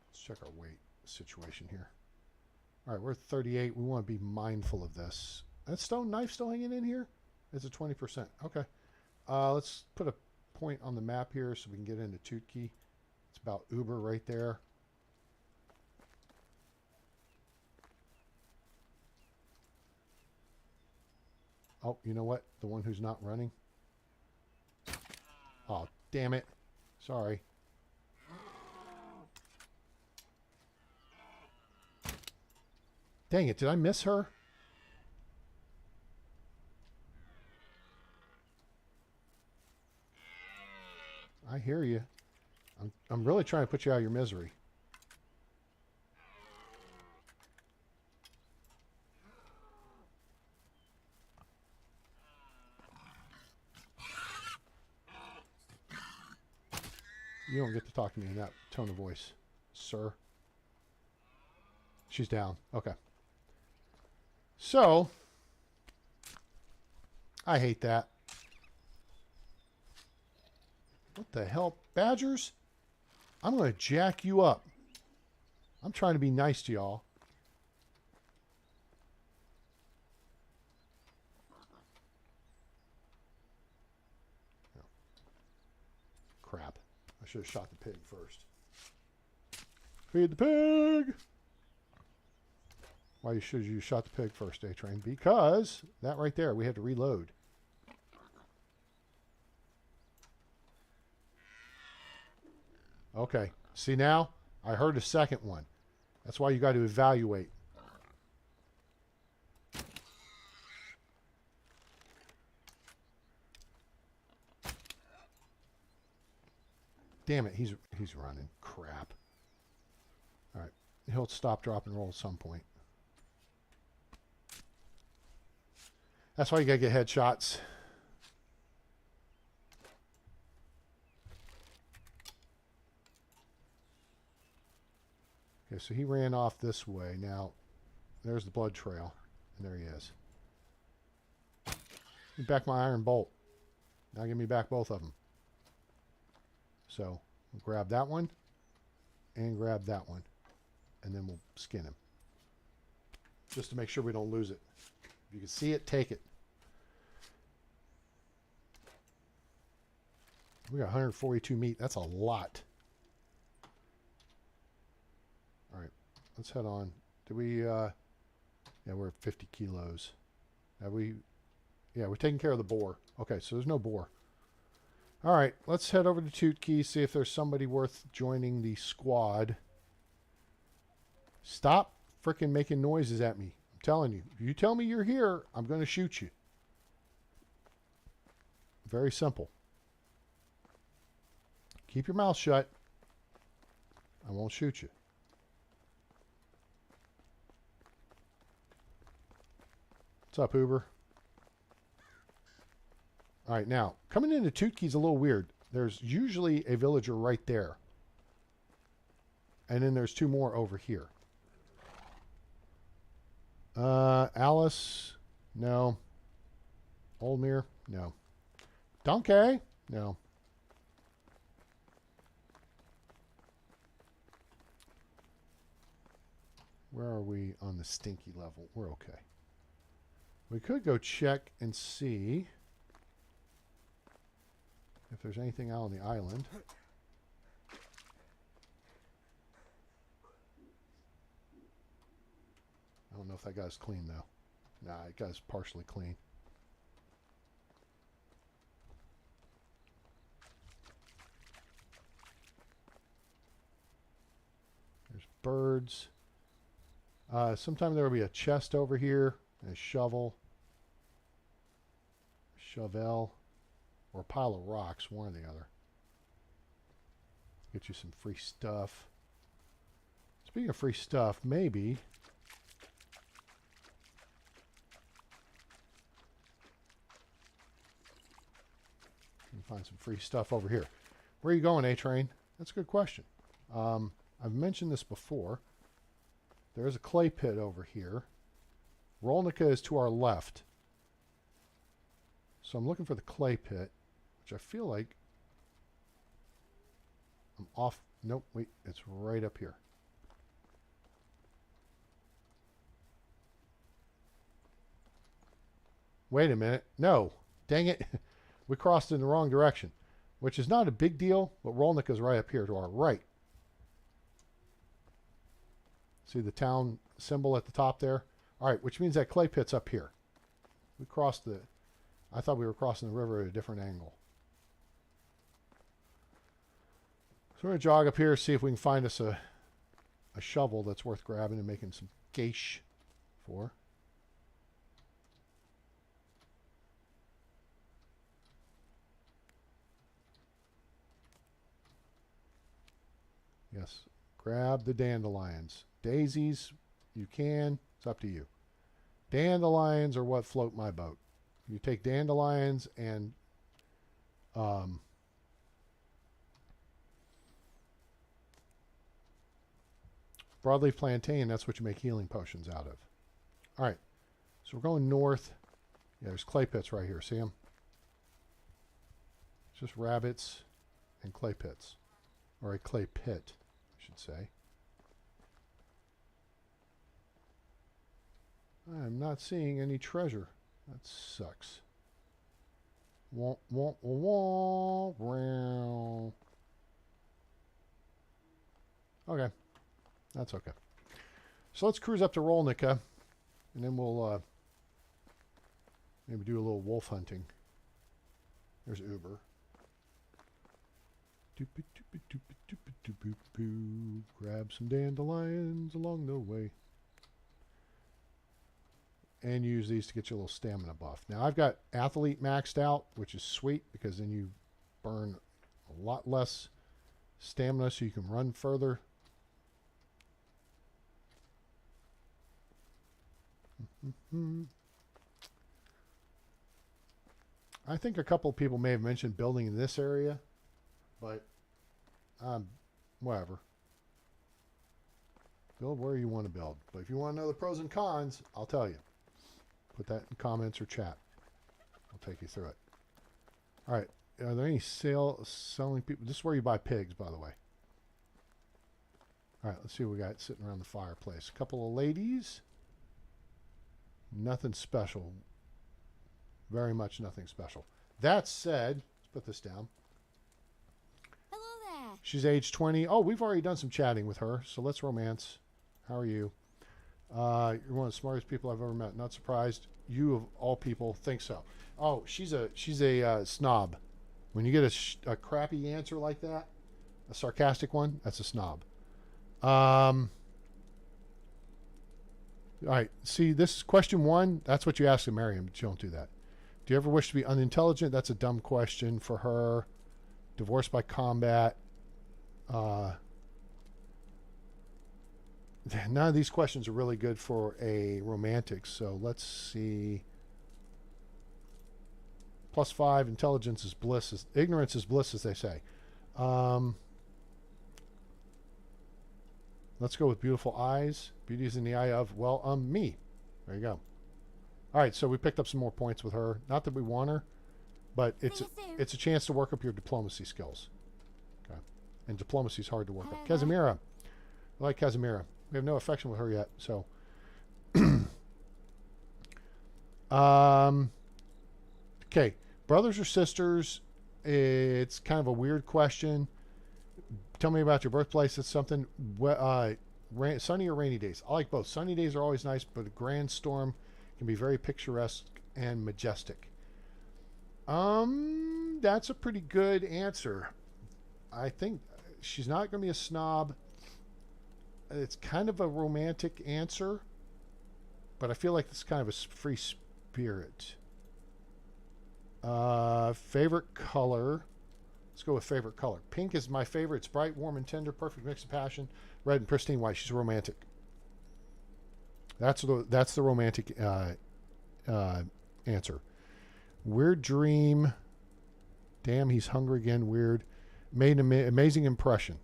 Let's check our weight situation here. All right, we're at 38. We want to be mindful of this. That stone knife still hanging in here? It's at 20%. Okay. Let's put a point on the map here so we can get into Tootkey. It's about Uber right there. Oh, you know what? The one who's not running. Oh, damn it. Sorry. Dang it, did I miss her? I hear you. I'm really trying to put you out of your misery. You don't get to talk to me in that tone of voice, sir. She's down. Okay. So, I hate that. What the hell? Badgers? I'm going to jack you up. I'm trying to be nice to y'all. Oh. Crap. I should have shot the pig first. Feed the pig! Why should you shot the pig first, A-Train? Because that right there, we had to reload. Okay. See now? I heard a second one. That's why you got to evaluate. Damn it, he's running. Crap. All right. He'll stop, drop, and roll at some point. That's why you got to get headshots. Okay, so he ran off this way. Now, there's the blood trail. And there he is. Give me back my iron bolt. Now give me back both of them. So, we'll grab that one. And grab that one. And then we'll skin him. Just to make sure we don't lose it. If you can see it, take it. We got 142 meat. That's a lot. All right, let's head on. Did we, yeah, we're at 50 kilos. Have we, yeah, we're taking care of the boar. Okay, so there's no boar. All right, let's head over to Tootkey, see if there's somebody worth joining the squad. Stop freaking making noises at me. I'm telling you. If you tell me you're here, I'm going to shoot you. Very simple. Keep your mouth shut. I won't shoot you. What's up, Uber? All right, now, coming into Tootkey's a little weird. There's usually a villager right there. And then there's two more over here. Alice? No. Oldmere? No. Donkey? No. Where are we on the stinky level? We're okay. We could go check and see if there's anything out on the island. I don't know if that guy's clean, though. Nah, that guy's partially clean. There's birds. Sometime there will be a chest over here, and a shovel, shovel, or a pile of rocks, one or the other. Get you some free stuff. Speaking of free stuff, maybe you can find some free stuff over here. Where are you going, A-Train? That's a good question. I've mentioned this before. There's a clay pit over here. Rolnica is to our left. So I'm looking for the clay pit, which I feel like I'm off. Nope, wait, it's right up here. Wait a minute. No, dang it. We crossed in the wrong direction, which is not a big deal, but Rolnica is right up here to our right. See the town symbol at the top there? All right, which means that clay pit's up here. We crossed the... I thought we were crossing the river at a different angle. So we're going to jog up here, see if we can find us a shovel that's worth grabbing and making some geish for. Yes, grab the dandelions. Daisies, you can. It's up to you. Dandelions are what float my boat. You take dandelions and broadleaf plantain, that's what you make healing potions out of. All right, so we're going north. Yeah, there's clay pits right here. See them? It's just rabbits and clay pits. Or a clay pit, I should say. I'm not seeing any treasure. That sucks. Wah, wah, wah, wah. Okay. That's okay. So let's cruise up to Rolnica, and then we'll maybe do a little wolf hunting. There's Uber. Grab some dandelions along the way. And use these to get you a little stamina buff. Now I've got athlete maxed out, which is sweet because then you burn a lot less stamina so you can run further. I think a couple of people may have mentioned building in this area, but whatever. Build where you want to build. But if you want to know the pros and cons, I'll tell you. Put that in comments or chat. I'll take you through it. All right. Are there any selling people? This is where you buy pigs, by the way. All right. Let's see what we got sitting around the fireplace. A couple of ladies. Nothing special. Very much nothing special. That said, let's put this down. Hello there. She's age 20. Oh, we've already done some chatting with her, so let's romance. How are you? You're one of the smartest people I've ever met. Not surprised. You of all people think so. Oh, she's a snob. When you get a crappy answer like that, a sarcastic one, that's a snob. All right. See, this is question 1. That's what you ask to Miriam, but you don't do that. Do you ever wish to be unintelligent? That's a dumb question for her. Divorced by combat. None of these questions are really good for a romantic, so let's see. +5, intelligence is bliss. Ignorance is bliss, as they say. Let's go with beautiful eyes. Beauty is in the eye of, well, me. There you go. All right, so we picked up some more points with her. Not that we want her, but it's a chance to work up your diplomacy skills. Okay, and diplomacy is hard to work up. Casimira. I like Casimira. We have no affection with her yet, so. Okay, brothers or sisters, it's kind of a weird question. Tell me about your birthplace. It's something, sunny or rainy days. I like both. Sunny days are always nice, but a grand storm can be very picturesque and majestic. That's a pretty good answer. I think she's not going to be a snob. It's kind of a romantic answer, but I feel like it's kind of a free spirit. Favorite color. Let's go with favorite color. Pink is my favorite. It's bright, warm, and tender. Perfect mix of passion. Red and pristine white. She's romantic. That's the romantic answer. Weird dream. Damn, he's hungry again. Weird. Made an amazing impression.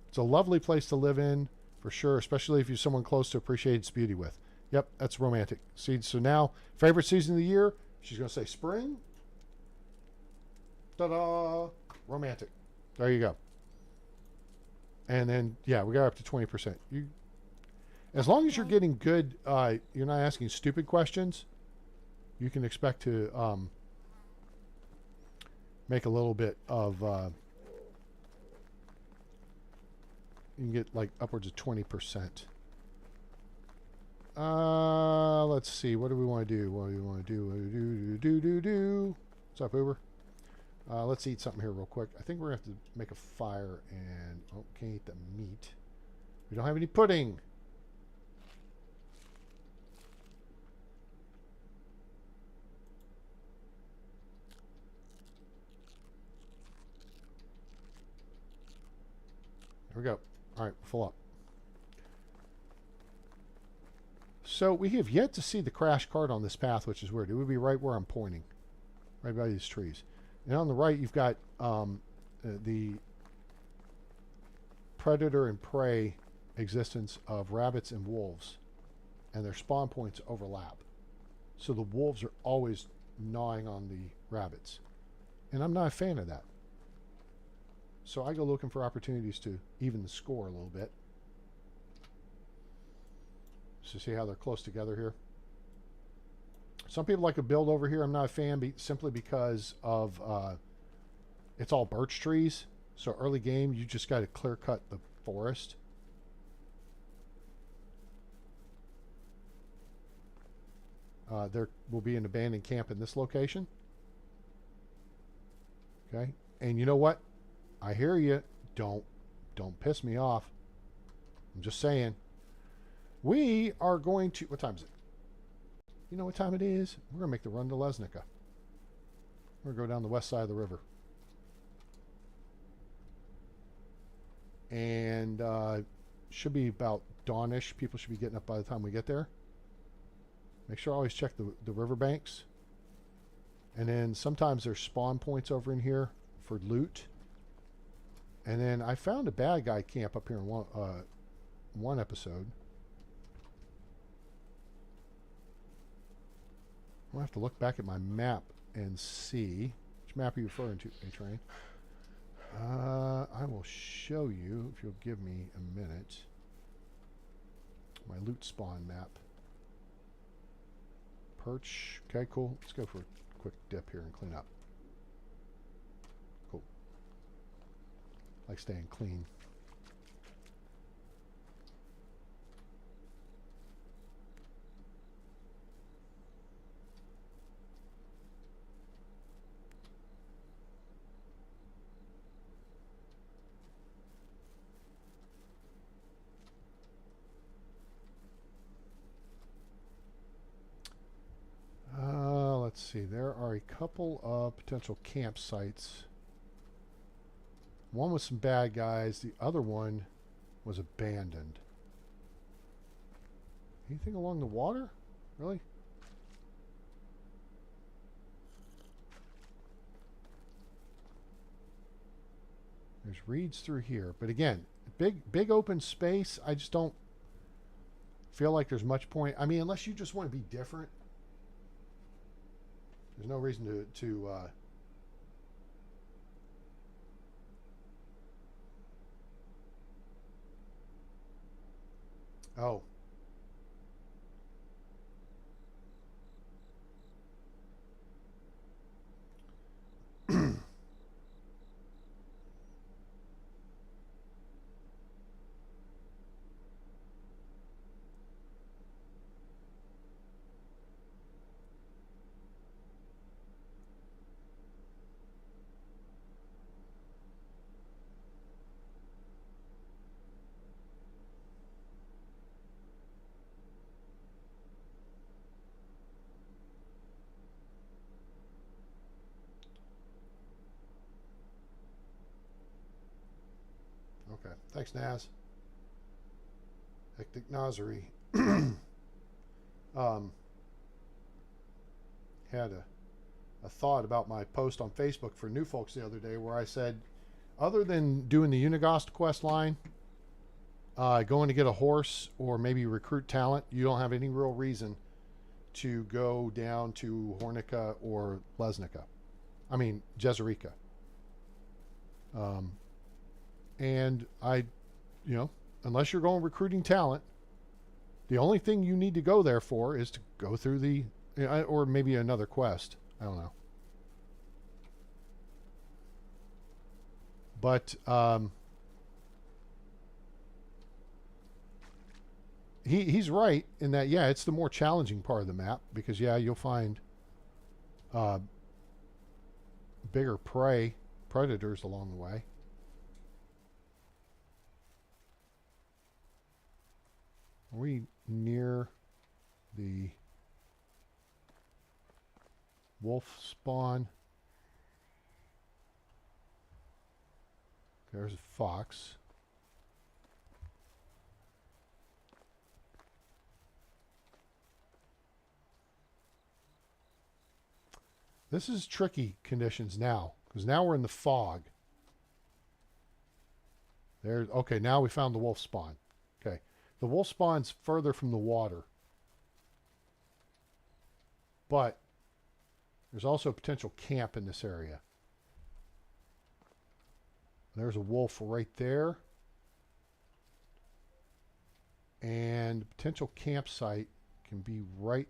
It's a lovely place to live in, for sure, especially if you're someone close to appreciate its beauty with. Yep, that's romantic. See, so now, favorite season of the year, she's going to say spring. Ta-da! Romantic. There you go. And then, yeah, we got up to 20%. As long as you're getting good, you're not asking stupid questions, you can expect to make a little bit of, you can get like upwards of 20%. Let's see. What do we want to do? What do we want to do? Do. What's up, Uber? Let's eat something here real quick. I think we're going to have to make a fire and... Oh, can't eat the meat. We don't have any pudding. There we go. All right, full up. So we have yet to see the crash cart on this path, which is weird. It would be right where I'm pointing, right by these trees. And on the right, you've got the predator and prey existence of rabbits and wolves, and their spawn points overlap. So the wolves are always gnawing on the rabbits, and I'm not a fan of that. So I go looking for opportunities to even the score a little bit. So see how they're close together here. Some people like to build over here. I'm not a fan simply because of it's all birch trees. So early game, you just got to clear cut the forest. There will be an abandoned camp in this location. Okay, and you know what? I hear you. Don't piss me off. I'm just saying. We are going to... What time is it? You know what time it is? We're going to make the run to Lesnica. We're going to go down the west side of the river. And should be about dawnish. People should be getting up by the time we get there. Make sure I always check the riverbanks. And then sometimes there's spawn points over in here for loot. And then I found a bad guy camp up here in one episode. I'll have to look back at my map and see. Which map are you referring to, A-Train? I will show you, if you'll give me a minute, my loot spawn map. Perch. Okay, cool. Let's go for a quick dip here and clean up. Cool. Like staying clean. Let's see. There are a couple of potential campsites. One was some bad guys. The other one was abandoned. Anything along the water? Really? There's reeds through here. But again, big open space. I just don't feel like there's much point. I mean, unless you just want to be different. There's no reason to oh. Okay. Thanks, Naz. Hectic Nazari. Had a thought about my post on Facebook for new folks the other day where I said, other than doing the Unigost quest line, going to get a horse or maybe recruit talent, you don't have any real reason to go down to Hornica or Lesnica. I mean, Jezerica. And unless you're going recruiting talent, the only thing you need to go there for is to go through the, or maybe another quest. I don't know. But he's right in that, yeah, it's the more challenging part of the map because, yeah, you'll find bigger predators along the way. Are we near the wolf spawn? There's a fox. This is tricky conditions now, because now we're in the fog. There's okay, now we found the wolf spawn. Okay. The wolf spawn's further from the water. But there's also a potential camp in this area. There's a wolf right there. And the potential campsite can be right.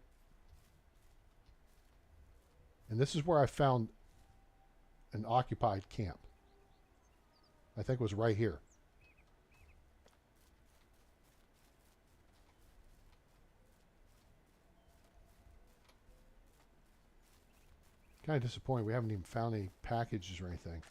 And this is where I found an occupied camp. I think it was right here. Kind of disappointed we haven't even found any packages or anything.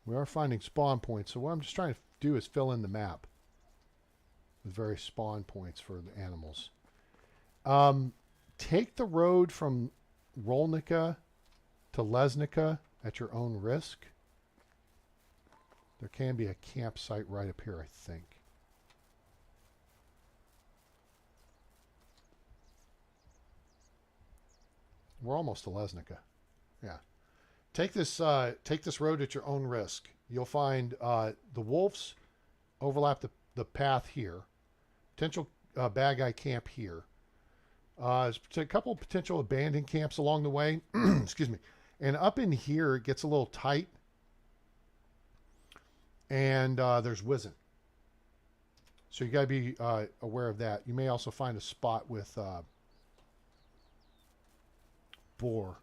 We are finding spawn points, so what I'm just trying to do is fill in the map with various spawn points for the animals. Take the road from Rolnica to Lesnica at your own risk. There can be a campsite right up here, I think. We're almost to Lesnica. Yeah. Take this road at your own risk. You'll find the wolves overlap the path here. Potential bad guy camp here. There's a couple of potential abandoned camps along the way. Excuse me. And up in here, it gets a little tight. And there's Wizen. So you got to be aware of that. You may also find a spot with boar.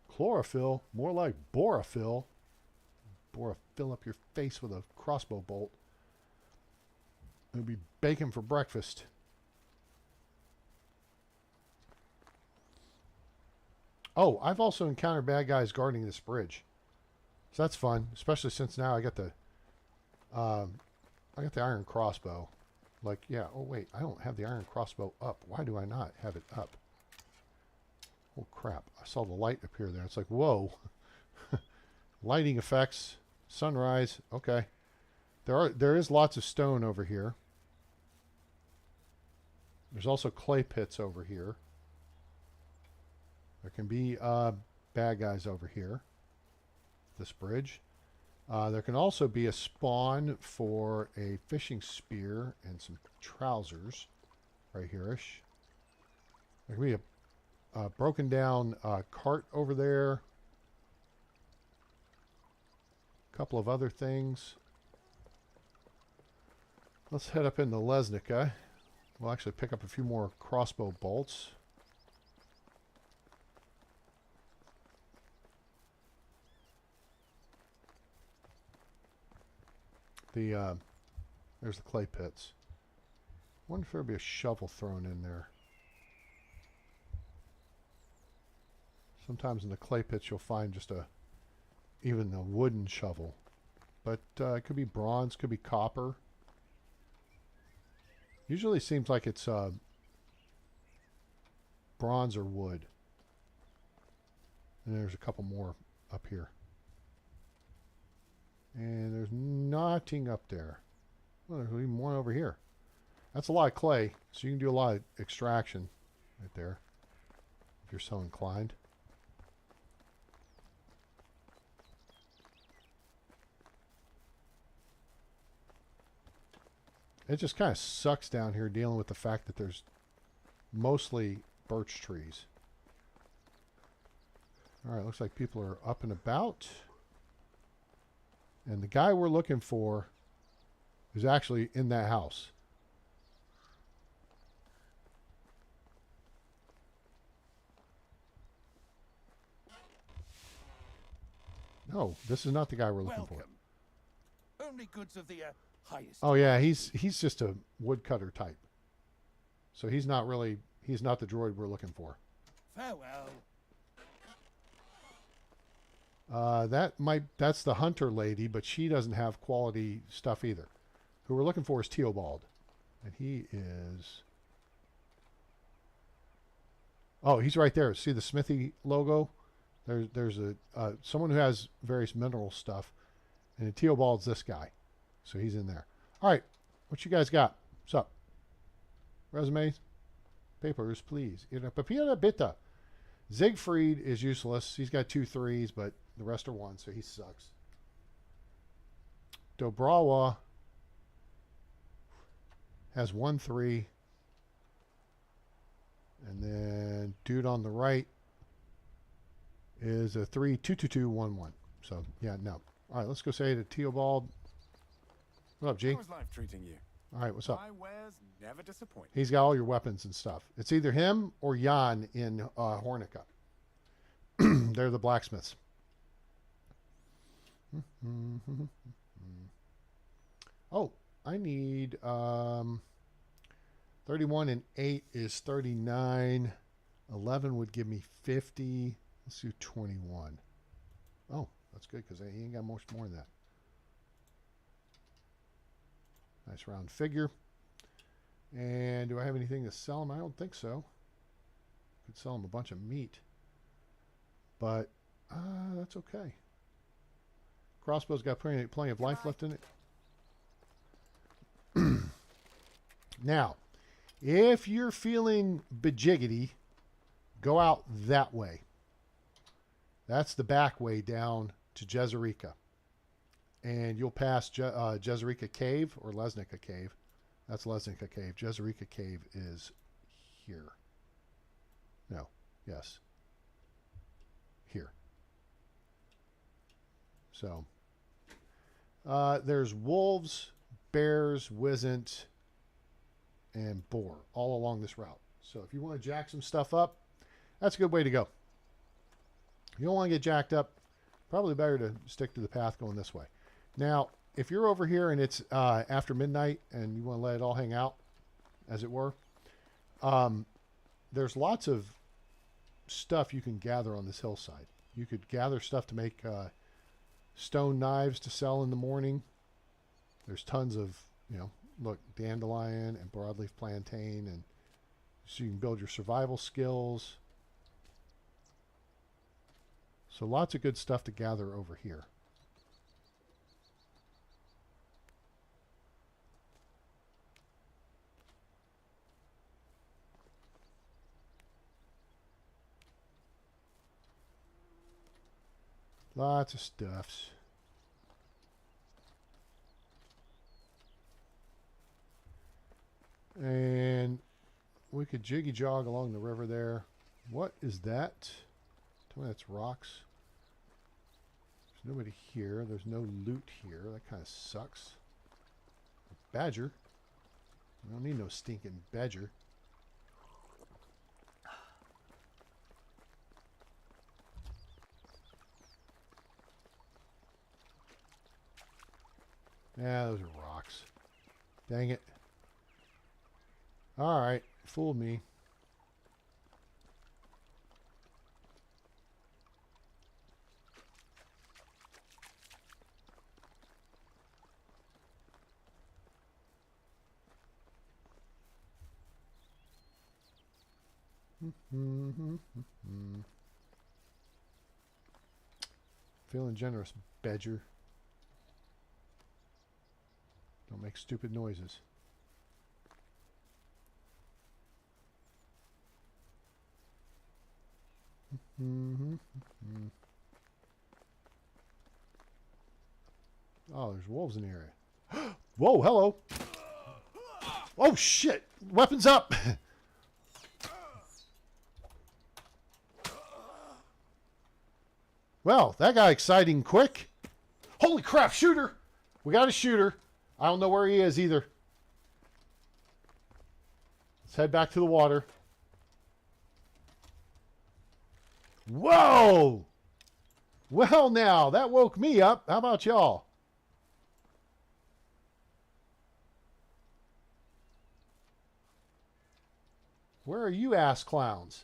Chlorophyll, more like borophyll. Fill up your face with a crossbow bolt. It'll be bacon for breakfast. Oh, I've also encountered bad guys guarding this bridge. So that's fun, especially since now I got the iron crossbow. Like, yeah, oh wait, I don't have the iron crossbow up. Why do I not have it up? Oh crap, I saw the light appear there. It's like, whoa. Lighting effects, sunrise, okay. There is lots of stone over here. There's also clay pits over here. There can be bad guys over here. This bridge. There can also be a spawn for a fishing spear and some trousers. Right here-ish. There can be a broken down cart over there. A couple of other things. Let's head up into Lesnica. We'll actually pick up a few more crossbow bolts. There's the clay pits. I wonder if there'll be a shovel thrown in there. Sometimes in the clay pits you'll find just even a wooden shovel. But it could be bronze, could be copper. Usually seems like it's bronze or wood. And there's a couple more up here. And there's nothing up there. Well, there's even more over here. That's a lot of clay, so you can do a lot of extraction right there, if you're so inclined. It just kind of sucks down here dealing with the fact that there's mostly birch trees. Alright, looks like people are up and about. And the guy we're looking for is actually in that house. No, this is not the guy we're looking for. only goods of the highest. Oh yeah, he's just a woodcutter type. So he's not the droid we're looking for. Farewell. That's the hunter lady, but she doesn't have quality stuff either. Who we're looking for is Teobald. And he is... Oh, he's right there. See the Smithy logo? There's someone who has various mineral stuff. And Teobald's this guy. So he's in there. All right. What you guys got? What's up? Resumes? Papers, please. Papilla Bitta. Siegfried is useless. He's got 2 3s, but the rest are 1, so he sucks. Dobrawa has 1 3. And then dude on the right is a 3 2 2 2 1 1. So yeah, no. All right, let's go say to Teobald. What up, G? How's life treating you? All right, what's up? My wares never disappoint. He's got all your weapons and stuff. It's either him or Jan in Hornica. They're the blacksmiths. Oh, I need 31 and 8 is 39. 11 would give me 50. Let's do 21. Oh, that's good because he ain't got much more than that. Nice round figure. And do I have anything to sell him? I don't think so. Could sell him a bunch of meat. But that's okay. Crossbow's got plenty of life left in it. Now, if you're feeling bejiggity, go out that way. That's the back way down to Jezerika. And you'll pass Jezerika Cave or Lesnica Cave. That's Lesnica Cave. Jezerika Cave is here. No. Yes. Here. So, there's wolves, bears, wizened, and boar all along this route. So if you want to jack some stuff up, that's a good way to go. You don't want to get jacked up, probably better to stick to the path going this way. Now, if you're over here and it's after midnight and you want to let it all hang out, as it were, there's lots of stuff you can gather on this hillside. You could gather stuff to make stone knives to sell in the morning. There's tons of, look, dandelion and broadleaf plantain, and so you can build your survival skills. So lots of good stuff to gather over here. Lots of stuffs. And we could jiggy jog along the river there. What is that? Tell me that's rocks. There's nobody here. There's no loot here. That kind of sucks. Badger. I don't need no stinking badger. Yeah, those are rocks. Dang it. All right, fooled me. Feeling generous, badger. Don't make stupid noises. Oh, there's wolves in the area. Whoa, hello. Oh, shit. Weapons up. Well, that got exciting quick. Holy crap, shooter. We got a shooter. I don't know where he is either. Let's head back to the water. Whoa! Well, now, that woke me up. How about y'all? Where are you ass clowns?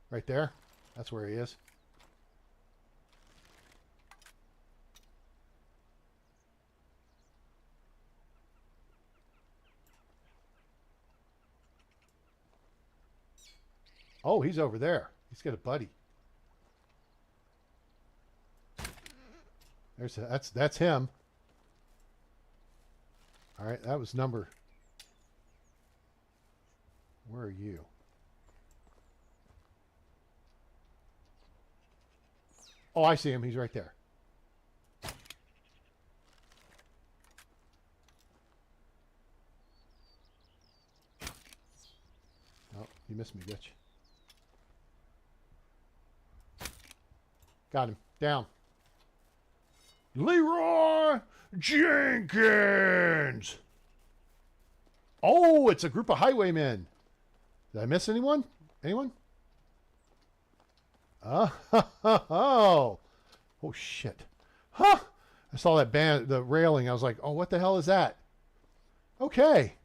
Right there. That's where he is. Oh, he's over there. He's got a buddy. That's him. All right, that was number. Where are you? Oh, I see him. He's right there. Oh, you missed me, bitch. Got him. Down. Leroy Jenkins! Oh, it's a group of highwaymen. Did I miss anyone? Anyone? Oh, shit. Huh. I saw that the railing. I was like, oh, what the hell is that? Okay.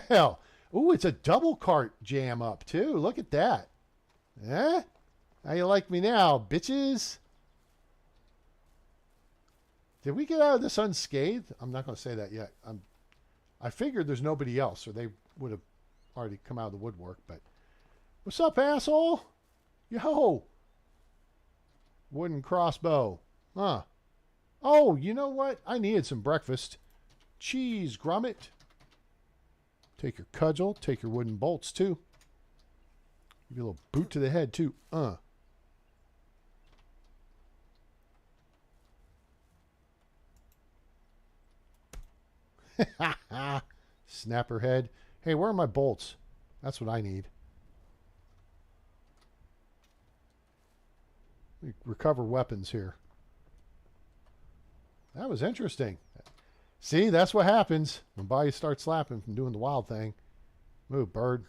Well, ooh, it's a double cart jam up, too. Look at that. Eh? How you like me now, bitches? Did we get out of this unscathed? I'm not going to say that yet. I figured there's nobody else, or they would have already come out of the woodwork. But what's up, asshole? Yo. Wooden crossbow. Huh. Oh, you know what? I needed some breakfast. Cheese grommet. Take your cudgel. Take your wooden bolts, too. Give you a little boot to the head, too. Snapper head. Hey, where are my bolts? That's what I need. We recover weapons here. That was interesting. See, that's what happens when bodies start slapping from doing the wild thing. Move, bird.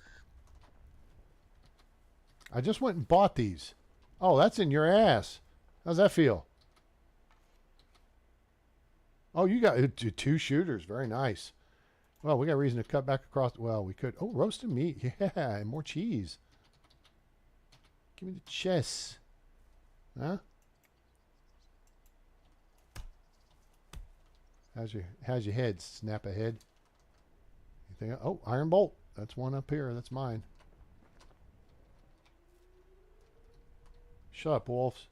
I just went and bought these. Oh, that's in your ass. How's that feel? Oh, you got 2 shooters. Very nice. Well, we got reason to cut back across. Well, we could. Oh, roasted meat. Yeah, and more cheese. Give me the chest. Huh? How's your head? Snap ahead. Anything? Oh, iron bolt. That's one up here. That's mine. Shut up, wolves.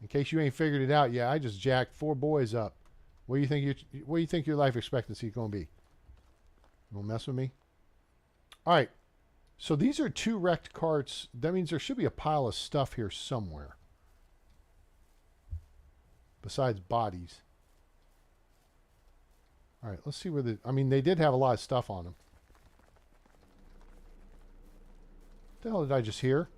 In case you ain't figured it out yet, I just jacked 4 boys up. What do you think your life expectancy is going to be? You won't mess with me? All right. So these are 2 wrecked carts. That means there should be a pile of stuff here somewhere. Besides bodies. All right. Let's see where they did have a lot of stuff on them. What the hell did I just hear?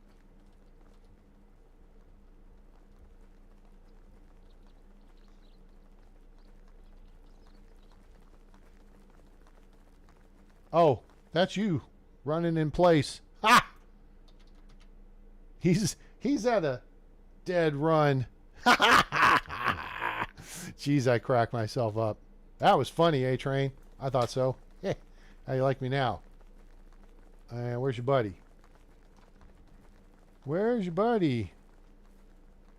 Oh, that's you running in place. Ha! He's at a dead run. Jeez, I cracked myself up. That was funny, A-Train. I thought so. Hey, how you like me now? Where's your buddy? Where's your buddy?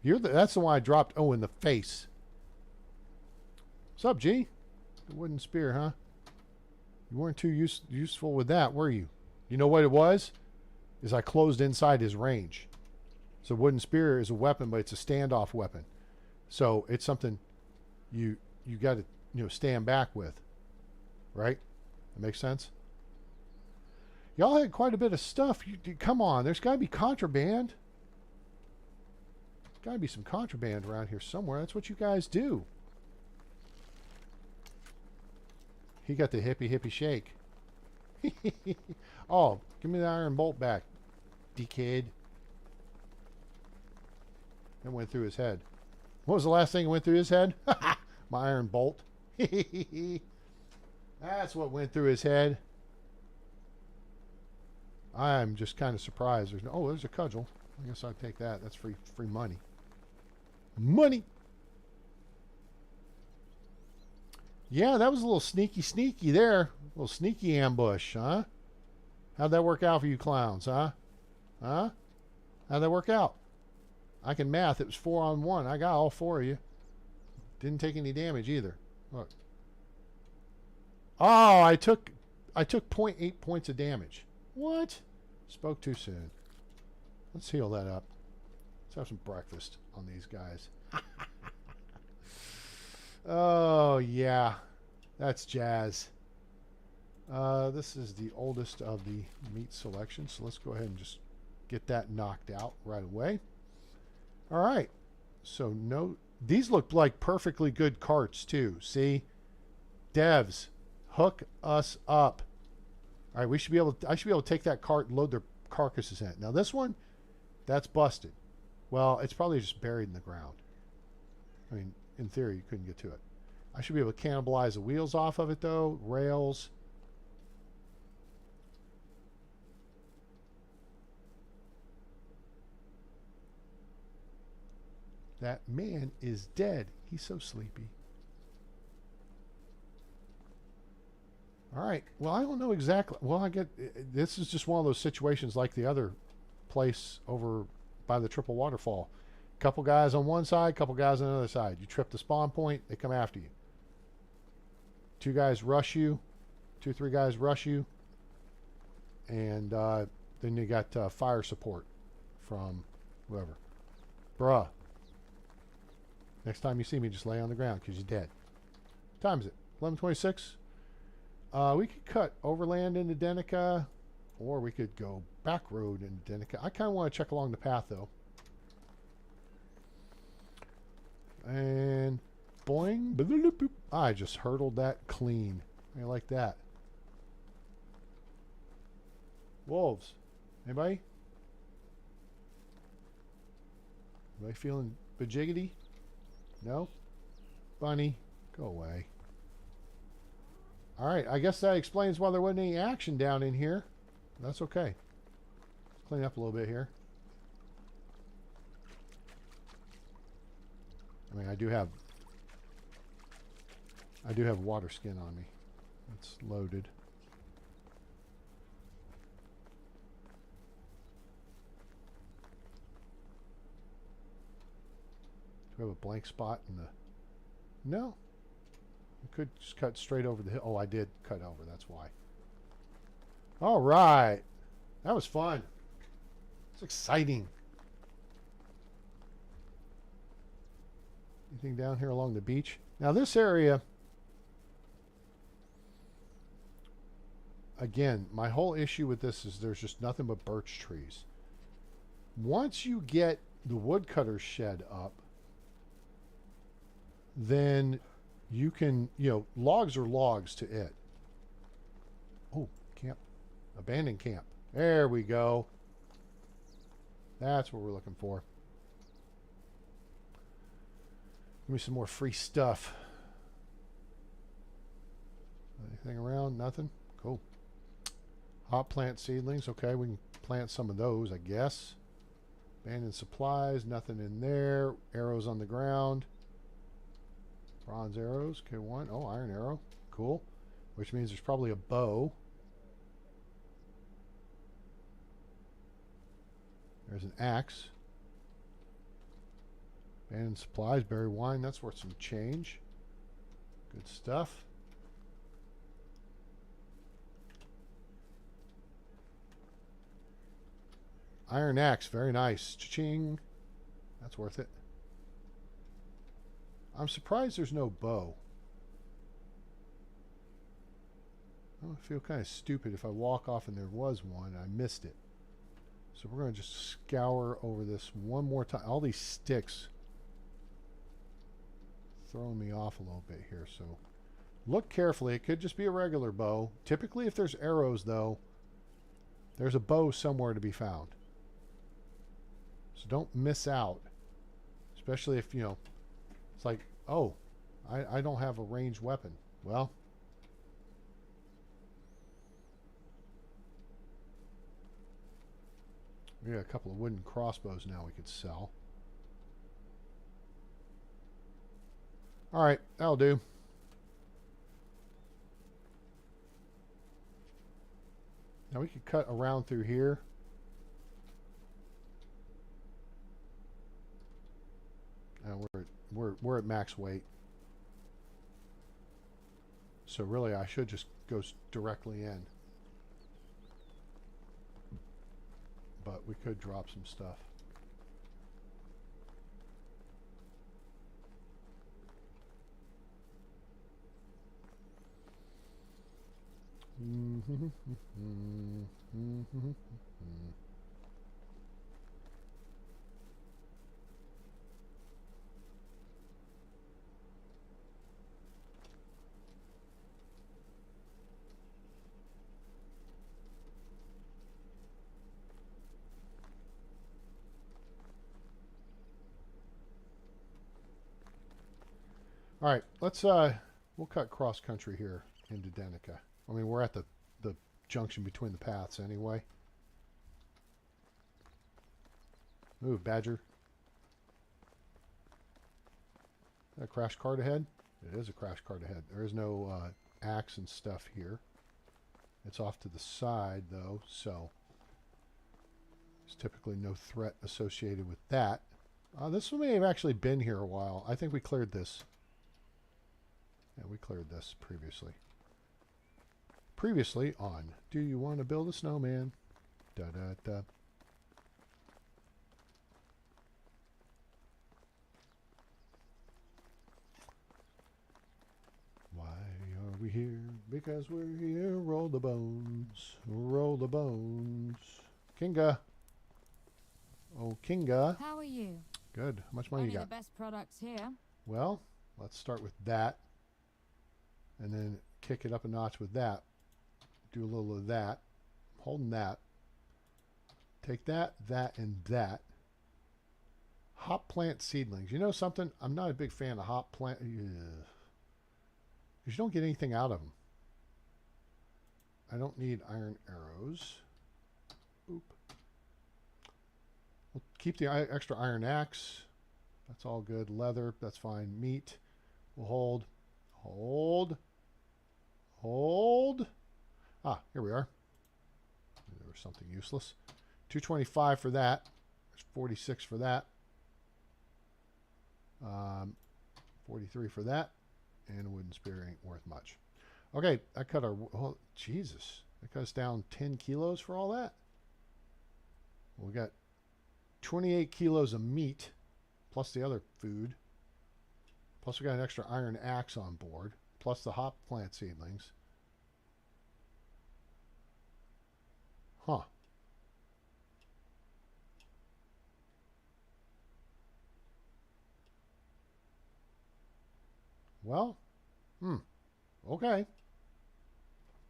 That's the one I dropped. Oh, in the face. What's up, G? The wooden spear, huh? You weren't too useful with that, were you? You know what it was? Is I closed inside his range. So wooden spear is a weapon, but it's a standoff weapon. So it's something you got to stand back with, right? That makes sense. Y'all had quite a bit of stuff. Come on, there's got to be contraband. Got to be some contraband around here somewhere. That's what you guys do. He got the hippie shake. Oh, give me the iron bolt back, dickhead. That went through his head. What was the last thing that went through his head? My iron bolt. That's what went through his head. I'm just kind of surprised. There's a cudgel. I guess I'll take that. That's free money. Money! Yeah, that was a little sneaky there. A little sneaky ambush, huh? How'd that work out for you clowns, huh? Huh? How'd that work out? I can math. It was 4 on 1. I got all 4 of you. Didn't take any damage either. Look. Oh, I took zero point 0.8 points of damage. What? Spoke too soon. Let's heal that up. Let's have some breakfast on these guys. Oh, yeah. That's jazz. This is the oldest of the meat selection, so let's go ahead and just get that knocked out right away. All right. So no, these look like perfectly good carts too. See? Devs, hook us up. All right, we should be able to, I should be able to take that cart and load their carcasses in it. Now this one, that's busted. Well, it's probably just buried in the ground. I mean, in theory, you couldn't get to it. I should be able to cannibalize the wheels off of it though, rails. That man is dead. He's so sleepy. All right. Well, I don't know exactly. Well, I get this is just one of those situations like the other place over by the triple waterfall. Couple guys on one side, couple guys on the other side. You trip the spawn point, they come after you. 2 guys rush you, 2, 3 guys rush you, and then you got fire support from whoever. Bruh. Next time you see me, just lay on the ground because you're dead. What time is it? 11:26. We could cut overland into Denica, or we could go back road into Denica. I kind of want to check along the path, though. And boing. I just hurdled that clean. I like that. Wolves. Anybody? Anybody feeling bajiggity? No? Bunny, go away. Alright, I guess that explains why there wasn't any action down in here. That's okay. Let's clean up a little bit here. I mean, I do have water skin on me. It's loaded. Do we have a blank spot in the... No. We could just cut straight over the hill. Oh, I did cut over. That's why. All right. That was fun. It's exciting. Anything down here along the beach? Now this area... Again, my whole issue with this is there's just nothing but birch trees. Once you get the woodcutter's shed up, then you can, logs are logs to it. Oh, camp. Abandoned camp. There we go. That's what we're looking for. Give me some more free stuff. Anything around? Nothing? Cool. Hot plant seedlings. Okay, we can plant some of those, I guess. Abandoned supplies. Nothing in there. Arrows on the ground. Bronze arrows. Okay, 1. Oh, iron arrow. Cool. Which means there's probably a bow. There's an axe. Abandoned supplies. Berry wine. That's worth some change. Good stuff. Iron axe. Very nice. Cha-ching. That's worth it. I'm surprised there's no bow. I feel kind of stupid if I walk off and there was one and I missed it. So we're going to just scour over this one more time. All these sticks throwing me off a little bit here. So look carefully. It could just be a regular bow. Typically if there's arrows though, there's a bow somewhere to be found. So don't miss out. Especially if, it's like, oh, I don't have a ranged weapon. Well, we got a couple of wooden crossbows now we could sell. All right, that'll do. Now we could cut around through here. We're at max weight. So really I should just go directly in. But we could drop some stuff. All right, let's we'll cut cross country here into Denica. I mean, we're at the junction between the paths anyway. Move, Badger. Is that a crash cart ahead? It is a crash cart ahead. There is no axe and stuff here. It's off to the side though, so there's typically no threat associated with that. This one may have actually been here a while. I think we cleared this. Yeah, we cleared this previously. Previously on Do You Want to Build a Snowman? Da da da. Why are we here? Because we're here. Roll the bones. Roll the bones. Kinga. Oh, Kinga. How are you? Good. How much money Only you the got? best products here. Well, let's start with that. And then kick it up a notch with that. Do a little of that. I'm holding that. Take that, that, and that. Hop plant seedlings. You know something? I'm not a big fan of hop plant. Ugh. You don't get anything out of them. I don't need iron arrows. Oop. We'll keep the extra iron axe. That's all good. Leather, that's fine. Meat. We'll hold. Hold. Hold. Ah, here we are. There was something useless. 225 for that. There's 46 for that. 43 for that. And a wooden spear ain't worth much. Okay, I cut our... Oh, Jesus. That cut us down 10 kilos for all that. We got 28 kilos of meat, plus the other food. Plus we got an extra iron axe on board, plus the hop plant seedlings. Huh. Well, okay.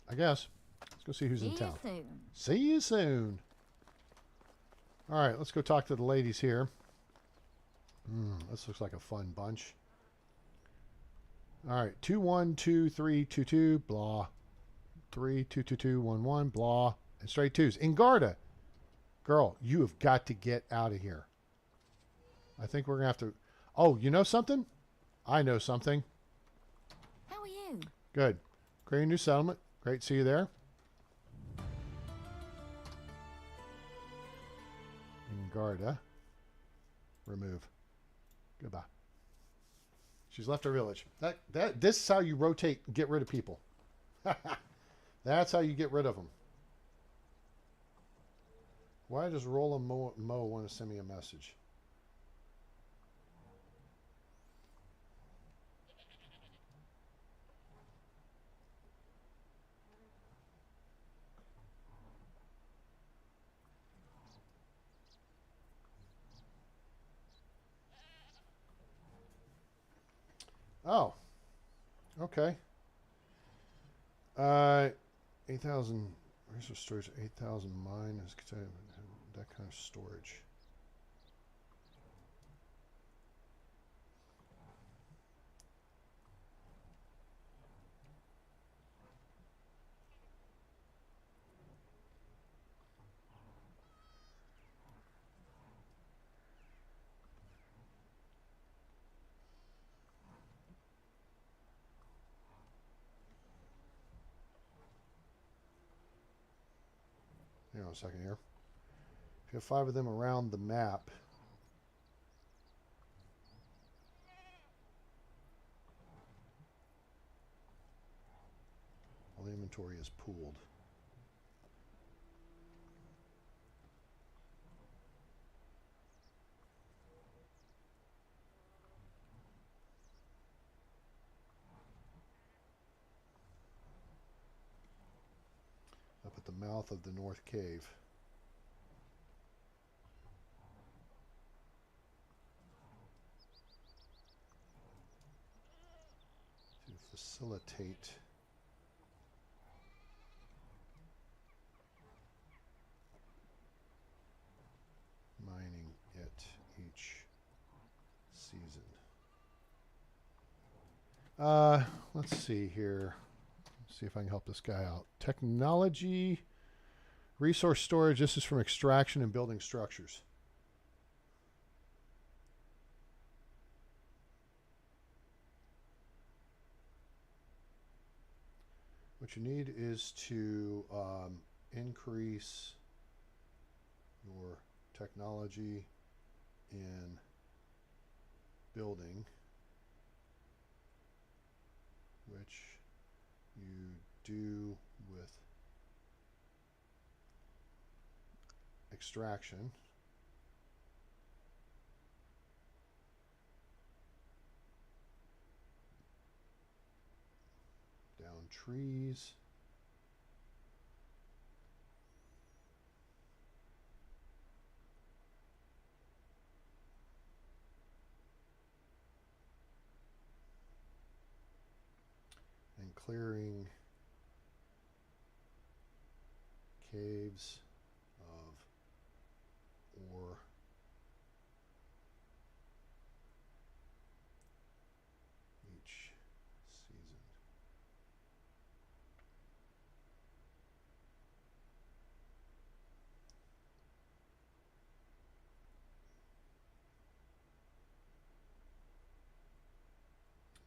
I guess. Let's go see who's in town. See you soon. See you soon. All right, let's go talk to the ladies here. This looks like a fun bunch. All right, 212322, blah. 322211, blah. And straight twos. Ingarda. Girl, you have got to get out of here. I think we're going to have to... Oh, you know something? I know something. How are you? Good. Create a new settlement. Great to see you there. Ingarda. Remove. Goodbye. She's left her village. This is how you rotate and get rid of people. That's how you get rid of them. Why does Roland Mo want to send me a message? Oh, okay. 8,000 resource storage, 8,000 mine is that kind of storage. hang on a second here. If you have 5 of them around the map, all the inventory is pooled. Up at the mouth of the North Cave. To facilitate mining it each season. Let's see here. See if I can help this guy out. Technology, resource storage. This is from extraction and building structures. What you need is to increase your technology in building, which you do with extraction. Down trees. And clearing caves of ore each season.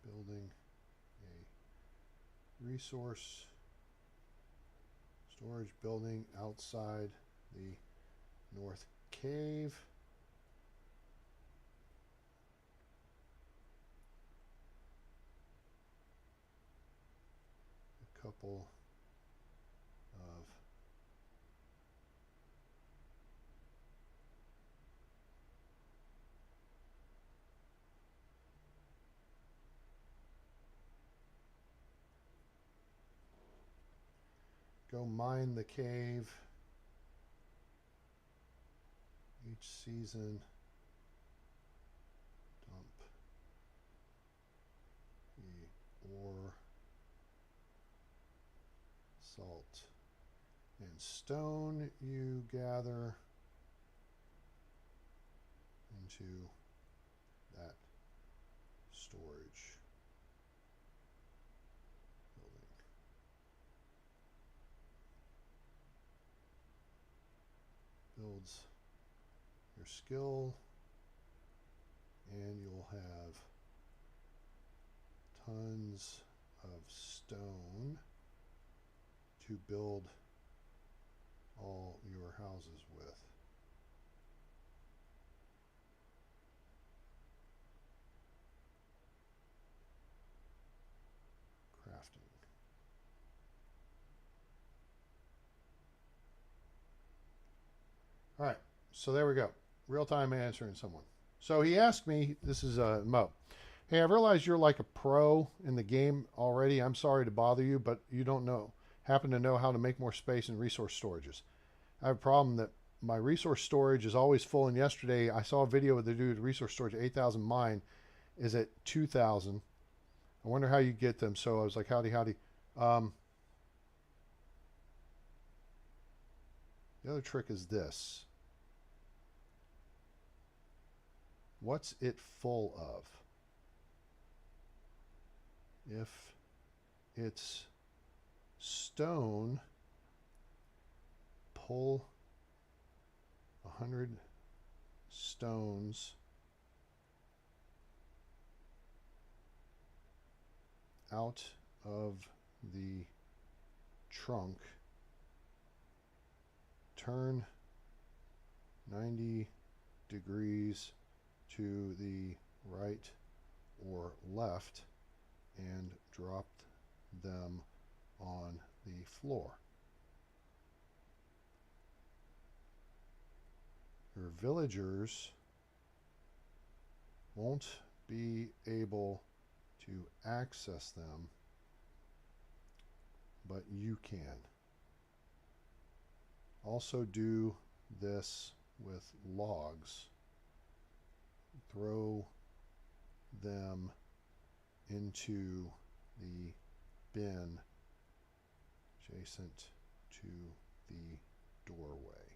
Building a resource storage building outside the North Cave. A couple of go mine the cave each season. Dump the ore, salt, and stone you gather into that storage building. Builds your skill, and you'll have tons of stone to build all your houses with. Crafting. All right, so there we go. Real-time answering someone. So he asked me, this is Mo, hey, I realize you're like a pro in the game already. I'm sorry to bother you, but you don't happen to know how to make more space in resource storages. I have a problem that my resource storage is always full, and yesterday I saw a video of the dude resource storage 8,000, mine is at 2,000. I wonder how you get them. So I was like, howdy. The other trick is this. What's it full of? If it's stone, pull 100 stones out of the trunk, turn 90 degrees to the right or left and drop them on the floor. Your villagers won't be able to access them, but you can. Also do this with logs. Throw them into the bin adjacent to the doorway.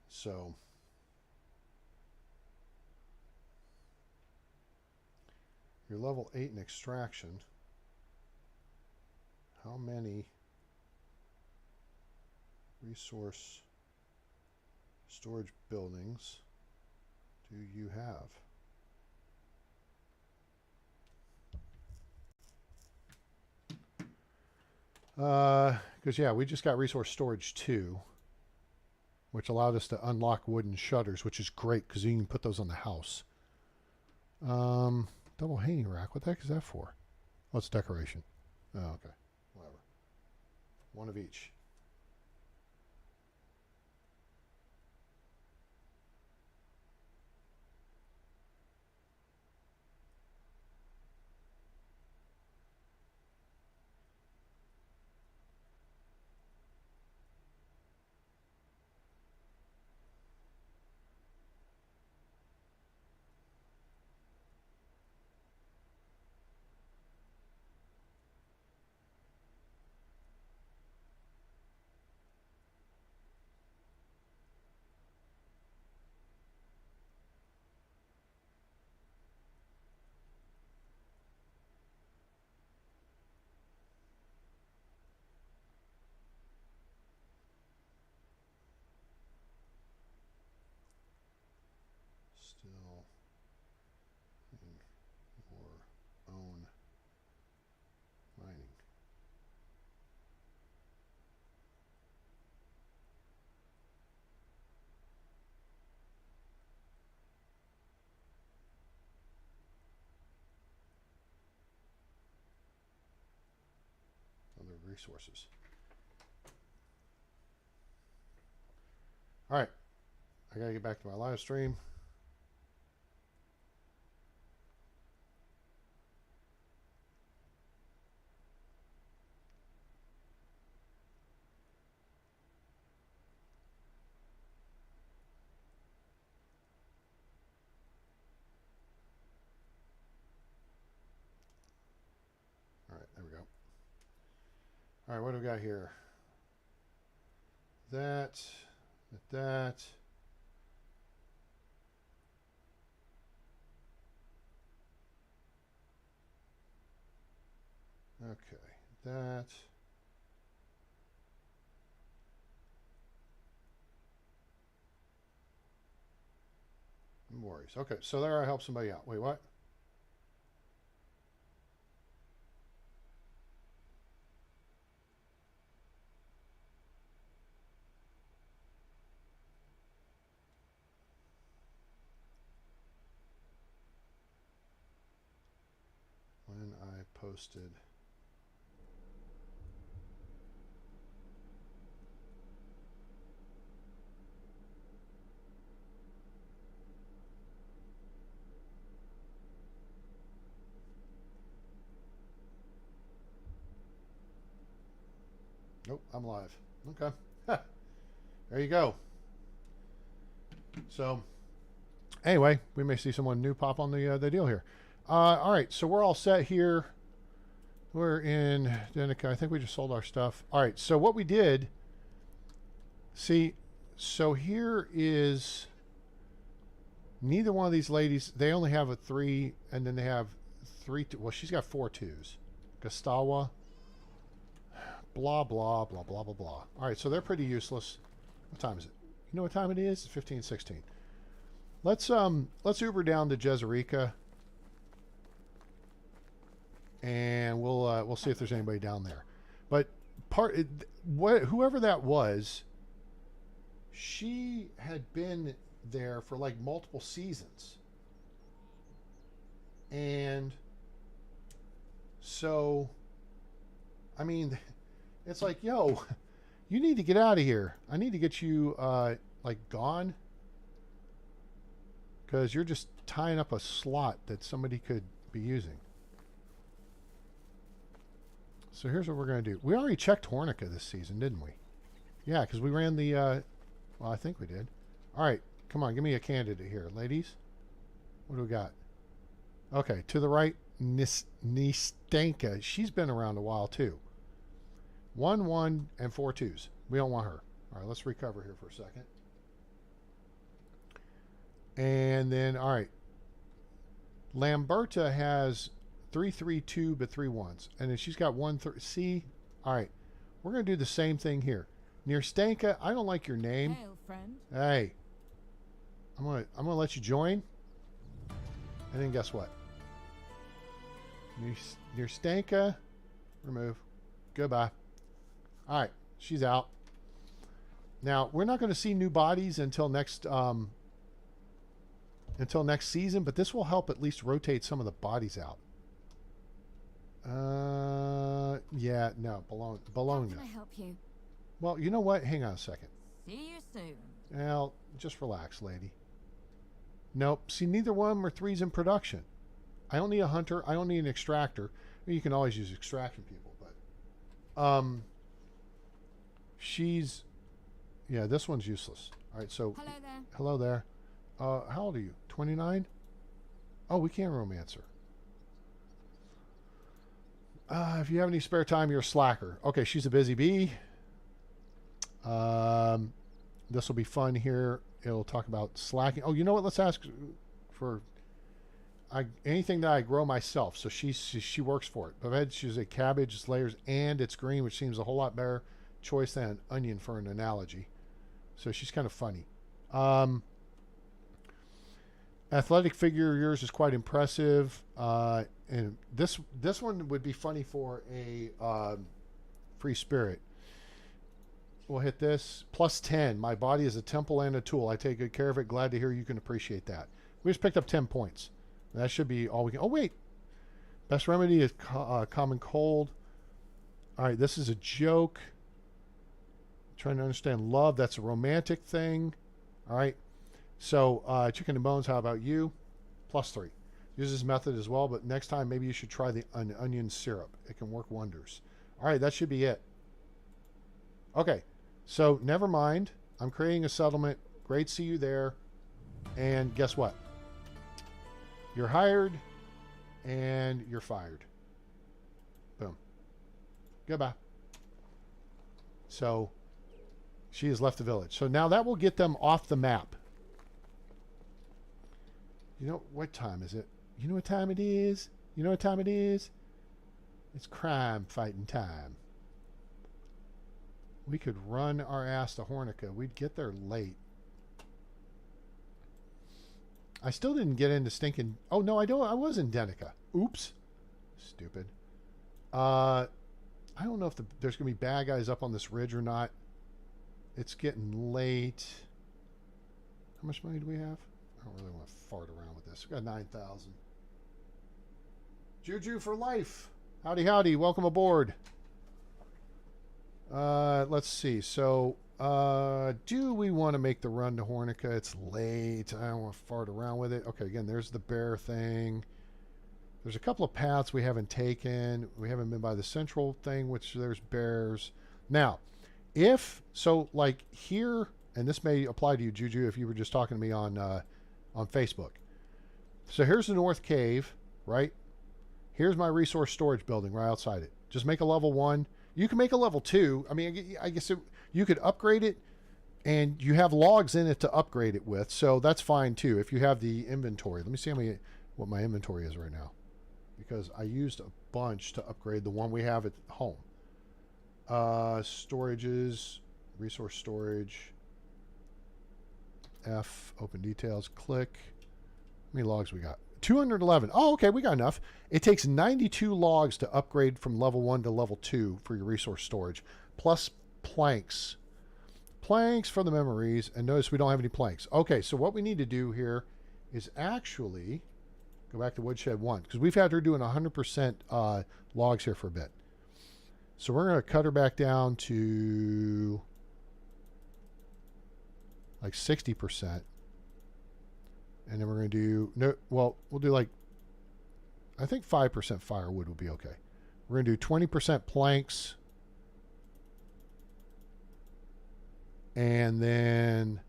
So you're level 8 in extraction. How many resource storage buildings do you have? Because yeah, we just got resource storage 2, which allowed us to unlock wooden shutters, which is great because you can put those on the house. Double hanging rack. What the heck is that for? Oh, it's decoration. Oh, okay. Whatever. One of each. Still in your own mining. Other resources. All right. I gotta get back to my live stream. All right, there we go. All right, what do we got here? That. Okay, that. No worries. Okay, so there I help somebody out. Wait, what? When I posted Nope, I'm live. Okay. There you go. So, anyway, we may see someone new pop on the deal here. All right, so we're all set here. We're in Denica. I think we just sold our stuff. All right, so what we did, see, so here is neither one of these ladies, they only have a 3, and then they have 3, well, she's got 4 2s. Gastawa. Blah, blah, blah, blah, blah, blah. All right, so they're pretty useless. What time is it? You know what time it is? It's 15:16. Let's Uber down to Jezerica, and we'll see if there's anybody down there. But whoever that was, she had been there for like multiple seasons, and so, I mean, it's like, yo, you need to get out of here. I need to get you like gone, because you're just tying up a slot that somebody could be using. So here's what we're going to do. We already checked Hornica this season, didn't we? Yeah, because we ran the, well, I think we did. All right, come on, give me a candidate here. Ladies, what do we got? Okay, to the right, Nistanka. She's been around a while, too. 1, 1, and 4 2s. We don't want her. All right, let's recover here for a second. And then, all right. Lamberta has 3, 3, 2, but 3 1s. And then she's got 1, 3. See? All right. We're going to do the same thing here. Near Stanka, I don't like your name. Hail, friend. Hey. I'm gonna let you join. And then guess what? Near Stanka, remove. Goodbye. All right. She's out. Now, we're not going to see new bodies until next season, but this will help at least rotate some of the bodies out. Yeah, no, How Bologna. can I help you? Well, you know what? Hang on a second. See you soon. Well, just relax, lady. Nope. See, neither one of them are 3s in production. I don't need a hunter. I don't need an extractor. You can always use extraction people, but she's, yeah, this one's useless. All right, so Hello there. hello there. How old are you? 29? Oh, we can't romance her. If you have any spare time, you're a slacker. Okay, she's a busy bee. This will be fun here. It'll talk about slacking. Oh, you know what? Let's ask for anything that I grow myself. So she works for it. But she's a cabbage, it's layers, and it's green, which seems a whole lot better choice than an onion for an analogy. So she's kind of funny. Athletic figure of yours is quite impressive. And this one would be funny for a free spirit. We'll hit this. Plus 10. My body is a temple and a tool. I take good care of it. Glad to hear you can appreciate that. We just picked up 10 points. That should be all we can. Oh, wait. Best remedy is common cold. All right, this is a joke. Trying to understand love. That's a romantic thing. All right. So, chicken and bones, how about you? Plus 3. Use this method as well, but next time maybe you should try the onion syrup. It can work wonders. All right, that should be it. Okay, so never mind. I'm creating a settlement. Great to see you there. And guess what? You're hired and you're fired. Boom. Goodbye. So she has left the village. So now that will get them off the map. You know, what time is it? You know what time it is? You know what time it is? It's crime fighting time. We could run our ass to Hornica. We'd get there late. I still didn't get into stinking... Oh, no, I don't. I was in Denica. Oops. Stupid. I don't know if there's going to be bad guys up on this ridge or not. It's getting late. How much money do we have? I don't really want to fart around with this. We got 9,000. Juju for life. Howdy, howdy. Welcome aboard. Let's see. So, do we want to make the run to Hornica? It's late. I don't want to fart around with it. Okay, again, there's the bear thing. There's a couple of paths we haven't taken. We haven't been by the central thing, which there's bears. Now, if, so like here, and this may apply to you, Juju, if you were just talking to me on Facebook. So here's the North Cave, right? Here's my resource storage building right outside it. Just make a level 1. You can make a level 2. I mean, I guess you could upgrade it, and you have logs in it to upgrade it with, so that's fine too if you have the inventory. Let me see what my inventory is right now, because I used a bunch to upgrade the one we have at home. Storages, resource storage, F, open details, click. How many logs we got? 211. Oh, okay, we got enough. It takes 92 logs to upgrade from level 1 to level 2 for your resource storage, plus planks. Planks for the memories, and notice we don't have any planks. Okay, so what we need to do here is actually go back to woodshed 1, because we've had her doing 100% logs here for a bit. So we're going to cut her back down to like 60%. And then we're going to do, no, well, we'll do like, I think 5% firewood will be okay. We're going to do 20% planks. And then,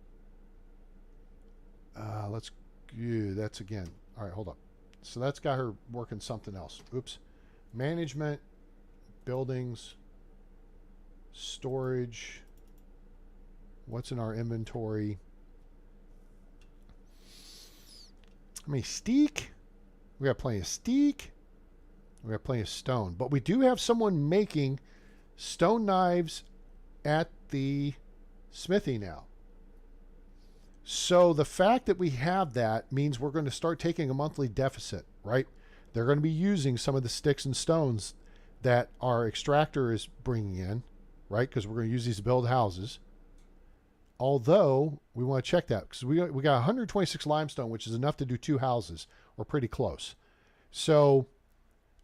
let's do, that's again. All right, hold up. So that's got her working something else. Oops. Management, buildings, storage. What's in our inventory? How many steak? We got plenty of steak. We got plenty of stone. But we do have someone making stone knives at the smithy now. So the fact that we have that means we're going to start taking a monthly deficit, right? They're going to be using some of the sticks and stones that our extractor is bringing in, right? Because we're going to use these to build houses. Although we want to check that because we got 126 limestone, which is enough to do 2 houses. We're pretty close. So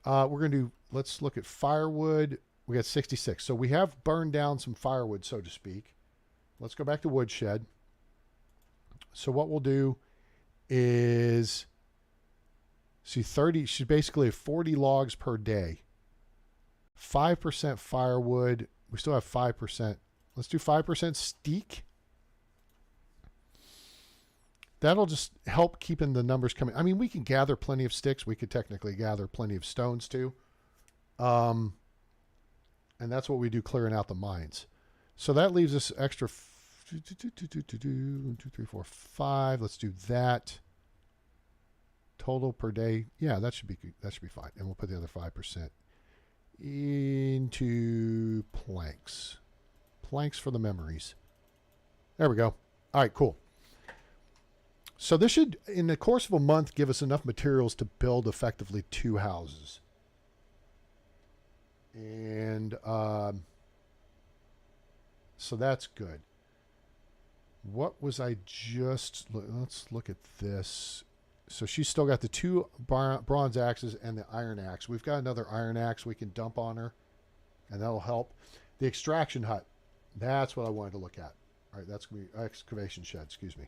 we're going to do, let's look at firewood. We got 66. So we have burned down some firewood, so to speak. Let's go back to woodshed. So what we'll do is, see 30, she's basically 40 logs per day. 5% firewood. We still have 5%. Let's do 5% steak. That'll just help keeping the numbers coming. I mean, we can gather plenty of sticks. We could technically gather plenty of stones too. And that's what we do clearing out the mines. So that leaves us extra 1, 2, 3, 4, 5. Let's do that. Total per day. Yeah, that should be good. That should be fine. And we'll put the other 5% into planks. Planks for the memories. There we go. All right, cool. So this should, in the course of a month, give us enough materials to build effectively 2 houses. And so that's good. What was I just, let's look at this. So she's still got the 2 bronze axes and the iron axe. We've got another iron axe we can dump on her, and that'll help. The extraction hut, that's what I wanted to look at. All right, that's going to be excavation shed, excuse me.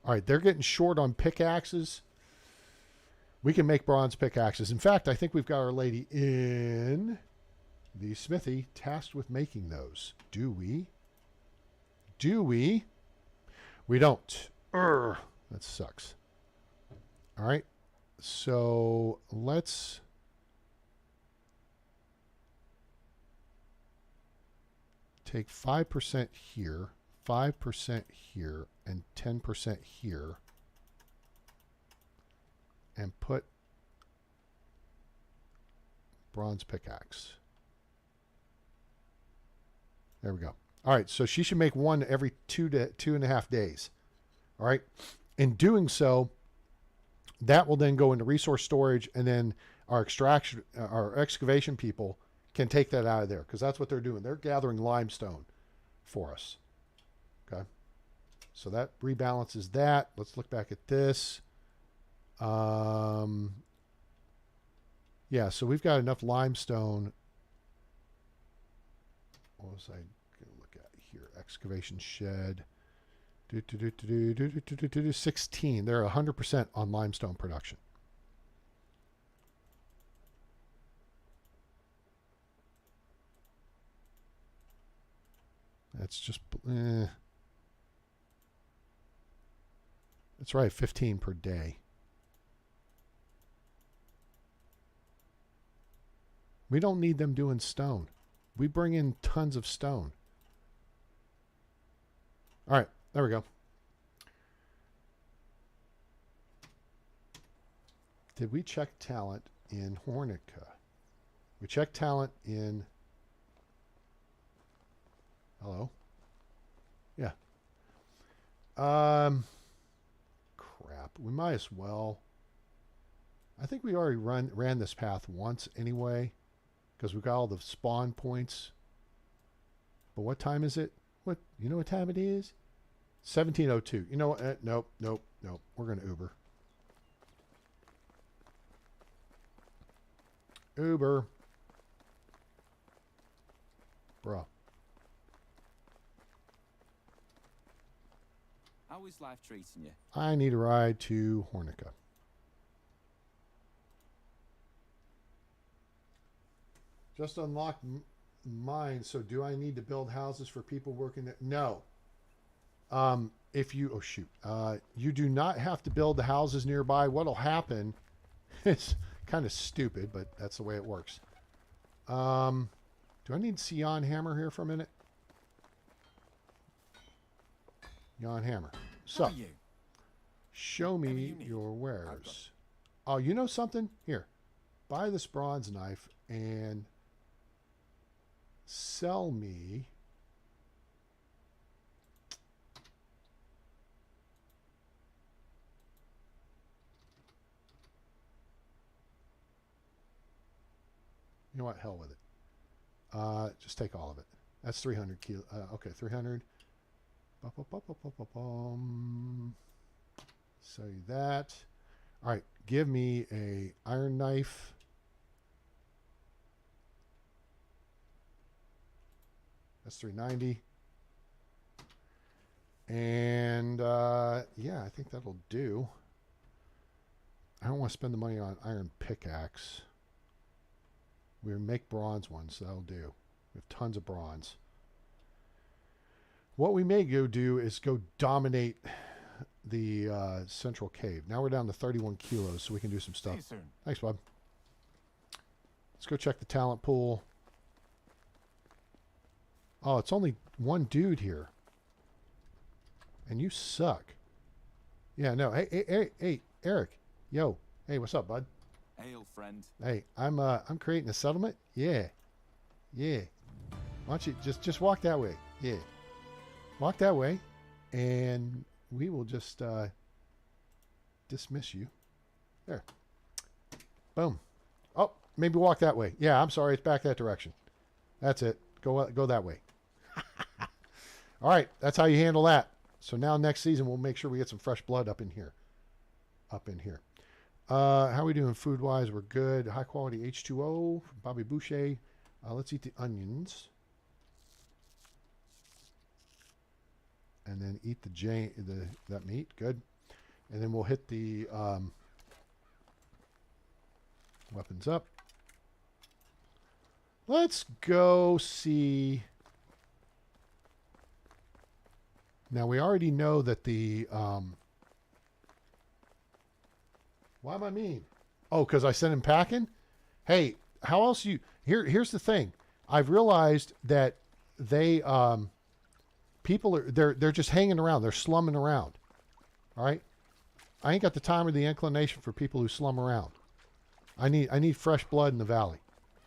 All right, they're getting short on pickaxes. We can make bronze pickaxes. In fact, I think we've got our lady in the smithy tasked with making those. Do we? Do we? We don't. Urgh, that sucks. All right, so let's take 5% here, 5% here, and 10% here, and put bronze pickaxe. There we go. All right, so she should make 1 every 2 to 2.5 days. All right, in doing so, that will then go into resource storage, and then our extraction, our excavation people can take that out of there because that's what they're doing. They're gathering limestone for us. Okay, so that rebalances that. Let's look back at this. Yeah, so we've got enough limestone. What was I going to look at here? Excavation shed. 16. They're 100% on limestone production. That's just... That's right, 15 per day. We don't need them doing stone. We bring in tons of stone. All right, there we go. Did we check talent in Hornica? We checked talent in... Hello? Yeah. Crap. We might as well. I think we already ran this path once anyway, because we got all the spawn points. But what time is it? What, you know what time it is? 17:02. You know what? Nope. We're gonna Uber. Uber. Bro. How is life treating you? I need a ride to Hornica. Just unlocked mine, so do I need to build houses for people working there? No. If you, oh shoot, you do not have to build the houses nearby. What'll happen, it's kind of stupid, but that's the way it works. Do I need to see Jan Hammer here for a minute? Jan Hammer. So, How are you? show Whatever me you need, your I've got wares. Oh, you know something? Here, buy this bronze knife and sell me. You know what? Hell with it. Just take all of it. That's 300 kilo. Okay, 300. Sell you that. All right, give me a iron knife. That's 390. And yeah, I think that'll do. I don't want to spend the money on iron pickaxe. We make bronze ones, so that'll do. We have tons of bronze. What we may go do is go dominate the central cave. Now we're down to 31 kilos, so we can do some See stuff. you soon. Thanks, bud. Let's go check the talent pool. Oh, it's only one dude here. And you suck. Yeah, no. Hey, Eric. Yo. Hey, what's up, bud? Hail, friend. Hey, I'm creating a settlement. Yeah. Why don't you just walk that way? Yeah. Walk that way, and we will just dismiss you. There. Boom. Oh, maybe walk that way. Yeah, I'm sorry. It's back that direction. That's it. Go that way. All right. That's how you handle that. So now next season, we'll make sure we get some fresh blood up in here. How are we doing food-wise? We're good. High-quality H2O from Bobby Boucher. Let's eat the onions. And then eat that meat. Good. And then we'll hit the weapons up. Let's go see. Now we already know that the why am I mean? Oh, because I sent him packing? Hey, how else you here's the thing. I've realized that they people are they're just hanging around, they're slumming around. All right? I ain't got the time or the inclination for people who slum around. I need fresh blood in the valley.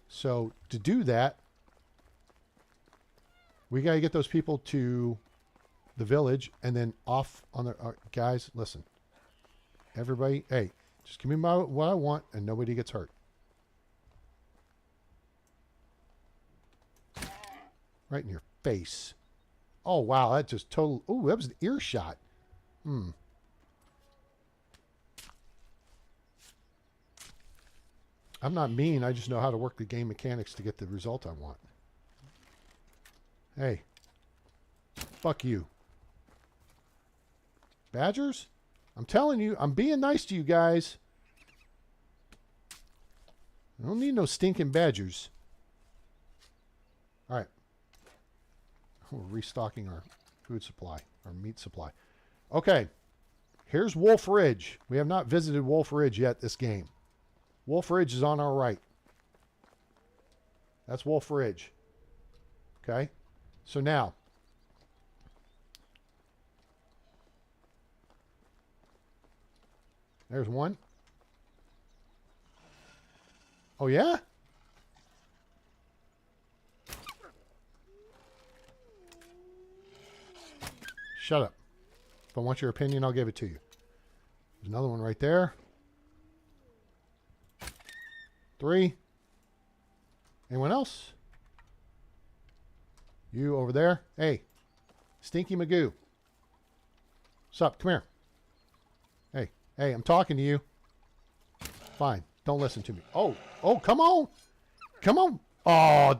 So to do that, we got to get those people to the village and then off on their guys, listen. Everybody, hey, just give me what I want and nobody gets hurt. Right in your face. Oh, wow, that just total. Oh, that was an earshot. I'm not mean. I just know how to work the game mechanics to get the result I want. Hey. Fuck you. Badgers? I'm telling you, I'm being nice to you guys. I don't need no stinking badgers. All right. We're restocking our food supply, our meat supply. Okay. Here's Wolf Ridge. We have not visited Wolf Ridge yet this game. Wolf Ridge is on our right. That's Wolf Ridge. Okay. So now. There's one. Oh, yeah? Shut up. If I want your opinion, I'll give it to you. There's another one right there. 3. Anyone else? You over there? Hey, Stinky Magoo. What's up? Come here. Hey, hey, I'm talking to you. Fine. Don't listen to me. Oh, come on. Come on. Oh,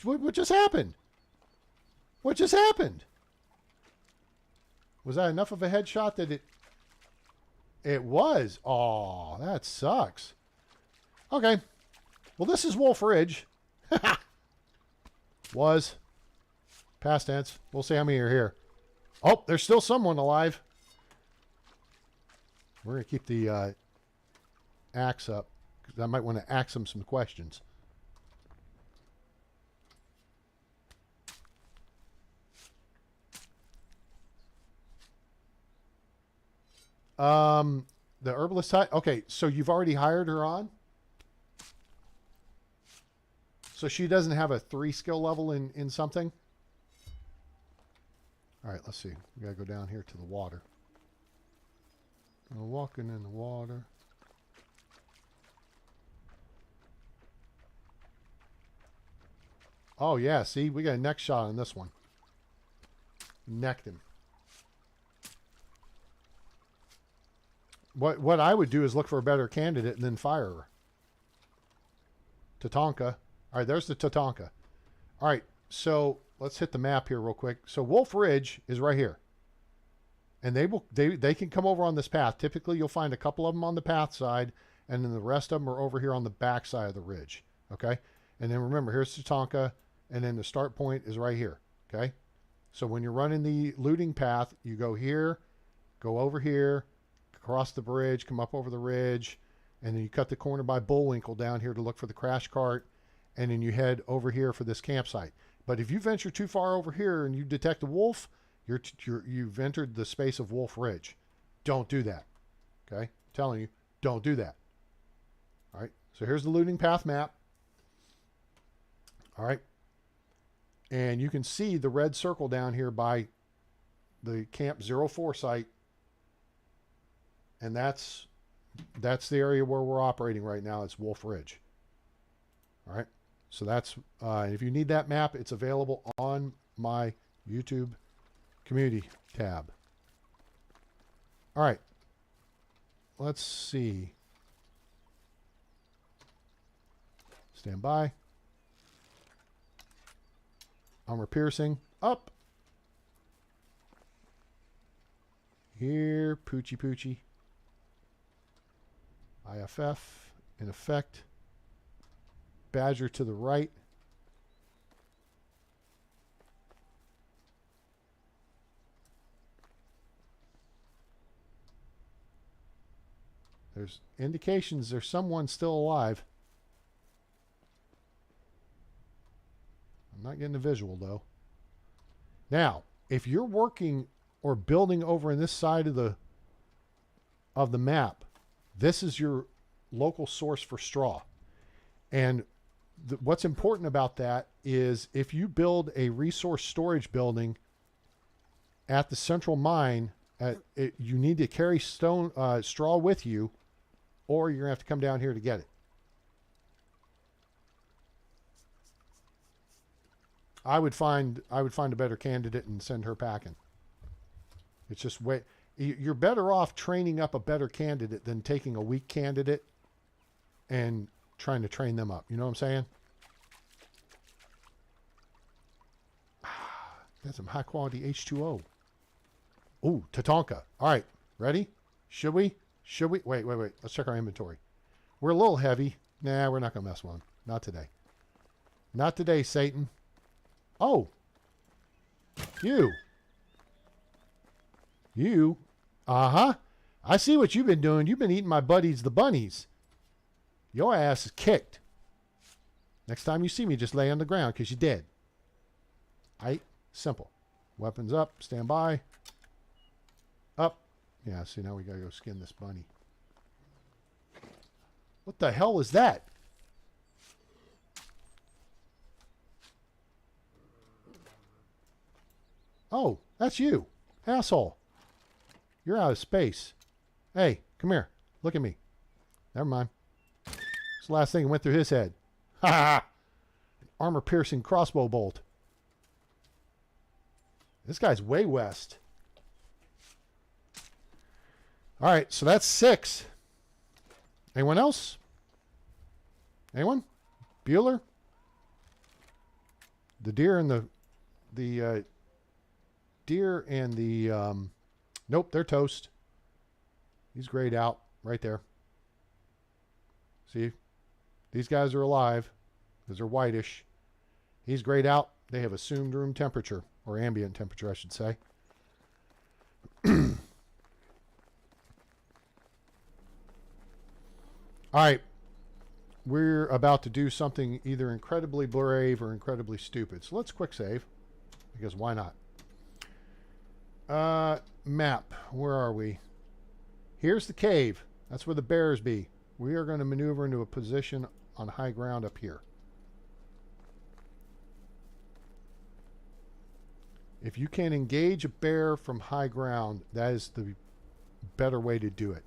what just happened? What just happened? Was that enough of a headshot that it was? Oh, that sucks. Okay. Well, this is Wolf Ridge. Was. Past tense. We'll see how many are here. Oh, there's still someone alive. We're going to keep the axe up, because I might want to axe him some questions. The herbalist side. Okay, so you've already hired her on? So she doesn't have a 3 skill level in something? All right, let's see. We got to go down here to the water. We're walking in the water. Oh, yeah. See, we got a neck shot on this one. Necked him. What I would do is look for a better candidate and then fire her. Tatanka. All right, there's the Tatanka. All right, so let's hit the map here real quick. So Wolf Ridge is right here. And they can come over on this path. Typically, you'll find a couple of them on the path side, and then the rest of them are over here on the back side of the ridge. Okay? And then remember, here's Tatanka, and then the start point is right here. Okay? So when you're running the looting path, you go here, go over here, cross the bridge, come up over the ridge, and then you cut the corner by Bullwinkle down here to look for the crash cart, and then you head over here for this campsite. But if you venture too far over here and you detect a wolf, you've entered the space of Wolf Ridge. Don't do that. Okay? I'm telling you, don't do that. All right? So here's the looting path map. All right? And you can see the red circle down here by the Camp 04 site. And that's the area where we're operating right now. It's Wolf Ridge. All right? So that's, if you need that map, it's available on my YouTube community tab. All right. Let's see. Stand by. Armor piercing. Up. Here. Poochie Poochie. IFF. In effect. Badger to the right. There's indications there's someone still alive. I'm not getting a visual though. Now, if you're working or building over in this side of the map, this is your local source for straw. And what's important about that is if you build a resource storage building at the central mine, you need to carry straw with you, or you're going to have to come down here to get it. I would find a better candidate and send her packing. It's just you're better off training up a better candidate than taking a weak candidate and trying to train them up. You know what I'm saying? That's some high quality H2O. Ooh, Tatanka. All right, ready? Should we? Wait. Let's check our inventory. We're a little heavy. Nah, we're not going to mess with them. Not today. Not today, Satan. Oh. You. Uh-huh. I see what you've been doing. You've been eating my buddies, the bunnies. Your ass is kicked. Next time you see me, just lay on the ground because you're dead. Aight? Simple. Weapons up. Stand by. Up. Yeah, see, now we got to go skin this bunny. What the hell is that? Oh, that's you. Asshole. You're out of space. Hey, come here. Look at me. Never mind. It's the last thing that went through his head. Ha ha! Armor-piercing crossbow bolt. This guy's way west. All right, so that's 6. Anyone else? Anyone? Bueller? The deer and the deer and the nope, they're toast. He's grayed out right there. See? These guys are alive because they're whitish. He's grayed out. They have assumed room temperature, or ambient temperature, I should say. All right. We're about to do something either incredibly brave or incredibly stupid. So let's quick save, because why not? Map. Where are we? Here's the cave. That's where the bears be. We are going to maneuver into a position on high ground up here. If you can engage a bear from high ground, that is the better way to do it.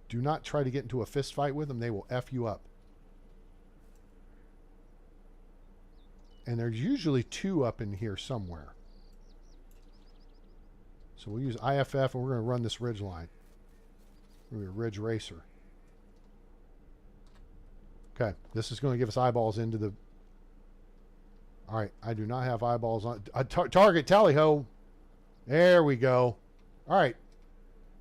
Do not try to get into a fist fight with them. They will F you up. And there's usually 2 up in here somewhere. So we'll use IFF and we're going to run this ridge line. We're a ridge racer. Okay, this is going to give us eyeballs into the... All right, I do not have eyeballs on... target tally ho. There we go. All right,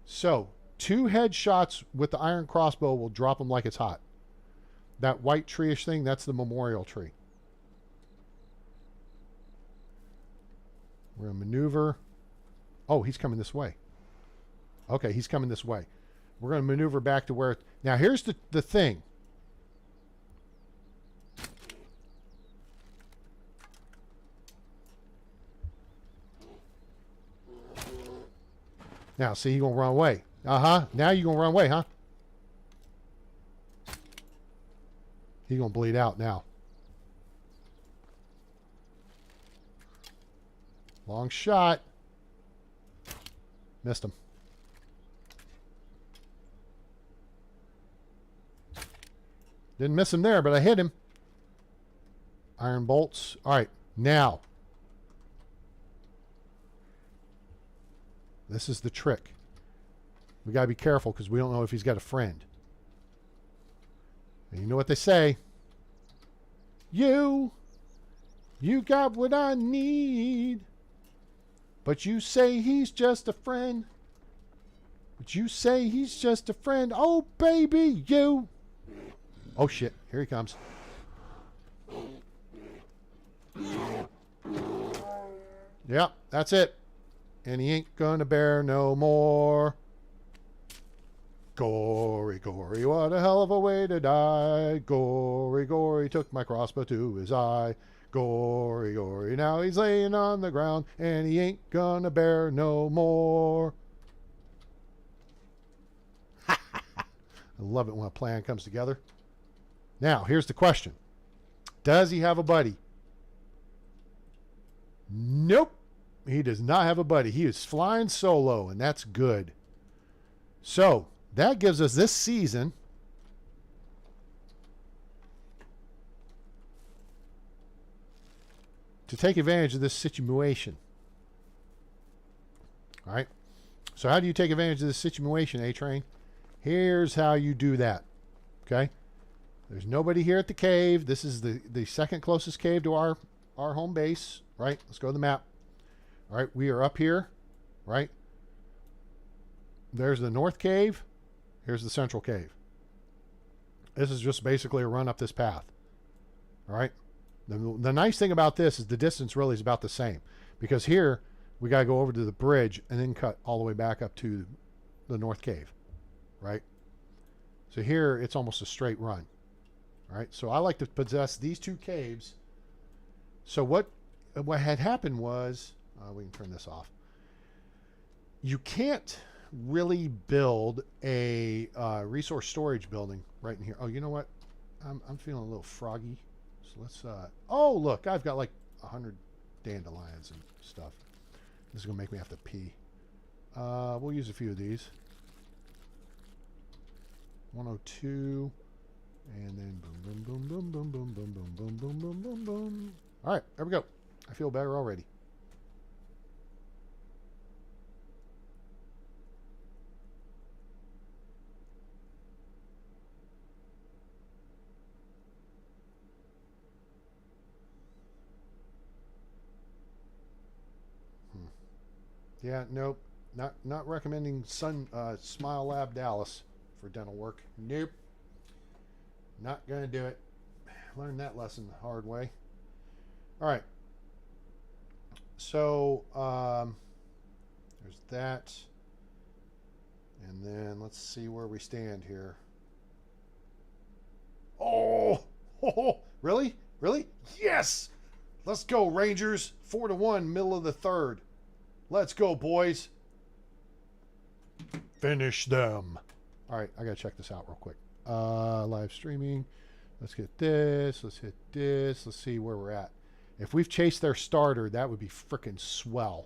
so 2 headshots with the iron crossbow will drop them like it's hot. That white tree-ish thing, that's the memorial tree. We're going to maneuver. Oh, he's coming this way. Okay, he's coming this way. We're going to maneuver back to where... Now, here's the thing. Now, see, you're going to run away. Uh-huh. Now you're going to run away, huh? He's going to bleed out now. Long shot. Missed him. Didn't miss him there, but I hit him. Iron bolts. All right, now. This is the trick. We got to be careful because we don't know if he's got a friend. And you know what they say. You got what I need. But you say he's just a friend. But you say he's just a friend. Oh, baby, you. Oh, shit. Here he comes. Yep, that's it. And he ain't gonna bear no more. Gory, gory, what a hell of a way to die. Gory, gory, took my crossbow to his eye. Gory, gory, now he's laying on the ground, and he ain't gonna bear no more. I love it when a plan comes together. Now, here's the question. Does he have a buddy? Nope. He does not have a buddy. He is flying solo, and that's good. So, that gives us this season to take advantage of this situation. All right. So how do you take advantage of this situation, A-Train? Here's how you do that. Okay. There's nobody here at the cave. This is the second closest cave to our home base. Right. Let's go to the map. All right. We are up here. Right. There's the north cave. Here's the central cave. This is just basically a run up this path. All right. The nice thing about this is the distance really is about the same, because here we got to go over to the bridge and then cut all the way back up to the north cave, right? So here it's almost a straight run, right? So I like to possess these 2 caves. So what had happened was, we can turn this off. You can't really build a resource storage building right in here. Oh, you know what? I'm feeling a little froggy. So let's, oh, look, I've got like 100 dandelions and stuff. This is going to make me have to pee. We'll use a few of these. 102. And then boom, boom, boom, boom, boom, boom, boom, boom, boom, boom, boom, boom. All right, there we go. I feel better already. Yeah, nope. Not recommending Smile Lab Dallas for dental work. Nope. Not gonna do it. Learned that lesson the hard way. All right. So there's that, and then let's see where we stand here. Oh, really? Yes. Let's go, Rangers. 4-1, middle of the third. Let's go, boys. Finish them. All right, I gotta check this out real quick. Live streaming. Let's get this. Let's hit this. Let's see where we're at. If we've chased their starter, that would be freaking swell.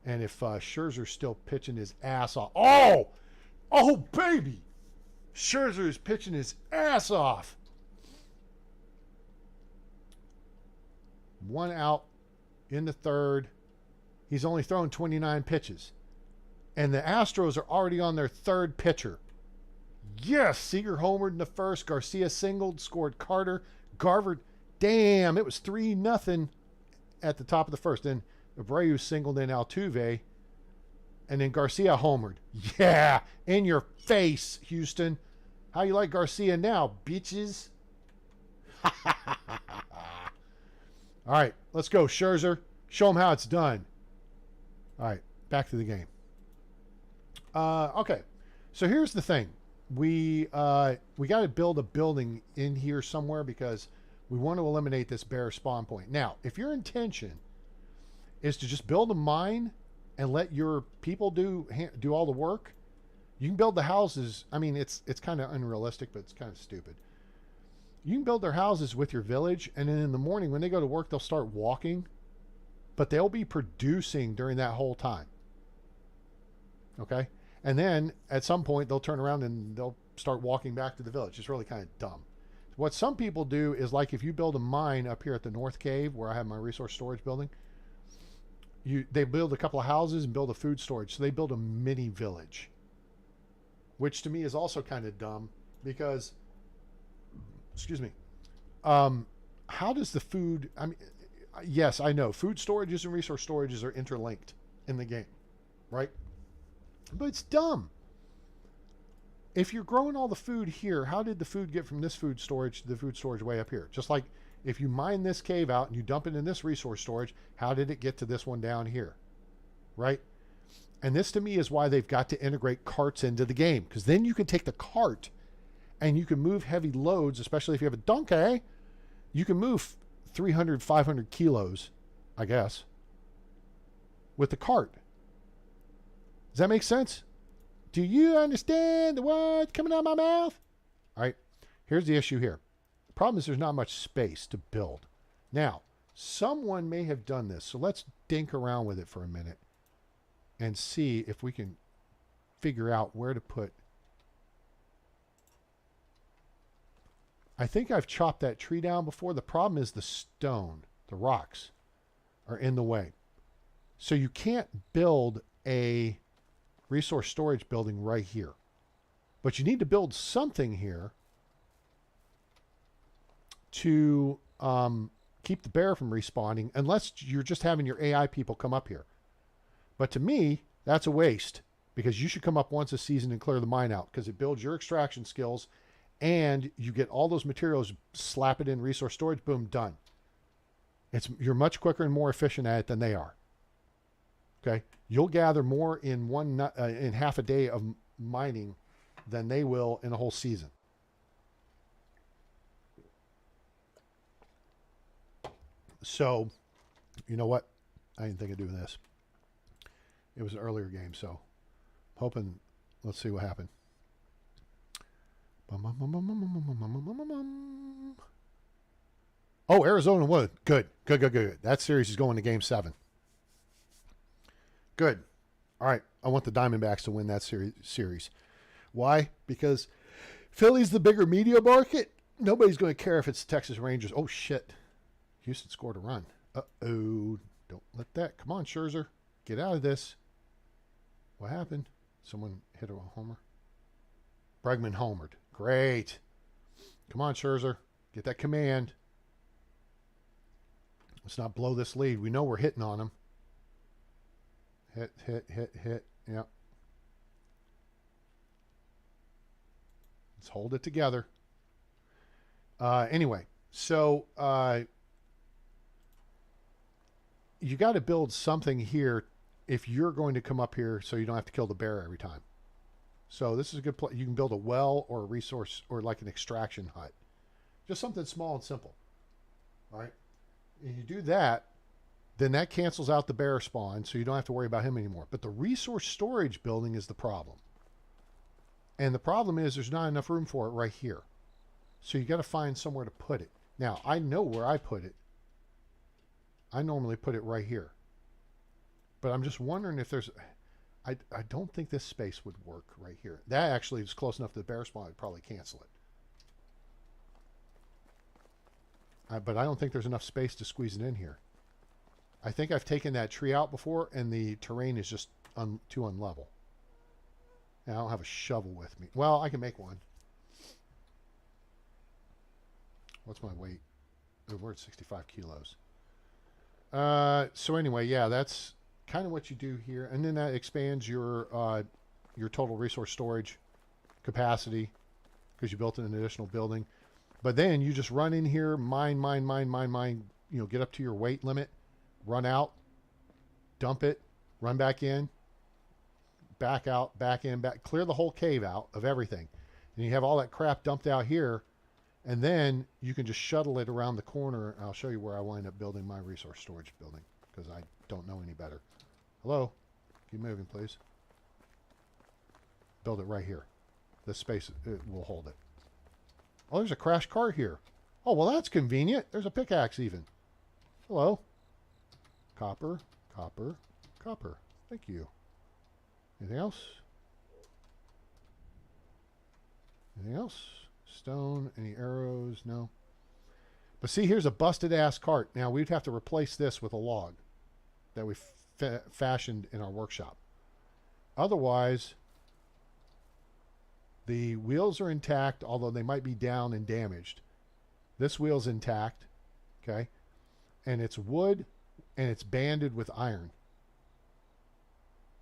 And if Scherzer's still pitching his ass off. Oh, baby. Scherzer is pitching his ass off. 1 out in the third. He's only thrown 29 pitches. And the Astros are already on their third pitcher. Yes, Seager homered in the first. Garcia singled, scored Carter. Garver, damn, it was 3-0 at the top of the first. Then Abreu singled in Altuve. And then Garcia homered. Yeah, in your face, Houston. How you like Garcia now, bitches? All right, let's go, Scherzer. Show them how it's done. All right, back to the game. Okay, so here's the thing. We got to build a building in here somewhere because we want to eliminate this bear spawn point. Now, if your intention is to just build a mine and let your people do all the work, you can build the houses. I mean, it's kind of unrealistic, but it's kind of stupid. You can build their houses with your village, and then in the morning when they go to work, they'll start walking, but they'll be producing during that whole time. Okay? And then at some point they'll turn around and they'll start walking back to the village. It's really kind of dumb. What some people do is, like, if you build a mine up here at the North Cave where I have my resource storage building, they build a couple of houses and build a food storage. So they build a mini village, which to me is also kind of dumb because, excuse me, how does the food, I mean, yes, I know food storages and resource storages are interlinked in the game, right? But it's dumb. If you're growing all the food here, how did the food get from this food storage to the food storage way up here? Just like if you mine this cave out and you dump it in this resource storage, how did it get to this one down here? Right? And this to me is why they've got to integrate carts into the game, because then you can take the cart and you can move heavy loads, especially if you have a donkey. You can move 300, 500 kilos, I guess, with the cart. Does that make sense? Do you understand the words coming out of my mouth? All right, here's the issue here. The problem is there's not much space to build. Now, someone may have done this, so let's dink around with it for a minute and see if we can figure out where to put. I think I've chopped that tree down before. The problem is the stone, the rocks are in the way. So you can't build a resource storage building right here. But you need to build something here to keep the bear from respawning, unless you're just having your AI people come up here. But to me, that's a waste, because you should come up once a season and clear the mine out, because it builds your extraction skills and you get all those materials, slap it in resource storage, boom, done. You're much quicker and more efficient at it than they are. Okay, you'll gather more in in half a day of mining than they will in a whole season. So, you know what? I didn't think of doing this. It was an earlier game, so hoping. Let's see what happened. Oh, Arizona wood. Good. Good, good, good. That series is going to game 7. Good. All right. I want the Diamondbacks to win that series. Why? Because Philly's the bigger media market. Nobody's going to care if it's Texas Rangers. Oh, shit. Houston scored a run. Uh-oh. Don't let that. Come on, Scherzer. Get out of this. What happened? Someone hit a homer. Bregman homered. Great. Come on, Scherzer. Get that command. Let's not blow this lead. We know we're hitting on him. Hit, hit, hit, hit. Yep. Let's hold it together. Anyway, so you got to build something here if you're going to come up here so you don't have to kill the bear every time. So this is a good place. You can build a well or a resource or like an extraction hut. Just something small and simple. All right. And you do that, then that cancels out the bear spawn, so you don't have to worry about him anymore. But the resource storage building is the problem. And the problem is there's not enough room for it right here. So you got to find somewhere to put it. Now, I know where I put it. I normally put it right here. But I'm just wondering if there's... I don't think this space would work right here. That actually is close enough to the bear spawn, I'd probably cancel it. But I don't think there's enough space to squeeze it in here. I think I've taken that tree out before, and the terrain is just too unlevel. And I don't have a shovel with me. Well, I can make one. What's my weight? Oh, we're at 65 kilos. So anyway, yeah, that's kind of what you do here. And then that expands your total resource storage capacity because you built an additional building. But then you just run in here, mine, you know, get up to your weight limit, run out, dump it, run back in, back out, back in, back, clear the whole cave out of everything. And you have all that crap dumped out here, and then you can just shuttle it around the corner. I'll show you where I wind up building my resource storage building because I don't know any better. Hello? Keep moving, please. Build it right here. This space will hold it. Oh, there's a crashed car here. Oh, well, that's convenient. There's a pickaxe even. Hello. Copper, copper, copper. Thank you. Anything else? Anything else? Stone, any arrows? No. But see, here's a busted-ass cart. Now, we'd have to replace this with a log that we fashioned in our workshop. Otherwise... the wheels are intact, although they might be down and damaged. This wheel's intact, okay? And it's wood, and it's banded with iron.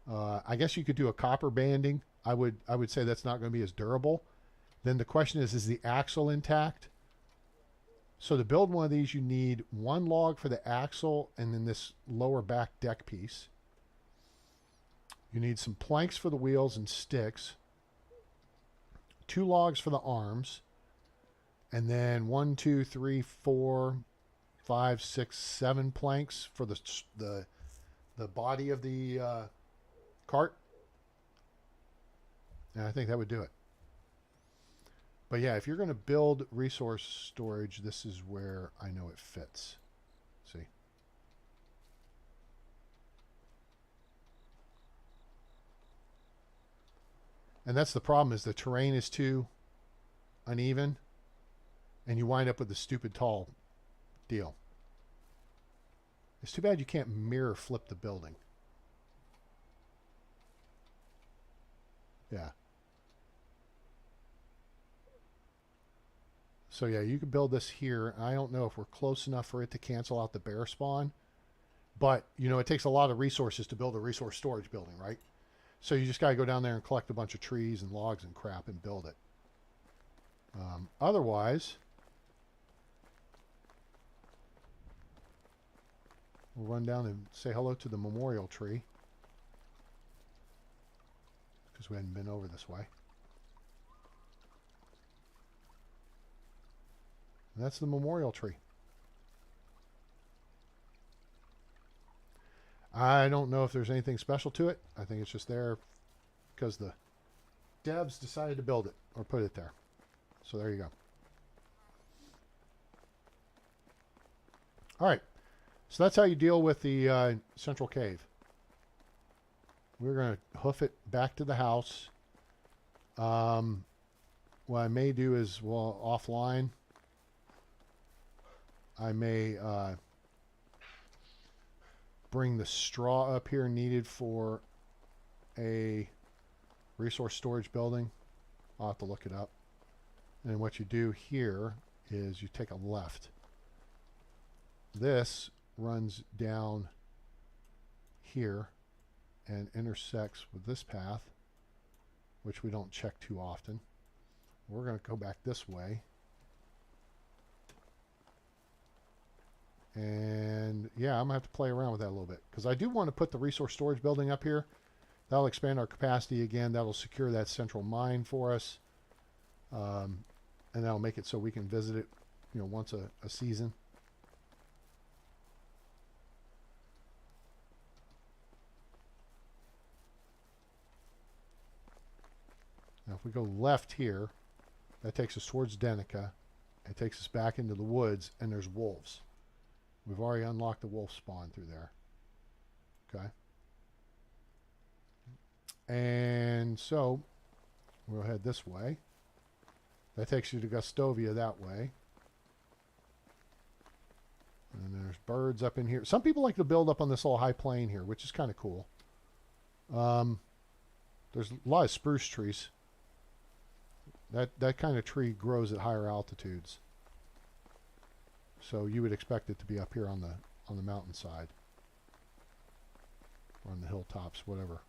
I guess you could do a copper banding. I would say that's not going to be as durable. Then the question is the axle intact? So to build one of these, you need one log for the axle and then this lower back deck piece. You need some planks for the wheels and sticks. 2 logs for the arms, and then 1, 2, 3, 4, 5, 6, 7 planks for the body of the cart. And I think that would do it. But yeah, if you're going to build resource storage, this is where I know it fits. See? And that's the problem, is the terrain is too uneven, and you wind up with the stupid tall deal. It's too bad you can't mirror flip the building. Yeah. So yeah, you can build this here. I don't know if we're close enough for it to cancel out the bear spawn, but you know, it takes a lot of resources to build a resource storage building, right? So you just got to go down there and collect a bunch of trees and logs and crap and build it. Otherwise, we'll run down and say hello to the memorial tree because we hadn't been over this way. And that's the memorial tree. I don't know if there's anything special to it. I think it's just there because the devs decided to build it or put it there. So there you go. All right. So that's how you deal with the central cave. We're going to hoof it back to the house. What I may do is, well, offline, I may bring the straw up here needed for a resource storage building. I'll have to look it up. And what you do here is you take a left. This runs down here and intersects with this path, which we don't check too often. We're going to go back this way. And yeah, I'm going to have to play around with that a little bit, because I do want to put the resource storage building up here. That'll expand our capacity again. That'll secure that central mine for us. And that'll make it so we can visit it, once a season. Now if we go left here, that takes us towards Denica. It takes us back into the woods, and there's wolves. We've already unlocked the wolf spawn through there. Okay. And so we'll head this way. That takes you to Gustovia that way. And there's birds up in here. Some people like to build up on this little high plain here, which is kind of cool. There's a lot of spruce trees. That kind of tree grows at higher altitudes. So you would expect it to be up here on the mountainside. Or on the hilltops, whatever.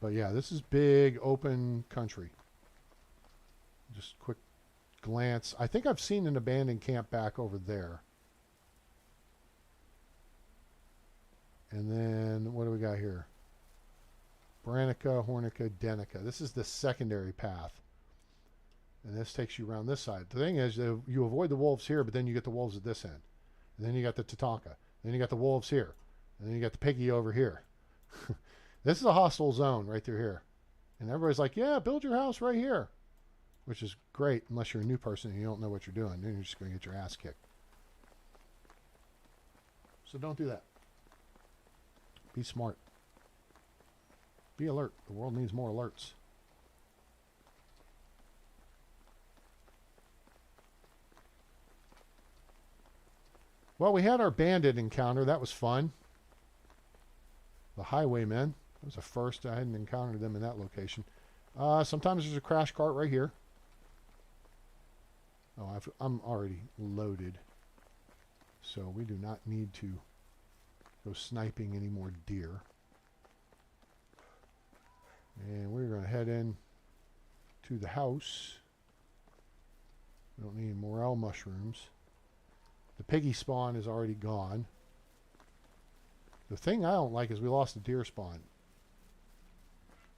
But yeah, this is big open country. Just quick glance. I think I've seen an abandoned camp back over there. And then what do we got here? Branica, Hornica, Denica. This is the secondary path. And this takes you around this side. The thing is, you avoid the wolves here, but then you get the wolves at this end. And then you got the Tatanka. Then you got the wolves here. And then you got the piggy over here. This is a hostile zone right through here. And everybody's like, yeah, build your house right here. Which is great, unless you're a new person and you don't know what you're doing. Then you're just going to get your ass kicked. So don't do that. Be smart. Be alert. The world needs more alerts. Well, we had our bandit encounter. That was fun. The highwaymen. That was the first. I hadn't encountered them in that location. Sometimes there's a crash cart right here. Oh, I'm already loaded. So we do not need to go sniping any more deer. And we're going to head in to the house. We don't need morel mushrooms. The piggy spawn is already gone. The thing I don't like is we lost the deer spawn.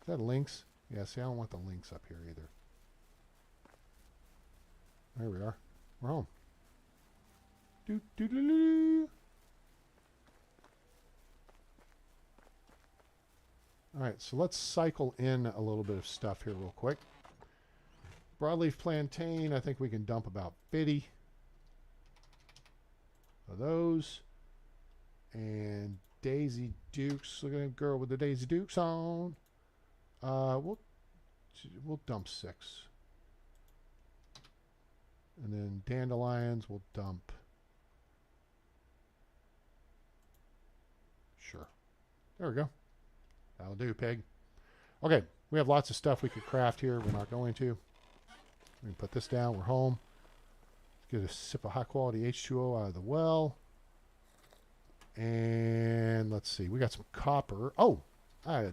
Is that lynx? Yeah, see, I don't want the lynx up here either. There we are. We're home. Doo doo doo doo. Alright, so let's cycle in a little bit of stuff here real quick. Broadleaf plantain, I think we can dump about 50 of those. And Daisy Dukes, look at that girl with the Daisy Dukes on. We'll dump 6. And then dandelions we'll dump. Sure. There we go. That'll do, pig. Okay, we have lots of stuff we could craft here. We're not going to. We can put this down. We're home. Let's get a sip of high quality H2O out of the well. And let's see. We got some copper. Oh, I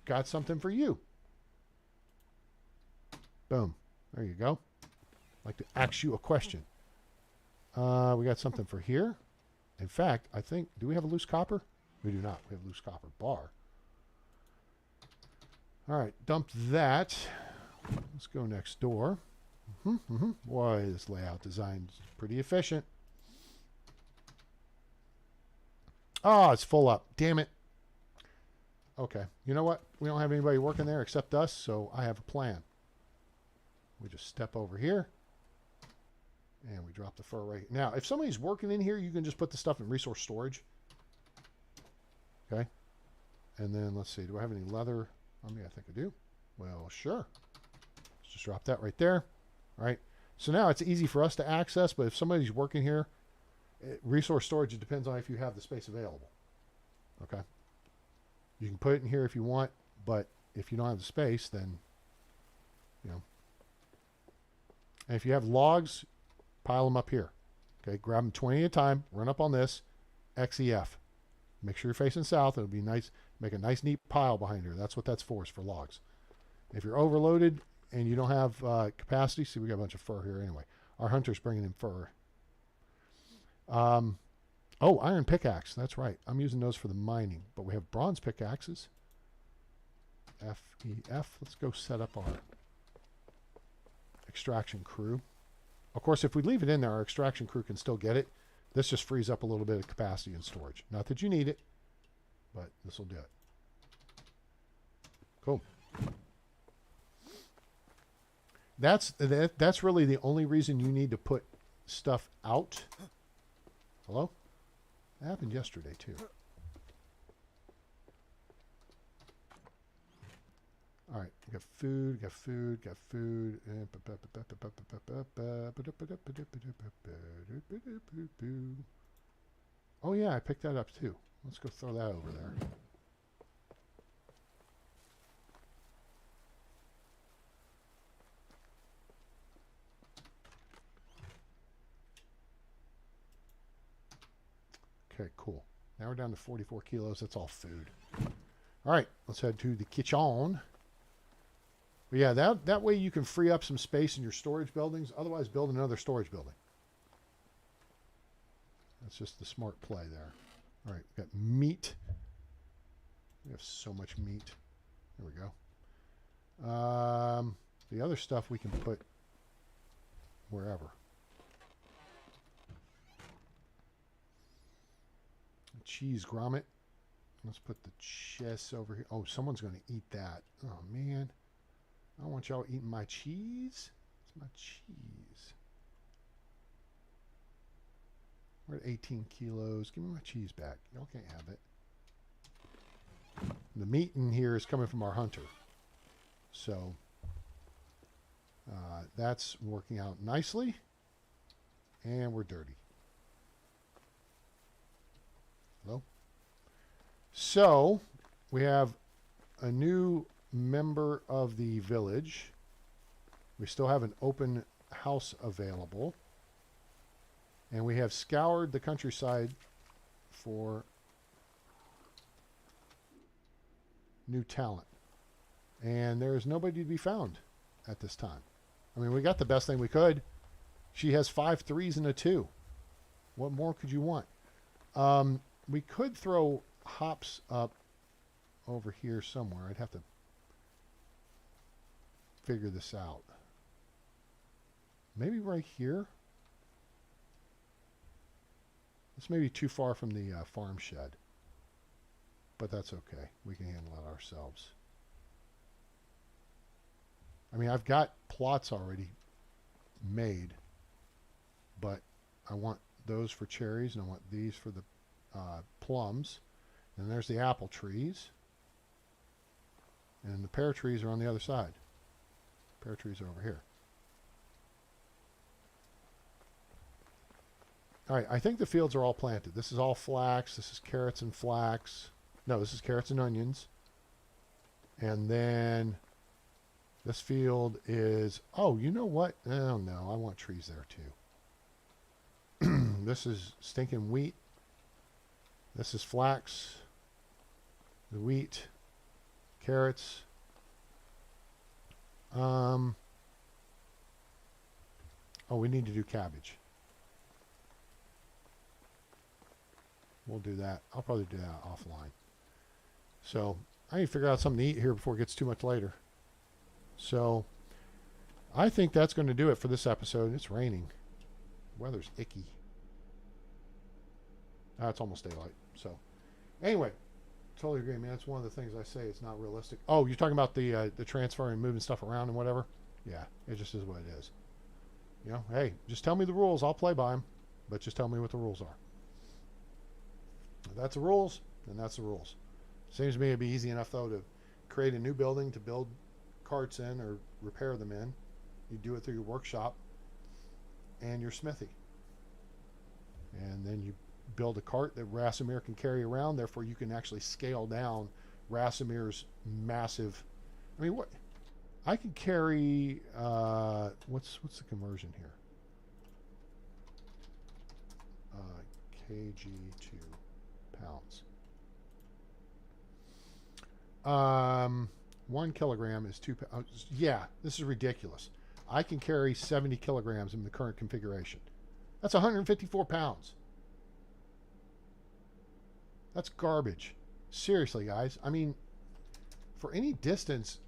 got something for you. Boom. There you go. I'd like to ask you a question. We got something for here. In fact, I think, do we have a loose copper? We do not. We have a loose copper bar. All right, dump that. Let's go next door. Boy, this layout design is pretty efficient. Oh, it's full up. Damn it. Okay, you know what? We don't have anybody working there except us, so I have a plan. We just step over here. And we drop the fur right now. If somebody's working in here, you can just put the stuff in resource storage. Okay. And then let's see. Do I have any leather on me? I think I do. Well, sure. Let's just drop that right there. All right. So now it's easy for us to access, but if somebody's working here, resource storage, it depends on if you have the space available. Okay. You can put it in here if you want, but if you don't have the space, then, you know. And if you have logs, pile them up here. Okay. Grab them 20 at a time. Run up on this. XEF. Make sure you're facing south. It'll be nice. Make a nice, neat pile behind her. That's what that's for, is for logs. If you're overloaded and you don't have capacity, see, we got a bunch of fur here anyway. Our hunter's bringing in fur. Oh, iron pickaxe. That's right. I'm using those for the mining, but we have bronze pickaxes. FEF. Let's go set up our extraction crew. Of course, if we leave it in there, our extraction crew can still get it. This just frees up a little bit of capacity and storage. Not that you need it, but this will do it. Cool. That's really the only reason you need to put stuff out. Hello? That happened yesterday too. All right, got food, got food, got food. Oh yeah, I picked that up too. Let's go throw that over there. Okay, cool. Now we're down to 44 kilos. That's all food. All right, let's head to the kitchen. But yeah, that way you can free up some space in your storage buildings. Otherwise, build another storage building. That's just the smart play there. All right, we got meat. We have so much meat. There we go. The other stuff we can put wherever. Cheese grommet. Let's put the chest over here. Oh, someone's going to eat that. Oh, man. I don't want y'all eating my cheese. It's my cheese. We're at 18 kilos. Give me my cheese back. Y'all can't have it. The meat in here is coming from our hunter. So, that's working out nicely. And we're dirty. Hello? So, we have a new member of the village. We still have an open house available. And we have scoured the countryside for new talent. And there is nobody to be found at this time. I mean, we got the best thing we could. She has 5 3s and a 2. What more could you want? We could throw hops up over here somewhere. I'd have to figure this out. Maybe right here. This may be too far from the farm shed. But that's okay. We can handle it ourselves. I mean, I've got plots already made. But I want those for cherries, and I want these for the plums. And there's the apple trees. And the pear trees are on the other side. Pear trees are over here. All right, I think the fields are all planted. This is all flax. This is carrots and flax. No, this is carrots and onions. And then this field is... Oh, you know what? Oh, no, I want trees there too. This is stinking wheat. This is flax. The wheat. Carrots. Oh, we need to do cabbage. We'll do that. I'll probably do that offline. So, I need to figure out something to eat here before it gets too much later. So, I think that's going to do it for this episode. It's raining. Weather's icky. It's almost daylight. So, anyway, totally agree, man. That's one of the things I say. It's not realistic. Oh, you're talking about the transfer and moving stuff around and whatever? Yeah, it just is what it is. You know, hey, just tell me the rules. I'll play by them, but just tell me what the rules are. If that's the rules, then that's the rules. Seems to me it'd be easy enough, though, to create a new building to build carts in or repair them in. You do it through your workshop and your smithy. And then you build a cart that Racimir can carry around. Therefore, you can actually scale down Racimir's massive... I mean, what... I can carry... what's the conversion here? kg to pounds. 1 kilogram is 2 pounds. Yeah, this is ridiculous. I can carry 70 kilograms in the current configuration. That's 154 pounds. That's garbage. Seriously, guys. I mean, for any distance,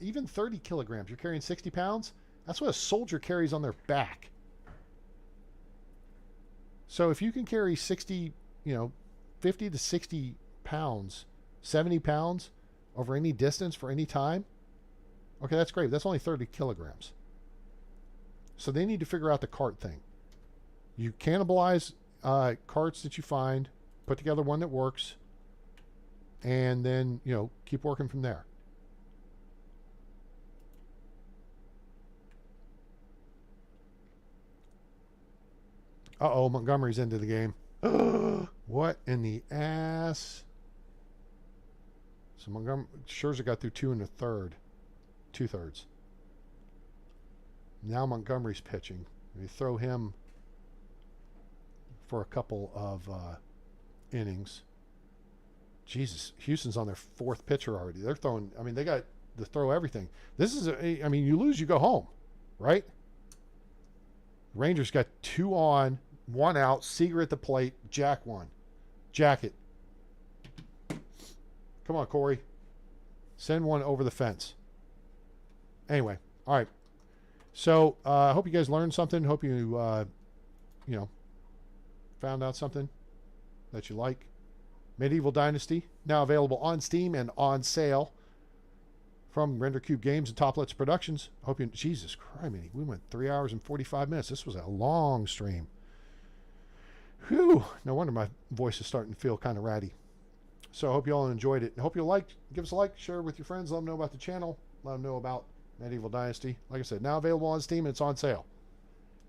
even 30 kilograms, you're carrying 60 pounds? That's what a soldier carries on their back. So if you can carry 60, 50 to 60 pounds, 70 pounds over any distance for any time, okay, that's great. That's only 30 kilograms. So they need to figure out the cart thing. You cannibalize carts that you find, put together one that works, and then, keep working from there. Uh-oh, Montgomery's into the game. What in the ass? So Montgomery, Scherzer got through 2 1/3. 2/3. Now Montgomery's pitching. You throw him for a couple of innings. Jesus, Houston's on their 4th pitcher already. They're throwing, they got to throw everything. This is, you lose, you go home, right? Rangers got 2 on, 1 out, Seager at the plate, Jack 1. Jack it. Come on, Corey. Send one over the fence. Anyway, all right. So I hope you guys learned something. Hope you, found out something that you like. Medieval Dynasty, now available on Steam and on sale from Render Cube Games and Toplets Productions. Hope you, Jesus Christ, we went 3 hours and 45 minutes. This was a long stream. Whew, no wonder my voice is starting to feel kind of ratty. So I hope you all enjoyed it. I hope you liked. Give us a like, share it with your friends, let them know about the channel, let them know about Medieval Dynasty. Like I said, now available on Steam and it's on sale.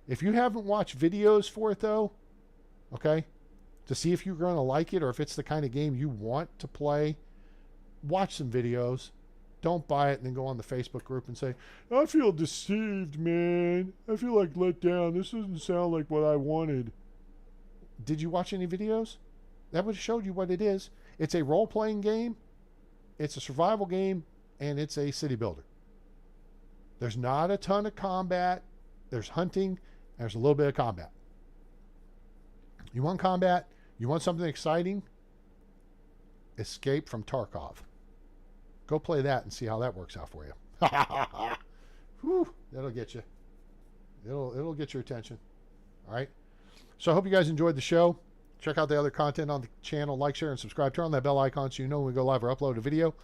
If you haven't watched videos for it though, okay, to see if you're going to like it or if it's the kind of game you want to play, watch some videos. Don't buy it and then go on the Facebook group and say, I feel deceived, man. I feel like let down. This doesn't sound like what I wanted. Did you watch any videos? That would have showed you what it is. It's a role-playing game, it's a survival game, and it's a city builder. There's not a ton of combat. There's hunting, and there's a little bit of combat. You want combat? You want something exciting? Escape from Tarkov. Go play that and see how that works out for you. Whew, that'll get you. It'll get your attention. All right. So I hope you guys enjoyed the show. Check out the other content on the channel. Like, share, and subscribe. Turn on that bell icon so you know when we go live or upload a video.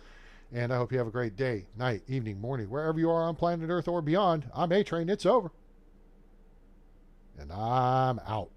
And I hope you have a great day, night, evening, morning, wherever you are on planet Earth or beyond. I'm A-Train. It's over. And I'm out.